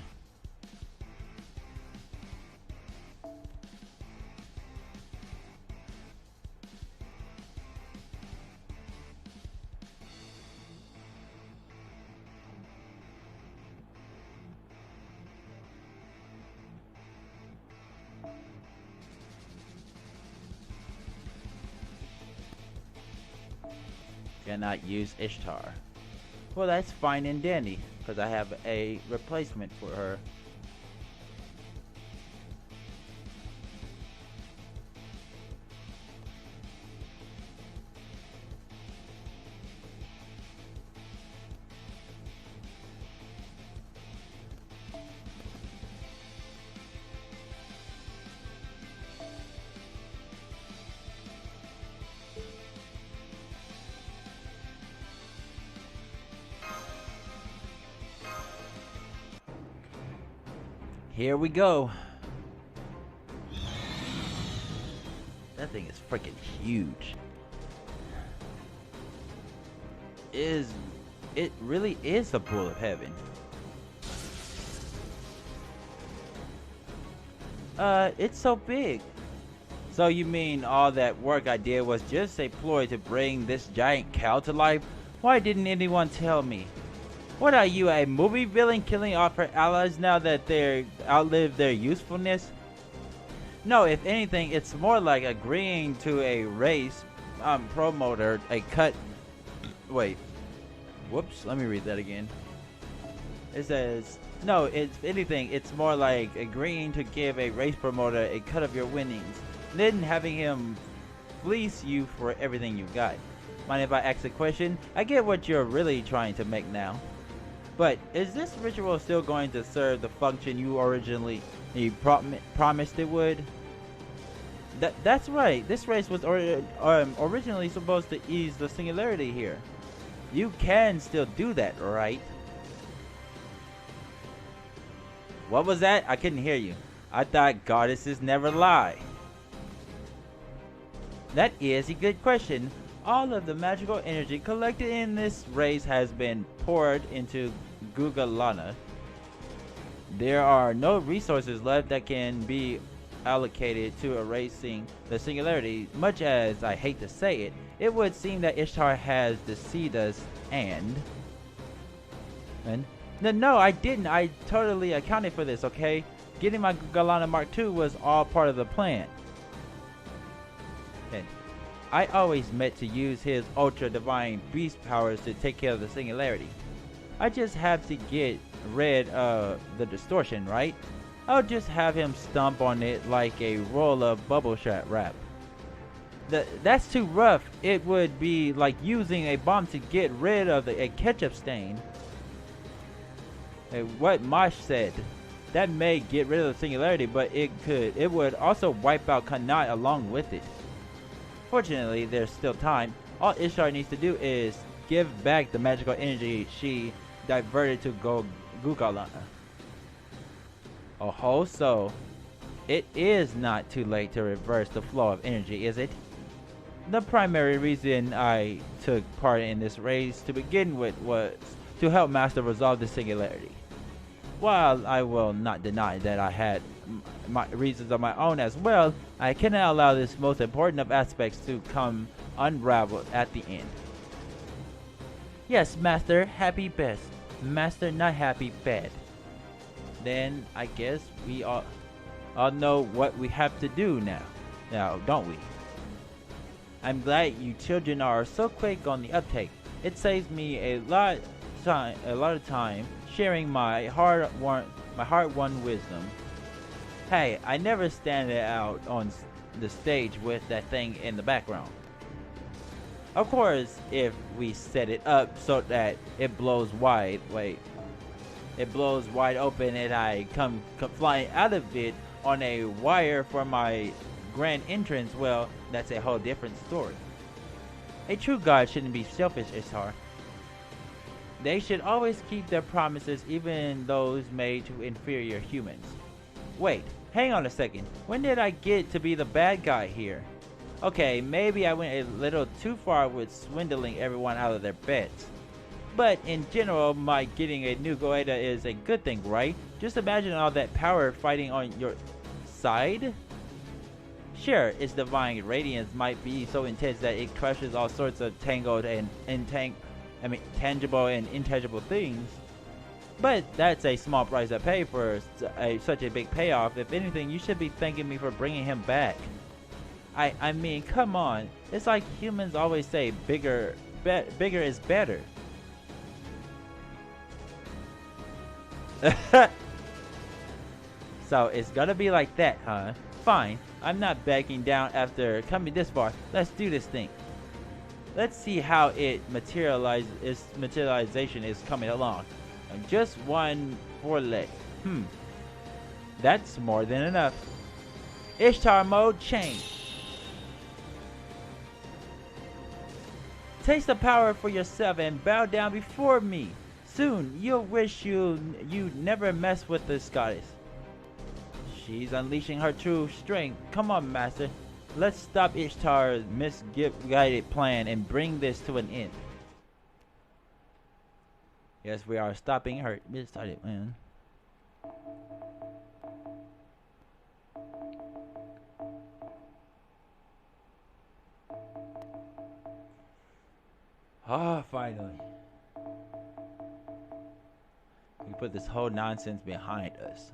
Cannot use Ishtar. Well, that's fine and dandy, because I have a replacement for her. Here we go. That thing is freaking huge. It really is a pool of heaven. It's so big. So you mean all that work I did was just a ploy to bring this giant cow to life? Why didn't anyone tell me? What are you, a movie villain killing off her allies now that they're outlived their usefulness? No, if anything, it's more like agreeing to a race promoter a cut. Wait. Whoops, let me read that again. It says, no, if anything, it's more like agreeing to give a race promoter a cut of your winnings, then having him fleece you for everything you got. Mind if I ask a question? I get what you're really trying to make now. But is this ritual still going to serve the function you originally promised it would? That's right. This race was originally supposed to ease the singularity here. You can still do that, right? What was that? I couldn't hear you. I thought goddesses never lie. That is a good question. All of the magical energy collected in this race has been poured into Gugalana. There are no resources left that can be allocated to erasing the singularity. Much as I hate to say it, it would seem that Ishtar has deceived us and no, I didn't. I totally accounted for this, okay? Getting my Gugalana Mark II was all part of the plan. And I always meant to use his ultra divine beast powers to take care of the singularity. I just have to get rid of the distortion, right? I'll just have him stomp on it like a roll of bubble wrap. That's too rough. It would be like using a bomb to get rid of a ketchup stain. What Mosh said, that may get rid of the singularity, but it would also wipe out Kanai along with it. Fortunately, there's still time. All Ishtar needs to do is give back the magical energy she diverted to Gugalana. Oh, so it is not too late to reverse the flow of energy, is it? The primary reason I took part in this race to begin with was to help Master resolve the singularity. While I will not deny that I had my reasons of my own as well, I cannot allow this most important of aspects to come unraveled at the end. Yes, Master, happy best. Master, not happy bad. Then I guess we all know what we have to do now, don't we? I'm glad you children are so quick on the uptake. It saves me a lot of time sharing my hard-won wisdom. Hey, I never stand out on the stage with that thing in the background. Of course, if we set it up so that it blows wide open and I come flying out of it on a wire for my grand entrance, well, that's a whole different story. A true god shouldn't be selfish, Ishtar. They should always keep their promises, even those made to inferior humans. Wait, hang on a second. When did I get to be the bad guy here? Okay, maybe I went a little too far with swindling everyone out of their beds. But in general, my getting a new Goeta is a good thing, right? Just imagine all that power fighting on your side. Sure, its divine radiance might be so intense that it crushes all sorts of tangled and tangible and intangible things. But that's a small price to pay for such a big payoff. If anything, you should be thanking me for bringing him back. I mean, come on. It's like humans always say, bigger is better. So it's gonna be like that, huh? Fine. I'm not backing down after coming this far. Let's do this thing. Let's see how its materialization is coming along. Just one foreleg. That's more than enough. Ishtar mode change. Taste the power for yourself and bow down before me. Soon you'll wish you never messed with this goddess. She's unleashing her true strength. Come on, Master. Let's stop Ishtar's misguided plan and bring this to an end. Yes, we are stopping her misguided plan. Ah, finally. We put this whole nonsense behind us.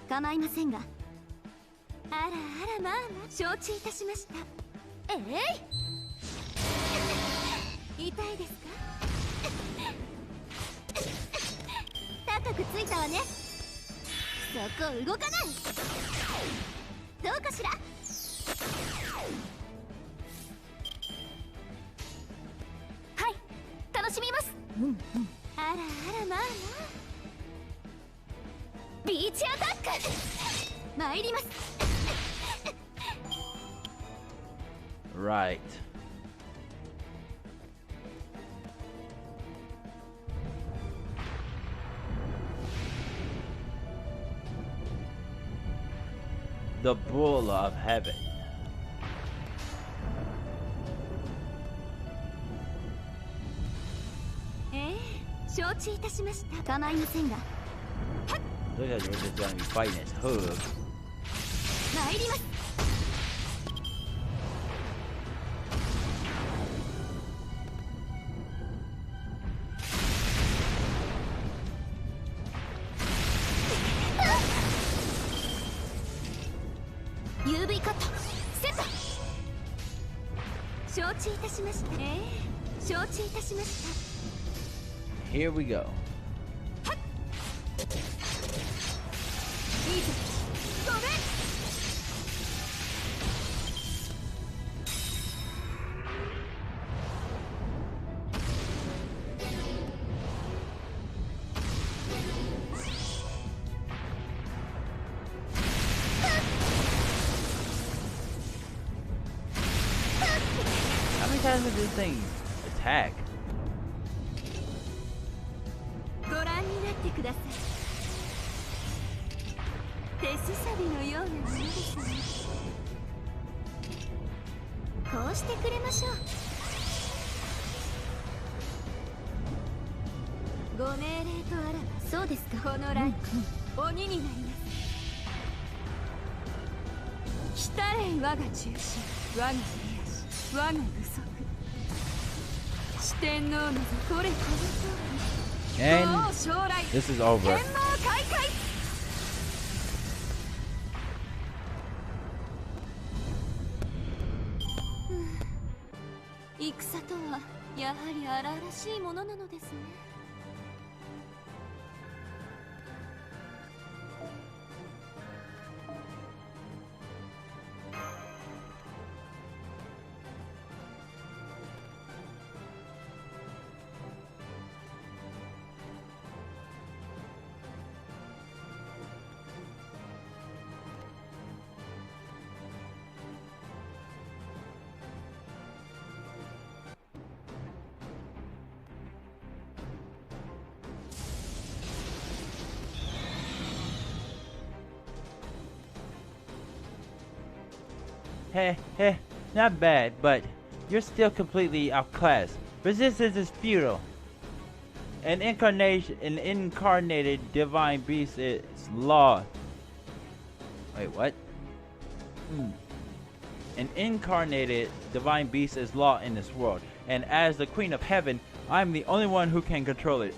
構いませんが。あらあら、まあまあ承知いたしました。痛いですか？高くついたわね。そこ動かない。どうかしら？はい、楽しみます。あらあら、まあまあ。ビーチアタック参ります。Right. The bull of heaven. Look at we're just gonna be fighting his hooves. UV カットセット。承知いたしました。承知いたしました。 Here we go. How many times did this thing attack? ご覧になってください。手すさびのようなものですね。こうしてくれましょう。ご命令とあらばそうですか。このライト、鬼になります。来たれ我が中心、我が手足、我が具足。四天王のぞこれこの通り。 And this is over. 戦とはやはり荒々しいものなのですね。Heh, not bad, but you're still completely outclassed. Resistance is futile. An incarnated divine beast is law. Wait, what? An incarnated divine beast is law in this world, and as the Queen of Heaven, I'm the only one who can control it.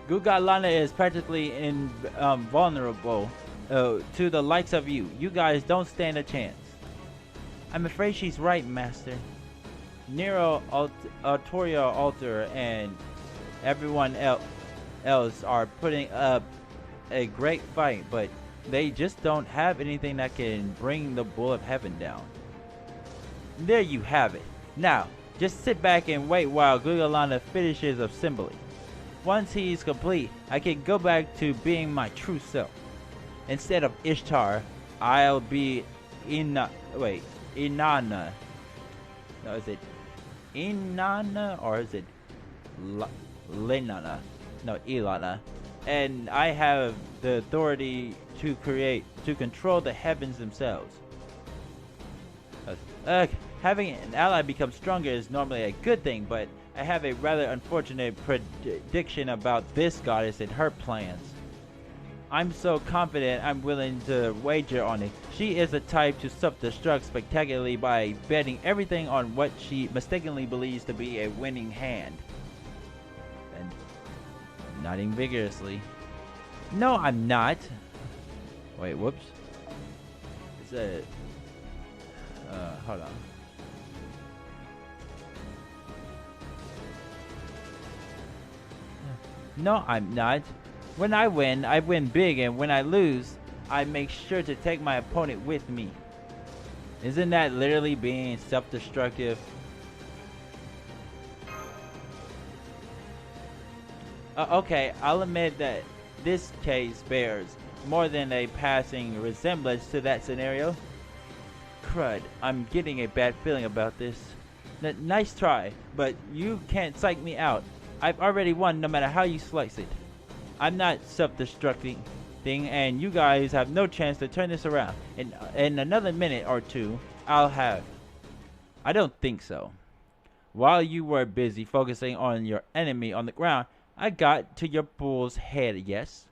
Gugalana is practically invulnerable to the likes of you. You guys don't stand a chance. I'm afraid she's right, Master. Nero, Altoria Altar, and everyone else. else are putting up a great fight, but they just don't have anything that can bring the bull of heaven down. There you have it. Now, just sit back and wait while Gugalana finishes assembly. Once he's complete, I can go back to being my true self. Instead of Ishtar, I'll be Inanna. No, is it Inanna or is it Lenana? No, Ilana. And I have the authority to control the heavens themselves. Having an ally become stronger is normally a good thing, but I have a rather unfortunate prediction about this goddess and her plans. I'm so confident I'm willing to wager on it. She is the type to self-destruct spectacularly by betting everything on what she mistakenly believes to be a winning hand. And nodding vigorously. No, I'm not. Wait, whoops. It's a... hold on. No, I'm not. When I win big, and when I lose, I make sure to take my opponent with me. Isn't that literally being self-destructive? Okay, I'll admit that this case bears more than a passing resemblance to that scenario. Crud, I'm getting a bad feeling about this. Nice try, but you can't psych me out. I've already won no matter how you slice it. I'm not self-destructing thing, and you guys have no chance to turn this around. In another minute or two, I'll have. I don't think so. While you were busy focusing on your enemy on the ground, I got to your bull's head, yes?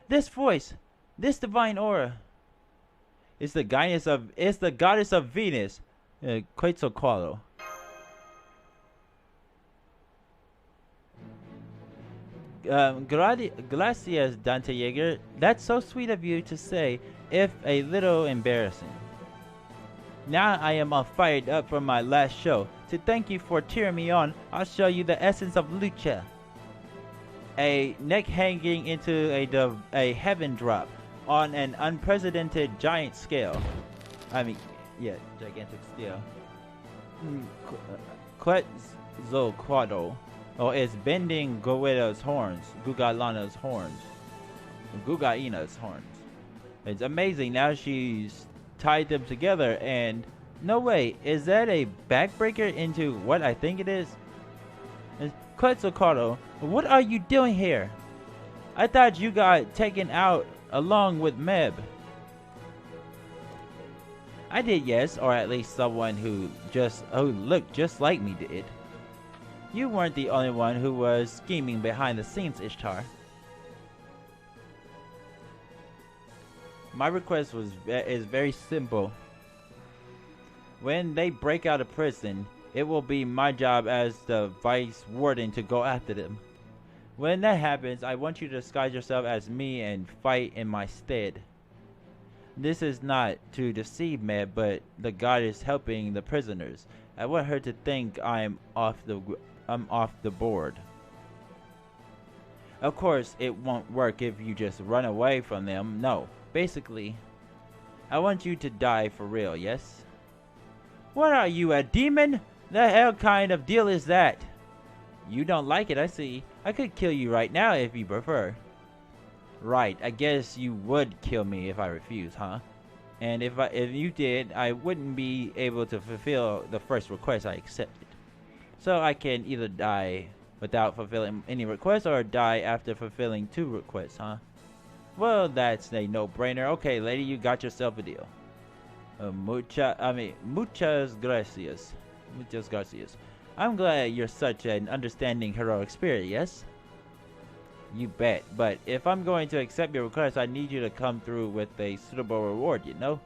This voice, this divine aura, is the goddess of Venus, Quetzalcoatl. Gracias, Dante Yeager. That's so sweet of you to say, if a little embarrassing. Now I am all fired up from my last show. To thank you for cheering me on, I'll show you the essence of lucha. A neck hanging into a heaven drop on an unprecedented giant scale. I mean, yeah, gigantic scale. Quetzalcoatl is bending Gugalana's horns. It's amazing. Now she's tied them together, and no way, is that a backbreaker into what I think it is? Quetzalcoatl, what are you doing here? I thought you got taken out along with Medb. I did, yes, or at least someone who looked just like me did. You weren't the only one who was scheming behind the scenes, Ishtar. My request is very simple. When they break out of prison, it will be my job as the vice warden to go after them. When that happens, I want you to disguise yourself as me and fight in my stead. This is not to deceive Medb, but the goddess helping the prisoners. I want her to think I'm off the board. Of course, it won't work if you just run away from them. No, basically, I want you to die for real, yes? What are you, a demon? The hell kind of deal is that? You don't like it, I see. I could kill you right now if you prefer. Right, I guess you would kill me if I refuse, huh? And if you did, I wouldn't be able to fulfill the first request I accepted. So I can either die without fulfilling any requests or die after fulfilling 2 requests, huh? Well, that's a no-brainer. Okay, lady, you got yourself a deal. Muchas gracias. Muchas gracias. I'm glad you're such an understanding, heroic spirit, yes? You bet. But if I'm going to accept your request, I need you to come through with a suitable reward, you know?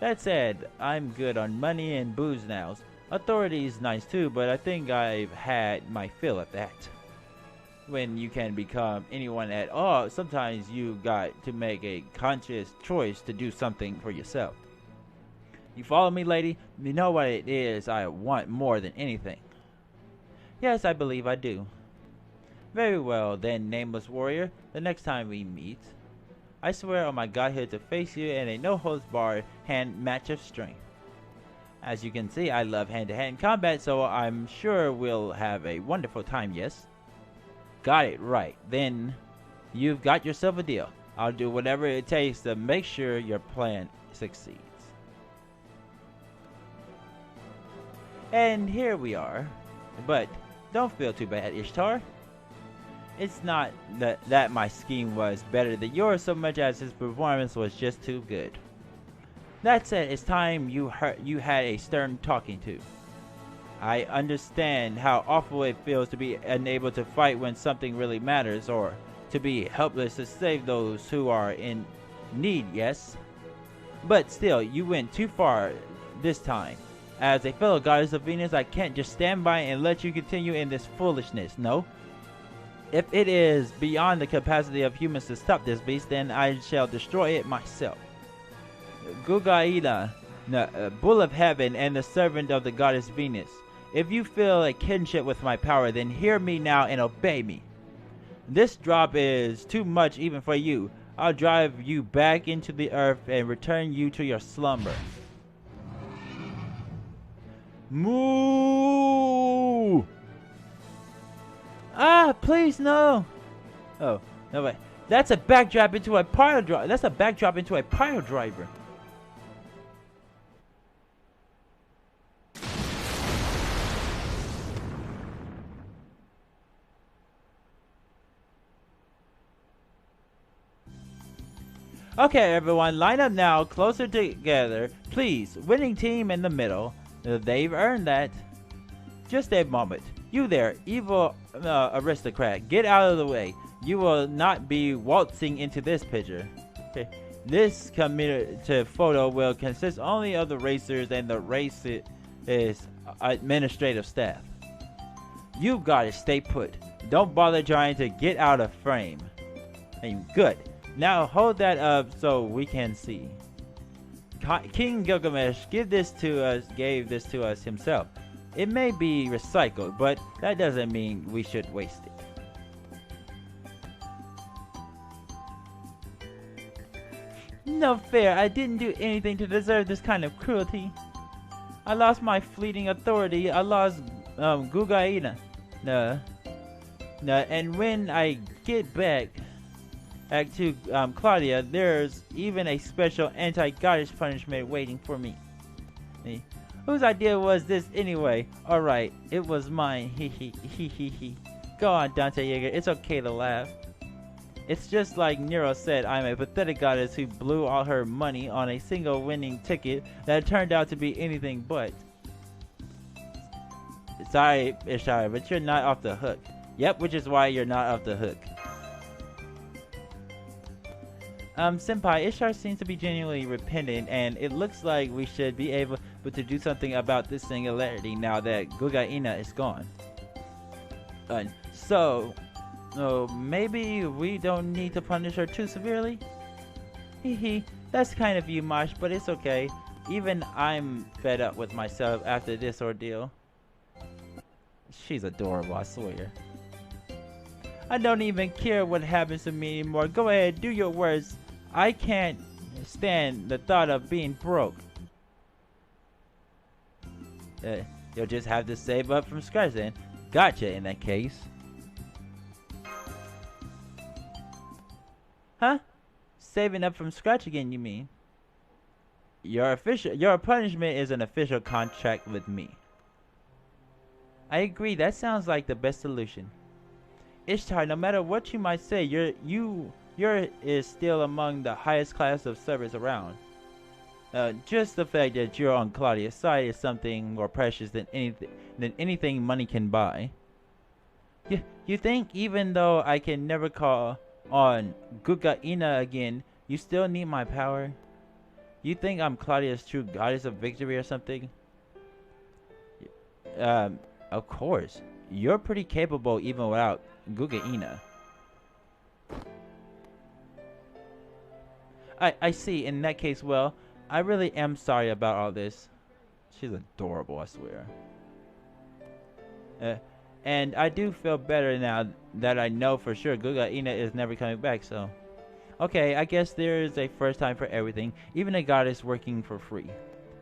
That said, I'm good on money and booze now. Authority is nice too, but I think I've had my fill of that. When you can become anyone at all, sometimes you got to make a conscious choice to do something for yourself. You follow me, lady? You know what it is I want more than anything. Yes, I believe I do. Very well, then, nameless warrior. The next time we meet, I swear on my godhood to face you in a no-holds-barred hand match of strength. As you can see, I love hand-to-hand combat, so I'm sure we'll have a wonderful time, yes? Got it, right. Then, you've got yourself a deal. I'll do whatever it takes to make sure your plan succeeds. And here we are. But don't feel too bad, Ishtar. It's not that my scheme was better than yours so much as his performance was just too good. That said, it's time you had a stern talking to. I understand how awful it feels to be unable to fight when something really matters, or to be helpless to save those who are in need, yes? But still, you went too far this time. As a fellow goddess of Venus, I can't just stand by and let you continue in this foolishness, no? If it is beyond the capacity of humans to stop this beast, then I shall destroy it myself. Gugaida, bull of heaven and the servant of the goddess Venus, if you feel a kinship with my power, then hear me now and obey me. This drop is too much even for you. I'll drive you back into the earth and return you to your slumber. Moo! Ah, please no! Oh, no way. That's a backdrop into a pile driver. That's a backdrop into a pile driver. Okay, everyone, line up now, closer together. Please, winning team in the middle. They've earned that. Just a moment. You there, evil aristocrat, get out of the way. You will not be waltzing into this picture. Okay. This commemorative photo will consist only of the racers and the race is administrative staff. You've got to stay put. Don't bother trying to get out of frame. And good. Now hold that up so we can see. King Gilgamesh gave this to us himself. It may be recycled, but that doesn't mean we should waste it. No fair, I didn't do anything to deserve this kind of cruelty. I lost my fleeting authority. I lost Gugaina. And when I get back to Claudia, there's even a special anti-goddess punishment waiting for me. Whose idea was this anyway? Alright, it was mine. Hee. Go on, Dante Yeager. It's okay to laugh. It's just like Nero said, I'm a pathetic goddess who blew all her money on a single winning ticket that turned out to be anything but. Sorry, Ishara, but you're not off the hook. Yep, which is why you're not off the hook. Senpai, Ishtar seems to be genuinely repentant, and it looks like we should be able to do something about this singularity now that Gugaina is gone. So, maybe we don't need to punish her too severely? That's kind of you, Mosh, but it's okay. Even I'm fed up with myself after this ordeal. She's adorable, I swear. I don't even care what happens to me anymore. Go ahead, do your worst. I can't stand the thought of being broke. You'll just have to save up from scratch then. Gotcha in that case. Huh? Saving up from scratch again, you mean? Your punishment is an official contract with me. I agree, that sounds like the best solution. Ishtar, no matter what you might say, you're is still among the highest class of servants around. Just the fact that you're on Claudia's side is something more precious than anything money can buy. You think even though I can never call on Gugaina again, you still need my power? You think I'm Claudia's true goddess of victory or something? Of course. You're pretty capable even without Gugaina. I see. In that case, well, I really am sorry about all this. She's adorable, I swear. And I do feel better now that I know for sure Guga-ina is never coming back, so... Okay, I guess there is a first time for everything, even a goddess working for free.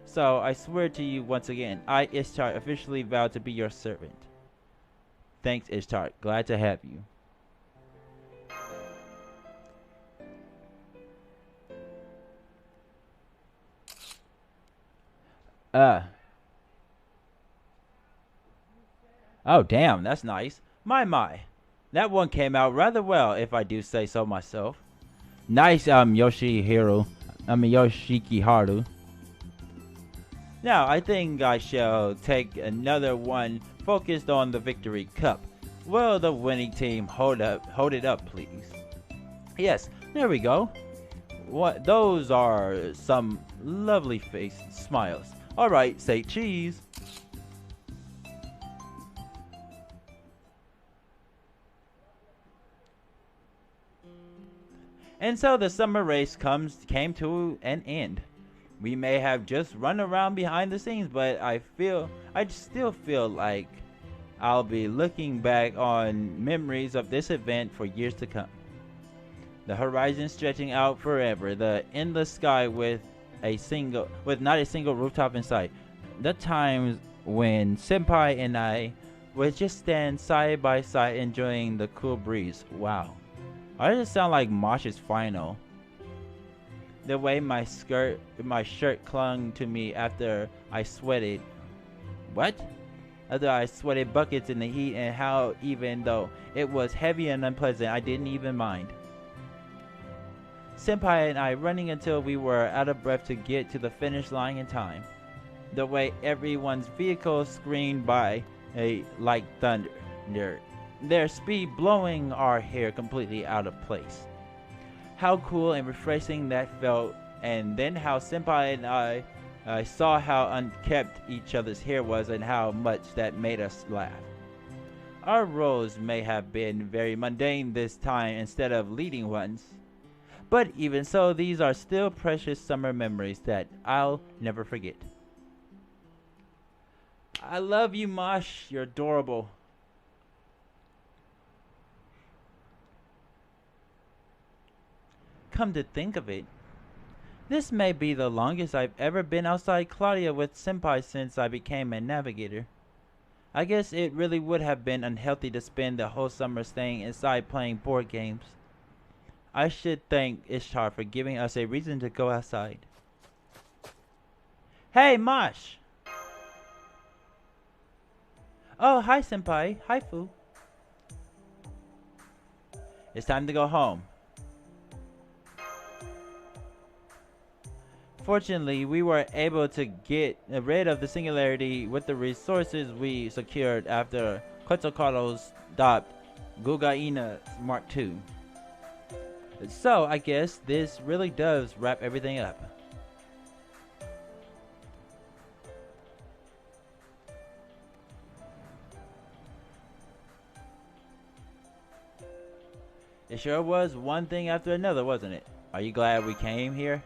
So, I swear to you once again, I, Ishtar, officially vow to be your servant. Thanks, Ishtar. Glad to have you. Oh, damn, that's nice. My. That one came out rather well, if I do say so myself. Nice, Yoshikiharu. Now, I think I shall take another one focused on the Victory Cup. Will the winning team hold it up, please? Yes, there we go. What? Those are some lovely face smiles. Alright, say cheese. And so the summer race came to an end. We may have just run around behind the scenes, but I still feel like I'll be looking back on memories of this event for years to come. The horizon stretching out forever, the endless sky with not a single rooftop in sight. The times when Senpai and I would just stand side by side enjoying the cool breeze. Wow. I just sound like Mosh's final. The way my shirt clung to me after I sweated. What? After I sweated buckets in the heat, and how even though it was heavy and unpleasant, I didn't even mind. Senpai and I running until we were out of breath to get to the finish line in time. The way everyone's vehicle screamed by like thunder. Their speed blowing our hair completely out of place. How cool and refreshing that felt, and then how Senpai and I saw how unkempt each other's hair was and how much that made us laugh. Our roles may have been very mundane this time instead of leading ones, but even so, these are still precious summer memories that I'll never forget. I love you, Mosh. You're adorable. Come to think of it, this may be the longest I've ever been outside Claudia with Senpai since I became a navigator. I guess it really would have been unhealthy to spend the whole summer staying inside playing board games. I should thank Ishtar for giving us a reason to go outside. Hey, Mosh! Oh, hi, Senpai. Hi, Fu. It's time to go home. Fortunately, we were able to get rid of the singularity with the resources we secured after Quetzalcoatl stopped Guga-ina Mark II. So, I guess this really does wrap everything up. It sure was one thing after another, wasn't it? Are you glad we came here?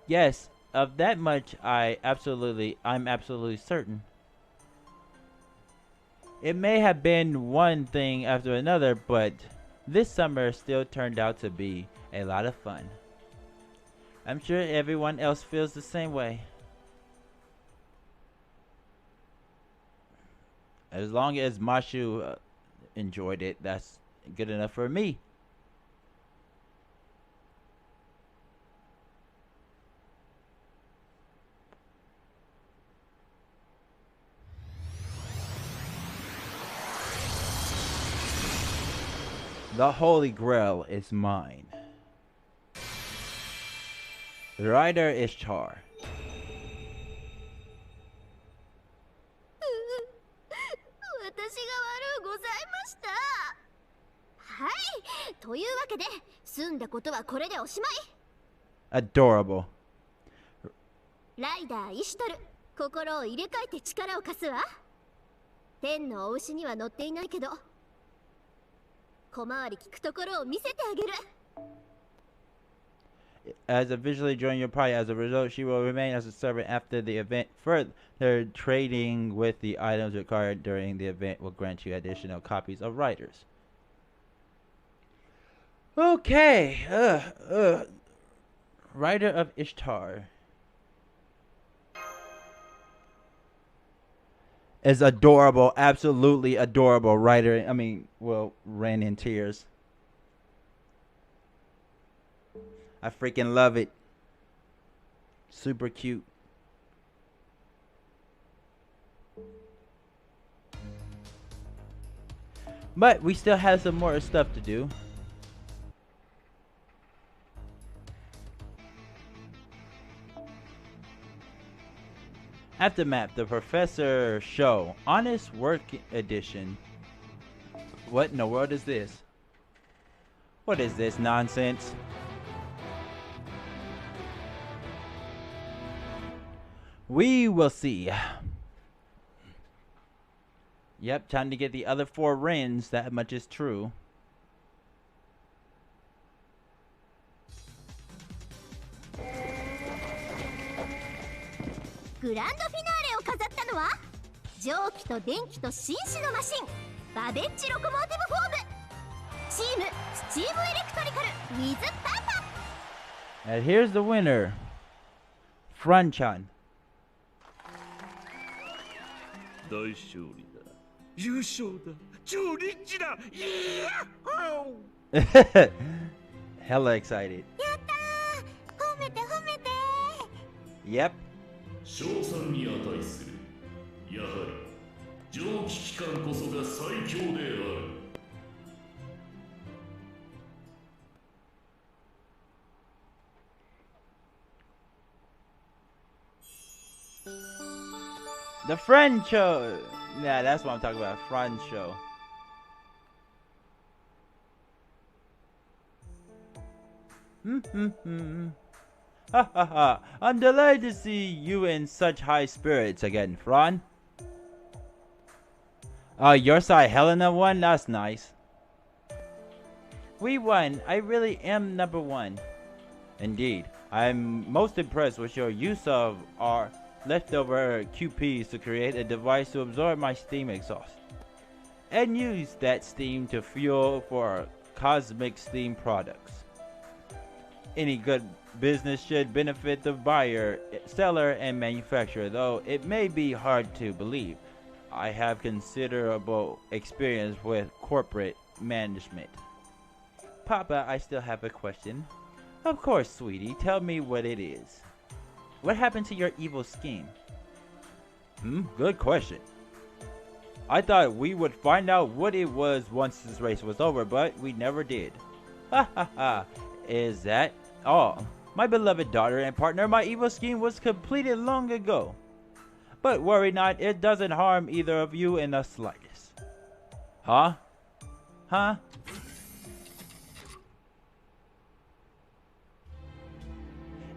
Yes, of that much I'm absolutely certain. It may have been one thing after another, but this summer still turned out to be a lot of fun. I'm sure everyone else feels the same way. As long as Mashu enjoyed it, that's good enough for me. The Holy Grail is mine. Rider Ishtar. 私が悪うございました。はい、というわけで済んだことはこれでおしまい。 Adorable. ライダーイシュトル、心を入れ替えて力を貸すわ。天のお牛には乗っていないけど、小回り利くところを見せてあげる。as a visually join your party. As a result, she will remain as a servant after the event. Further, trading with the items required during the event will grant you additional copies of Riders. Okay, Rider of Ishtar is adorable, absolutely adorable. Rider, I mean, well, ran in tears. I freaking love it. Super cute. But we still have some more stuff to do. Aftermath, the Professor Show, Honest Work Edition. What in the world is this? What is this nonsense? We will see. Yep, time to get the other 4 rings, that much is true.グランドフィナーレを飾ったのは蒸気と電気と紳士のマシンバベッジロコモーティブフォームチームスチームエレクトリカルウィズパパ。 And here's the winner, Franchan. 大勝利だ。優勝だ。超リッチだ。イヤー Hella excited. やったー、褒めて褒めて。 Yep. 賞賛に値する。やはり蒸気機関こそが最強である。The friend show. Yeah, that's what I'm talking about. Friend show. Ha ha ha. I'm delighted to see you in such high spirits again, Fran. Oh, your side Helena won? That's nice. We won. I really am number 1. Indeed. I'm most impressed with your use of our leftover QPs to create a device to absorb my steam exhaust and use that steam to fuel for cosmic steam products. Any good business should benefit the buyer, seller, and manufacturer, though it may be hard to believe. I have considerable experience with corporate management. Papa, I still have a question. Of course, sweetie. Tell me what it is. What happened to your evil scheme? Good question. I thought we would find out what it was once this race was over, but we never did. Ha ha ha. Is that all? My beloved daughter and partner, my evil scheme was completed long ago. But worry not, it doesn't harm either of you in the slightest. Huh? Huh?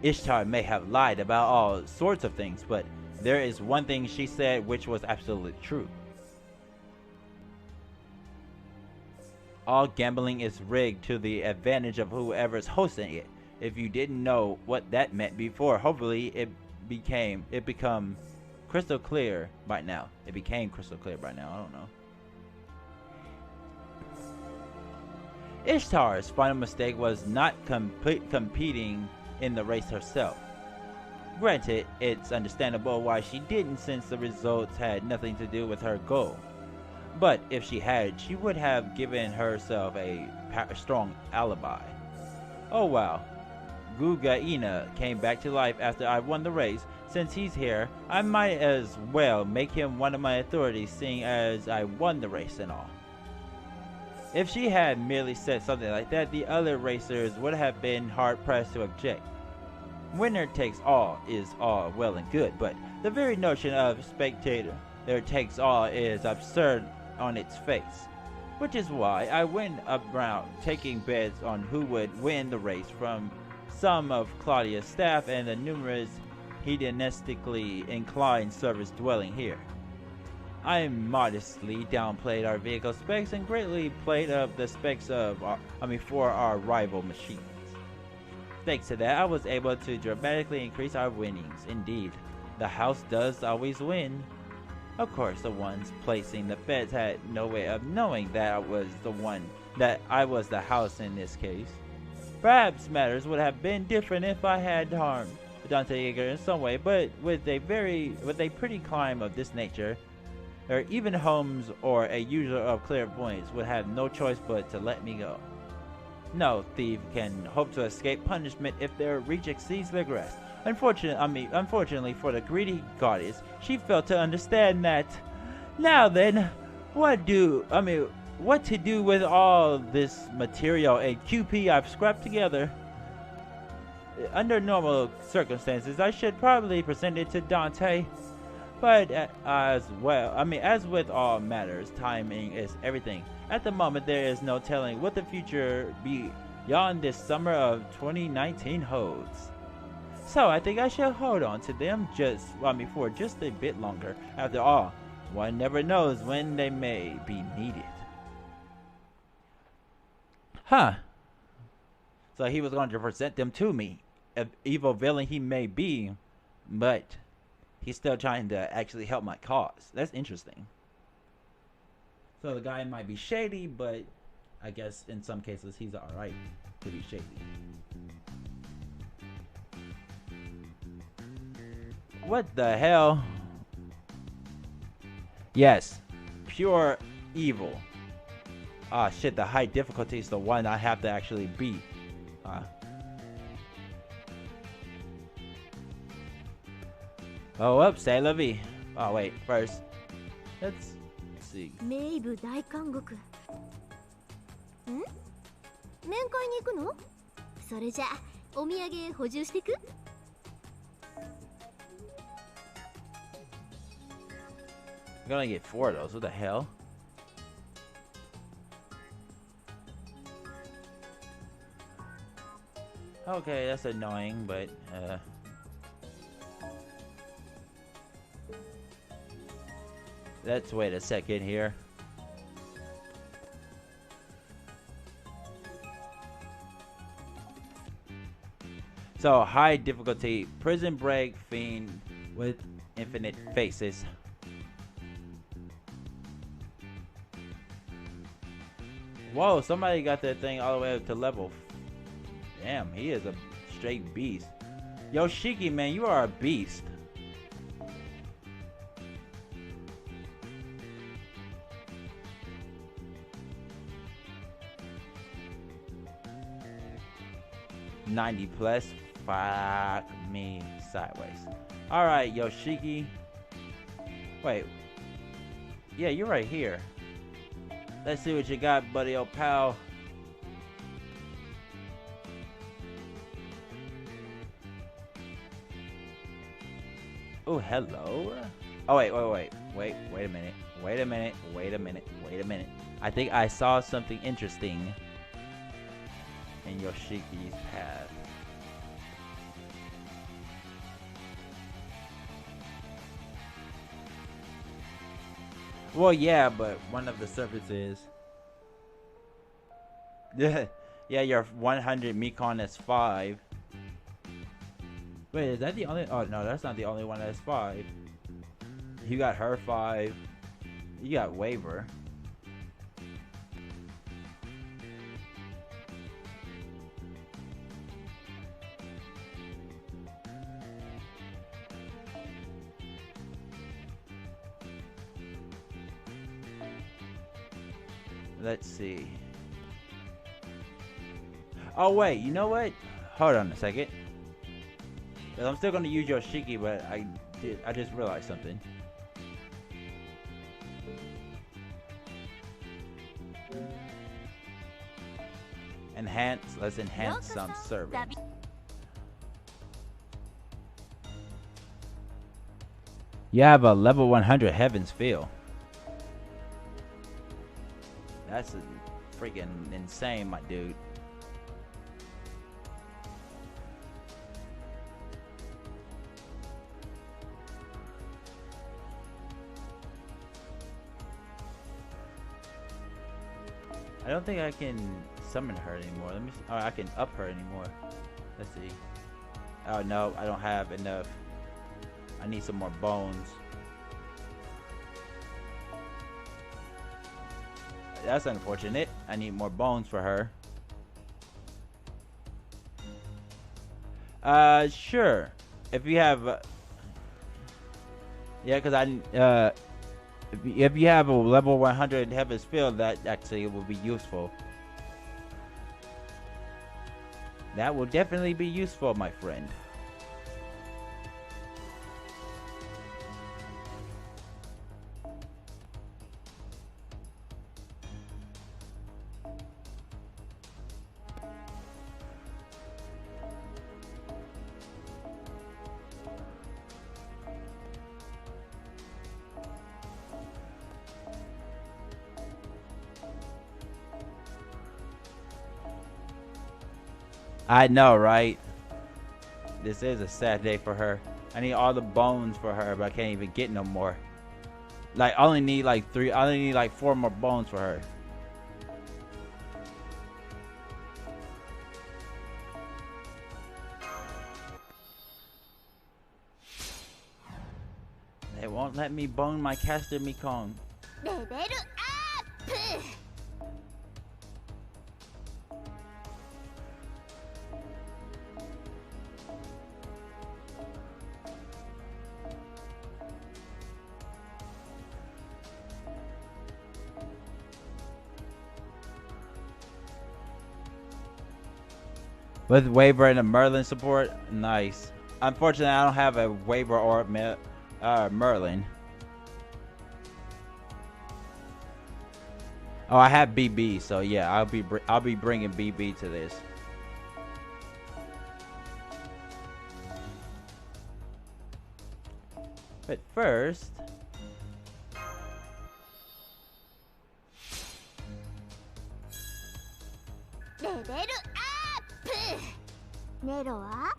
Ishtar may have lied about all sorts of things, but there is one thing she said which was absolutely true. All gambling is rigged to the advantage of whoever's hosting it. If you didn't know what that meant before, hopefully it become crystal clear by now. It became crystal clear by now, I don't know. Ishtar's final mistake was not competing in the race herself. Granted, it's understandable why she didn't, since the results had nothing to do with her goal. But if she had, she would have given herself a strong alibi. Oh wow. Gugaina came back to life after I won the race. Since he's here, I might as well make him one of my authorities, seeing as I won the race and all. If she had merely said something like that, the other racers would have been hard-pressed to object. Winner takes all is all well and good, but the very notion of spectator takes all is absurd on its face. Which is why I went around taking bets on who would win the race from some of Claudia's staff and the numerous hedonistically inclined servants dwelling here. I modestly downplayed our vehicle specs and greatly played up the specs of for our rival machines. Thanks to that, I was able to dramatically increase our winnings. Indeed, the house does always win. Of course, the ones placing the bets had no way of knowing that I was the house in this case. Perhaps matters would have been different if I had harmed Dante Yeager in some way, but with a pretty climb of this nature, or even Holmes or a user of clairvoyance would have no choice but to let me go. No thief can hope to escape punishment if their reach exceeds their grasp. Unfortunately for the greedy goddess, she failed to understand that. Now then, what to do with all this material and QP I've scrapped together? Under normal circumstances, I should probably present it to Dante. But as with all matters, timing is everything. At the moment, there is no telling what the future beyond this summer of 2019 holds. So I think I shall hold on to them for just a bit longer. After all, one never knows when they may be needed. Huh. So he was going to present them to me, an evil villain he may be, but he's still trying to actually help my cause. That's interesting. So the guy might be shady, but I guess in some cases he's alright to be shady. What the hell? Yes, pure evil. Ah shit, the high difficulty is the one I have to actually beat. Oh, whoops, c'est la vie. Oh wait, first, let's see. メイブ大監獄。ん？面会に行くの？それじゃお土産補充してく？ I'm gonna get 4 of those. What the hell? Okay, that's annoying, but let's wait a second here. So, high difficulty, prison break fiend with infinite faces. Whoa, somebody got that thing all the way up to level. Damn, he is a straight beast. Yoshiki, man, you are a beast. $90 plus. Fuck me sideways. Alright, Yoshiki. Wait. Yeah, you're right here. Let's see what you got, buddy, old pal. Oh, hello. Oh, wait a minute. I think I saw something interesting in Yoshiki's path. Well, yeah, but one of the surfaces. Yeah, your 100 Mekon is 5. Wait, is that the only? Oh no, that's not the only one that's 5. You got her 5. You got Waver. Let's see. Oh wait, you know what? Hold on a second. I'm still gonna use Yoshiki, but I just realized something. Let's enhance some servants. You have a level 100 Heaven's Feel. That's freaking insane, my dude. I don't think I can summon her anymore. Let me. Oh, I can up her anymore. Let's see. Oh no, I don't have enough. I need some more bones. That's unfortunate. I need more bones for her. Sure. If you have, yeah, because if you have a level 100 Heaven's Field, that actually will be useful. That will definitely be useful, my friend. I know, right? This is a sad day for her. I need all the bones for her, but I can't even get no more. Like, I only need like 4 more bones for her. They won't let me bone my caster Mekong. レベルアップ With Waver and a Merlin support, nice. Unfortunately, I don't have a Waver or Merlin. Oh, I have BB, so yeah, I'll be bringing BB to this. But first, レベルアップネロは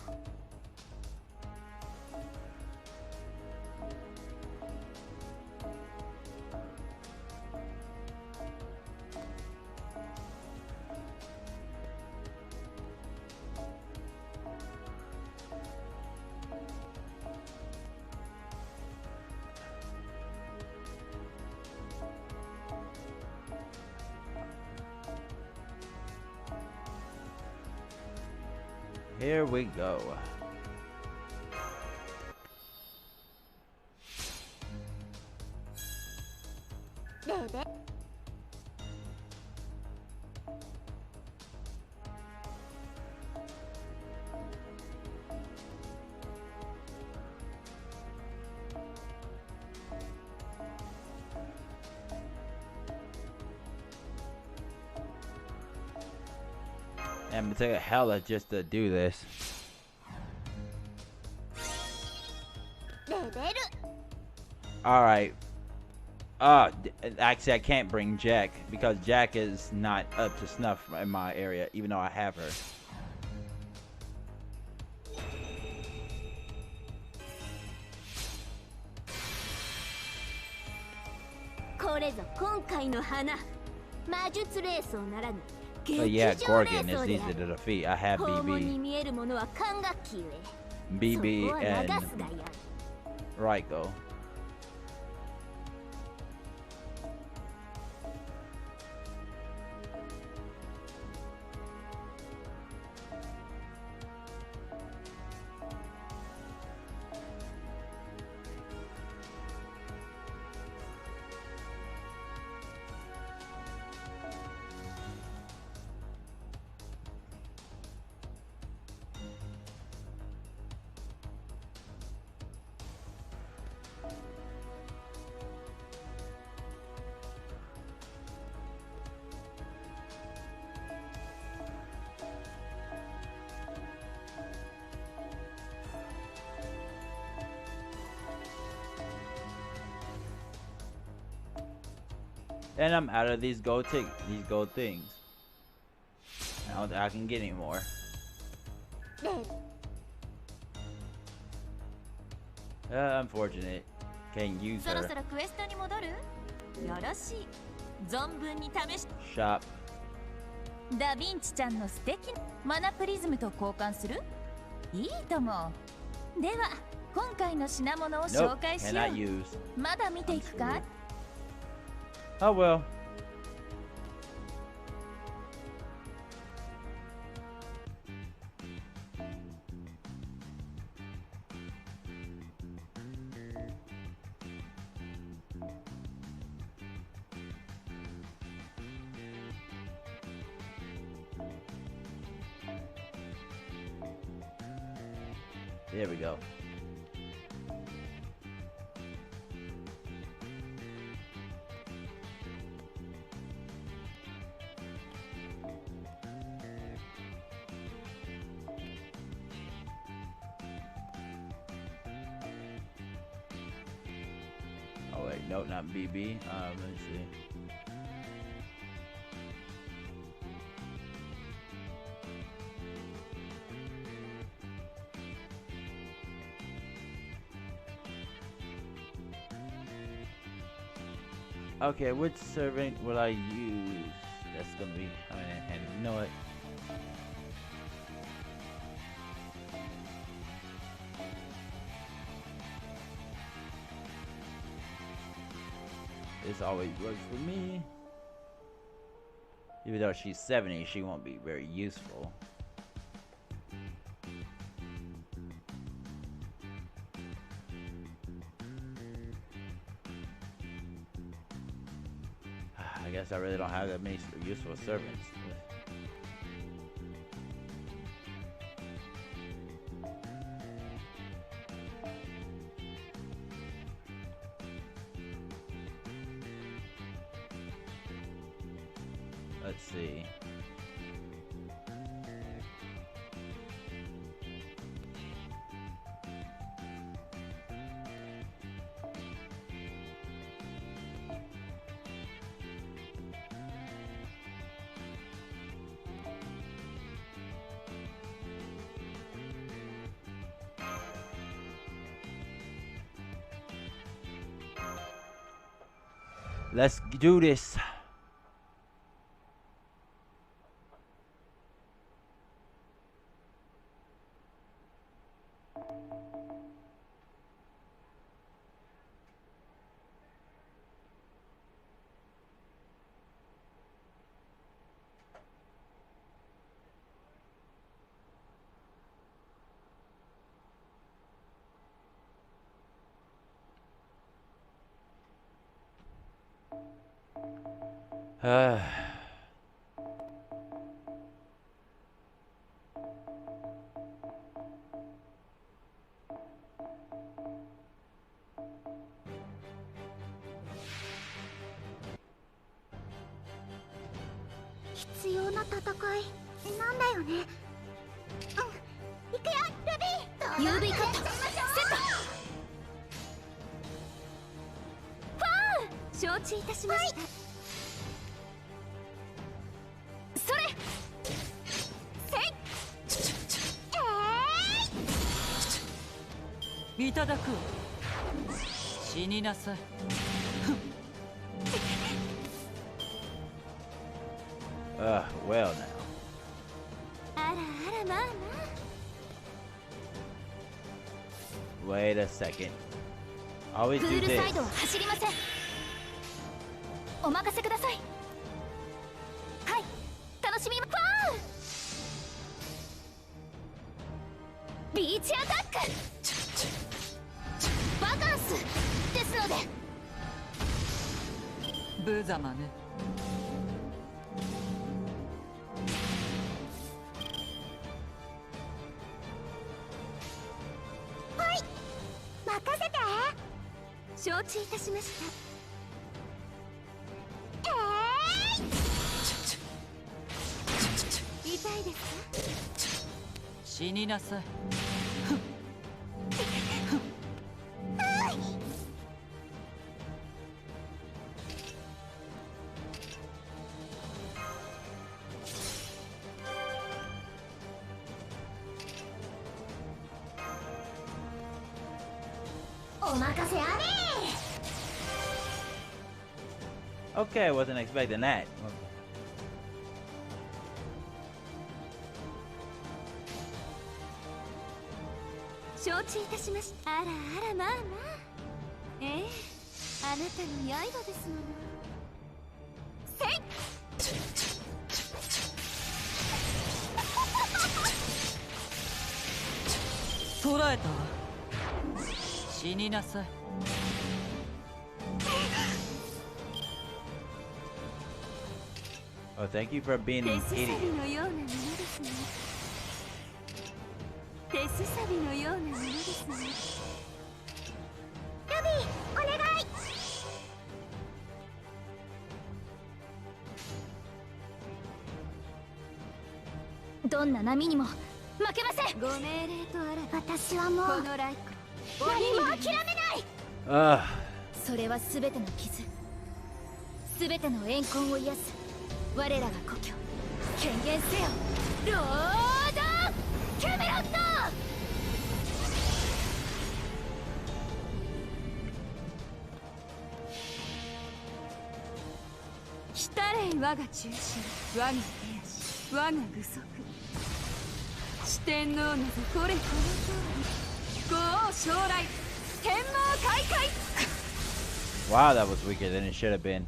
here we go. And it took a hella just to do this. レベル Alright. Actually, I can't bring Jack because Jack is not up to snuff in my area, even though I have her. これぞ今回の花魔術レースをならぬ So yeah, Gorgon is easy to defeat. I have 訪問に BB, 見えるものは管楽器ゆえ BB そこは and 流すがやる Raiko. And I'm out of these gold things. I don't think I can get any more. レ Unfortunate. Can't use そろ her. そろクエストに戻る？よろしい。存分に試し。Shop. ダヴィンチちゃんの素敵なマナプリズムと交換する？いいとも。では今回の品物を紹 Nope, 介しよ cannot う。 use. まだ見ていくか？ Oh well. There we go. Oh wait, no, not BB. Let me see. Okay, which servant will I use? That's gonna be and you know what? This always works for me. Even though she's 70, she won't be very useful. I guess I really don't have that many useful servants. Let's see. Let's do this. UV カットセット。承知いたしました。それ。せい。いただく。死になさい。Well now. あらあらまあまあ。 Wait a second. Always プ do ールサイ this. ドは走りません。お任せください。はい、楽しみま。ビーチアタック。バカンスですので。無様ね。はい、任せて。承知いたしました。痛いですか？死になさい。お任せあれ。 Okay, I wasn't expecting that. 承知いたしました。あらあら、まあまあ、ええ、あなたの刃ですもの。せい捕らえたわ。死になさい。Oh, thank you for being 手 an すさび idiot. のようなものですね。手すさびのようなものですね。ルビーお願い。どんな波にも負けません。ご命令とあらば、私はもうこのライコ何も諦めない。 Ugh. それは全ての傷、全ての怨恨を癒す我らが故郷。権限せよロードキャメロット。来たれい我が中心、我が手足、我が具足。四天王なぞこれこの通り、ご王将来、天網開会。 Wow, that was weaker than it should have been.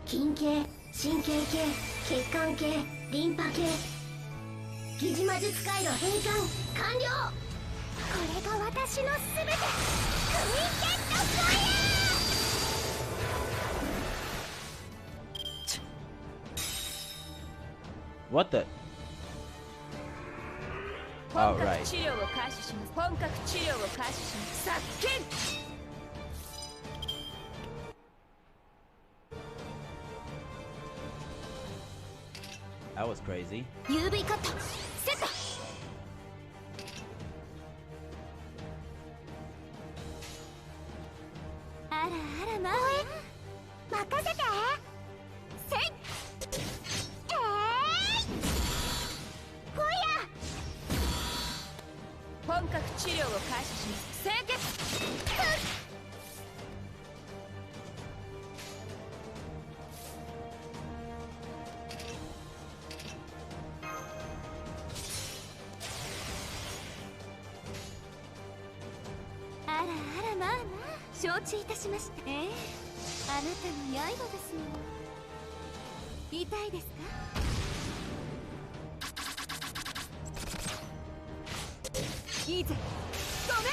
筋系、神経系、血管系、リンパ系、疑似魔術回路変換完了。これが私の全て。クミケットファイヤー。 What the? 本 Oh, 格 right. 治療を開始します。本格治療を開始します。殺菌。 That was crazy. UV カットセット。あらあら、まあ任せて。せい。フォイヤー。本格治療を開始します。清潔。あらあら、まあまあ、承知いたしました。ええ、あなたの刃ですもの。痛いですか？いいぜ。ごめん。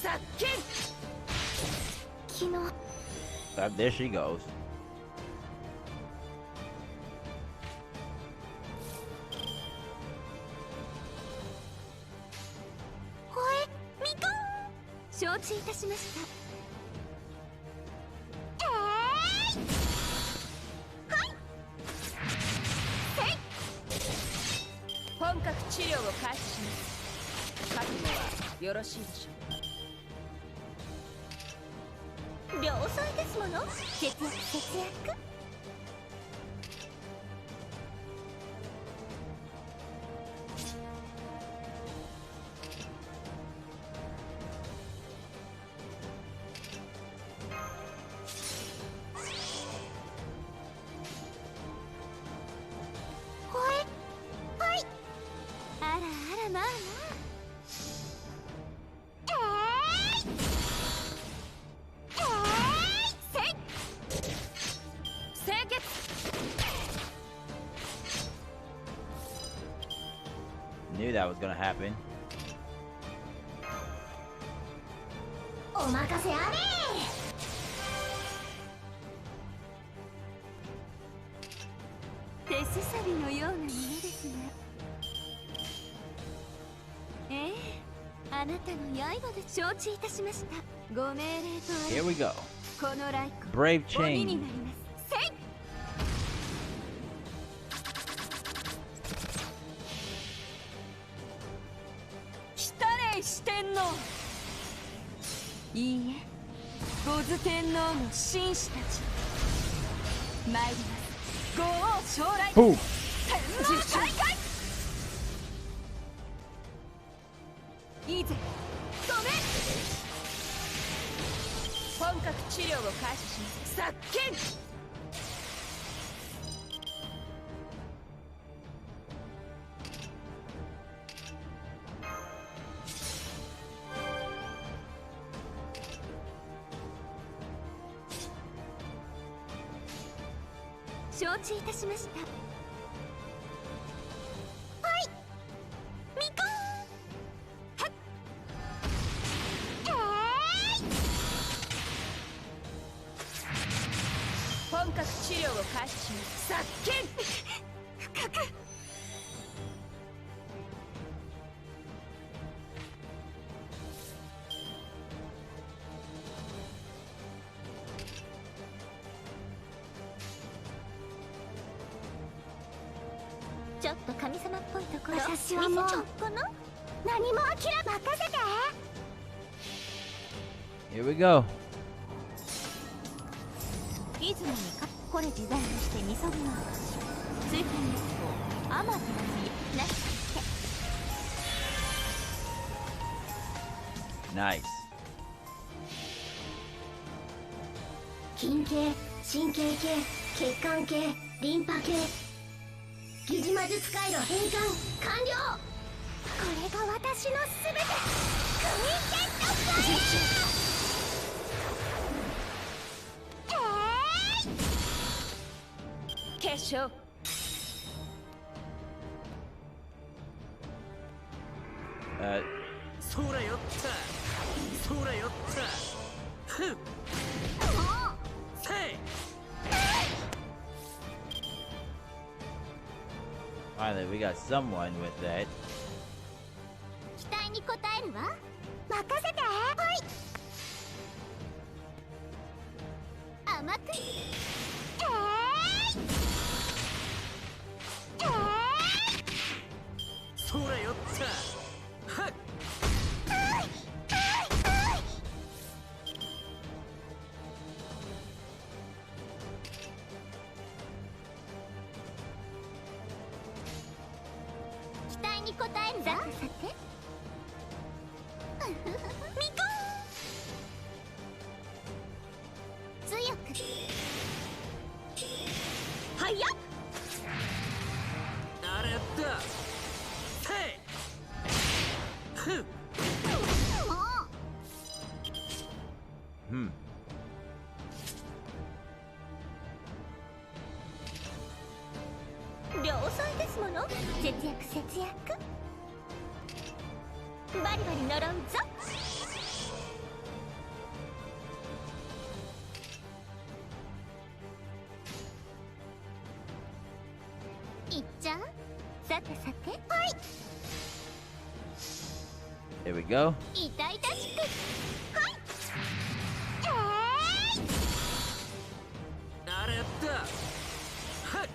殺菌。昨日 There she goes. ほえみかん。承知いたしました。本格治療を開始します。覚悟はよろしいでしょう。良妻ですもの。節約節約。ほえはい。あらあら、まあまあ。清潔。 Knew that was gonna happen. お任せあれ。手すさびのようなものですが。ええ、あなたの刃で承知いたしました。ご命令とあ Here れば we go. このライコ Brave 鬼に chain. なります。せい。来たれい四天王。いいえ、五頭天皇の紳士たち。参ります。ご王将来。 Who? 天皇大会。いいぜ。ごめん。本格治療を開始します。殺菌。承知いたしました。はいみこーはっ本格治療を開始します。殺菌深くちょっと神様っぽいところ私はもう何も諦め任せて。 Here we go. 出雲にかこれ自在にしてみそぎの私追加熱法アマテラスなしって Nice. 筋系、神経系、血管系、リンパ系、疑似魔術回路変換完了。これが私のすべて。クイーンケットファイヤー。結晶 そらよったそらよったふっせい Finally, we got someone with that. 期待に応えるわ。任せて。はい甘くそらよったはっ期待に応えるわ。さてみこー強くはやっあれだせいふっ Hmm. 良妻ですもの。節約節約。バリバリ呪うぞ。いっちゃんさてさて。はい Here we go. 痛々しく。はいあれだはっ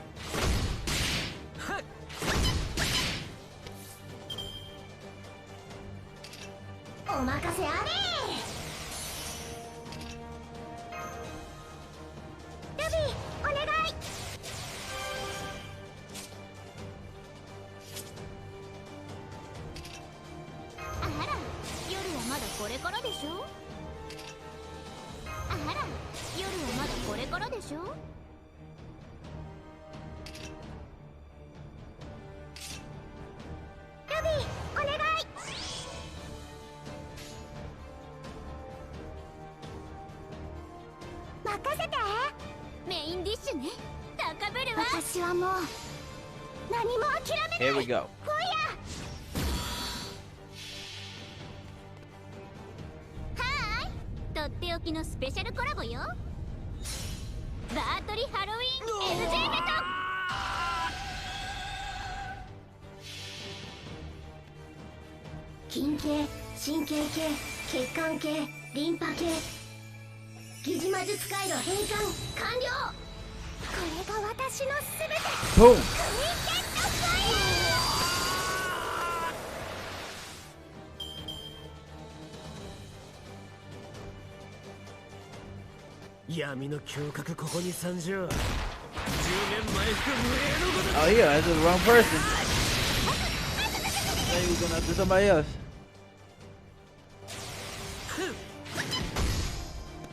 はっお任せあれ。ルビーお願い。あら夜はまだこれからでしょ。あら夜はまだこれからでしょ。ルビーお願い。任せて。メインディッシュね。高ぶるわ。私はもう何も諦めない。 Here we go. フォイヤー。はーいとっておきのスペシャルコラボよ。バートリハロウィン LJ メト。筋系、神経系、血管系、リンパ系、疑似魔術回路変換完了。これが私のすべて。 Boom. クイーンケットファイ闇の胸郭ここに参上。10年前服無礼のこと Oh, yeah, that's the wrong person. Now you're going after somebody else.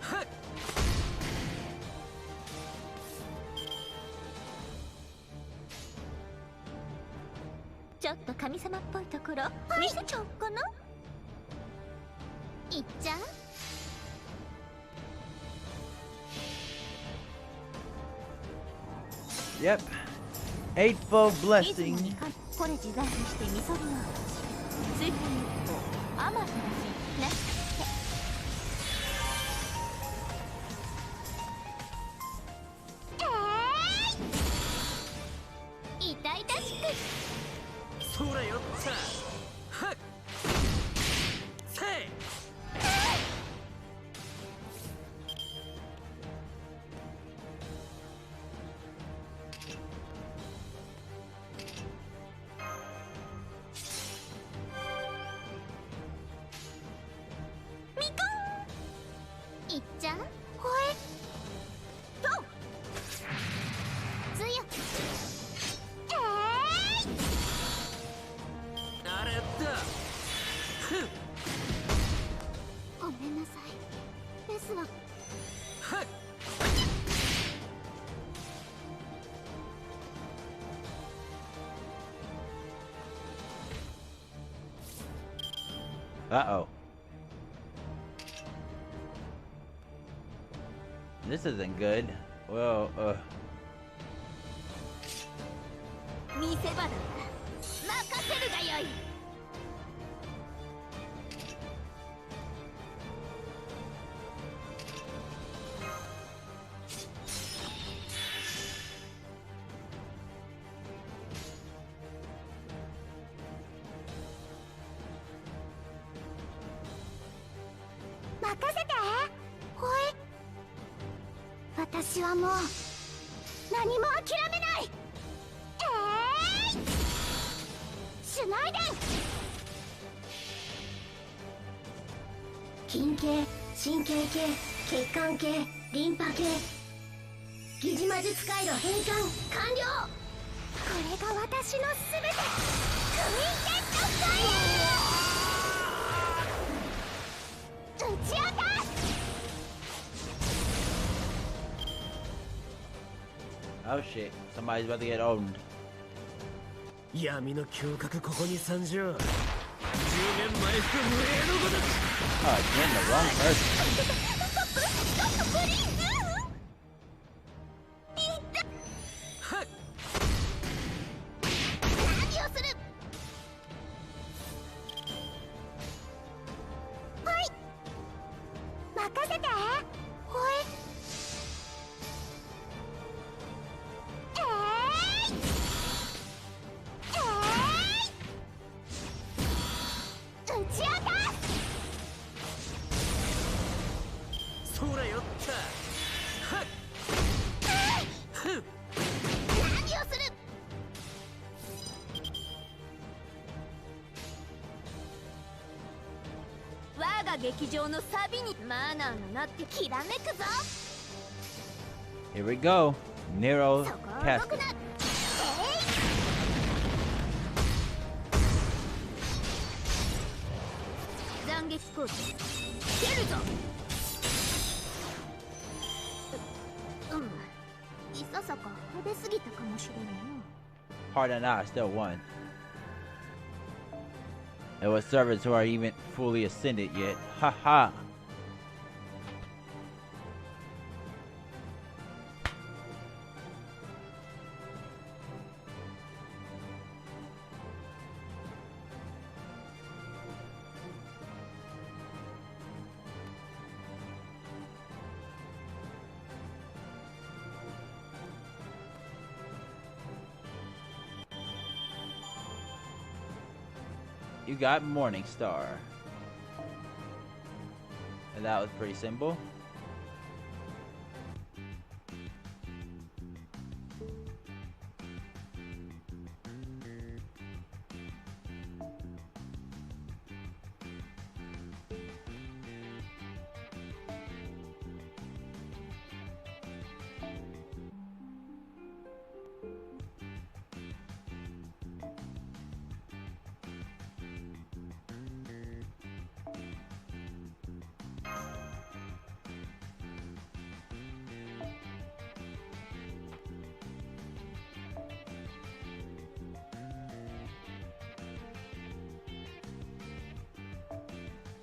はっちょっと神様っぽいところ見せちゃおうかな。いっちゃん Yep. Eightfold いつも blessing. にかこれ自在にしてみそぎの追加一歩アマテラスな痛々しくそらよったはっせいいっちゃうほえとつゆあれだふっごめんなさいですわはっ Uh-oh. This isn't good. Well, 見せ場だ任せるがよい任せてほい私はもう何も諦めないシュナイデン筋系神経系血管系リンパ系疑似魔術回路変換完了これが私のすべてクインテッドファイア打ち当たる oh shit. Somebody's about to get owned. 闇の胸郭ここに参上10年前服無礼のこと Oh, again, the wrong person. はっ何をするはい任せてほい打ち当たるそらよったはっふっ何をする我が劇場のサビにマナーの名ってきらめくぞ Here we go. Nero そこを動 Castle. くな斬撃コース出るぞいささか派手すぎたかもしれないな Hard or not, I still won. There were servants who are even fully ascended yet. Haha. You got Morning Star. And that was pretty simple.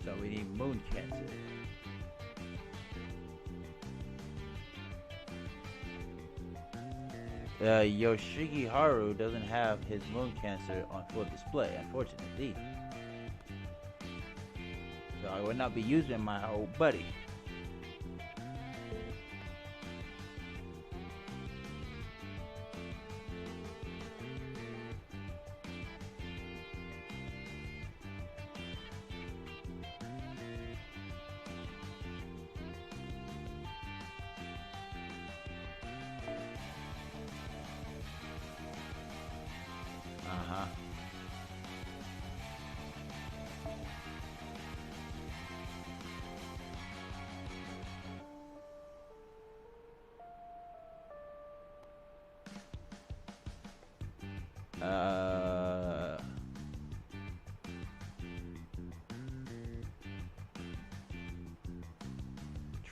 So we need Moon Cancer. Yoshiharu doesn't have his moon cancer on full display, unfortunately. So I will not be using my old buddy. Uh-huh.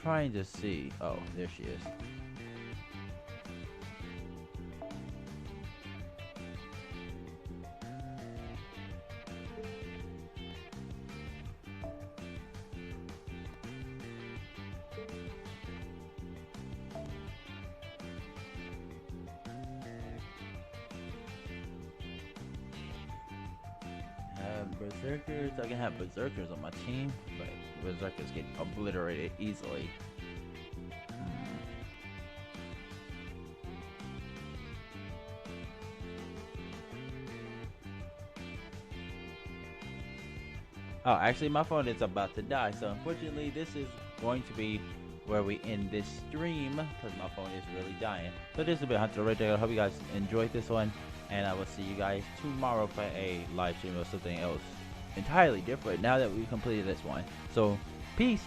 Trying to see. Oh, there she is. Berserkers. I can have berserkers on my team, but berserkers get obliterated easily. Oh, actually my phone is about to die, so unfortunately this is going to be where we end this stream because my phone is really dying. So this has been Hunter right there. I hope you guys enjoyed this one, and I will see you guys tomorrow for a live stream or something else entirely different now that we completed this one. So peace.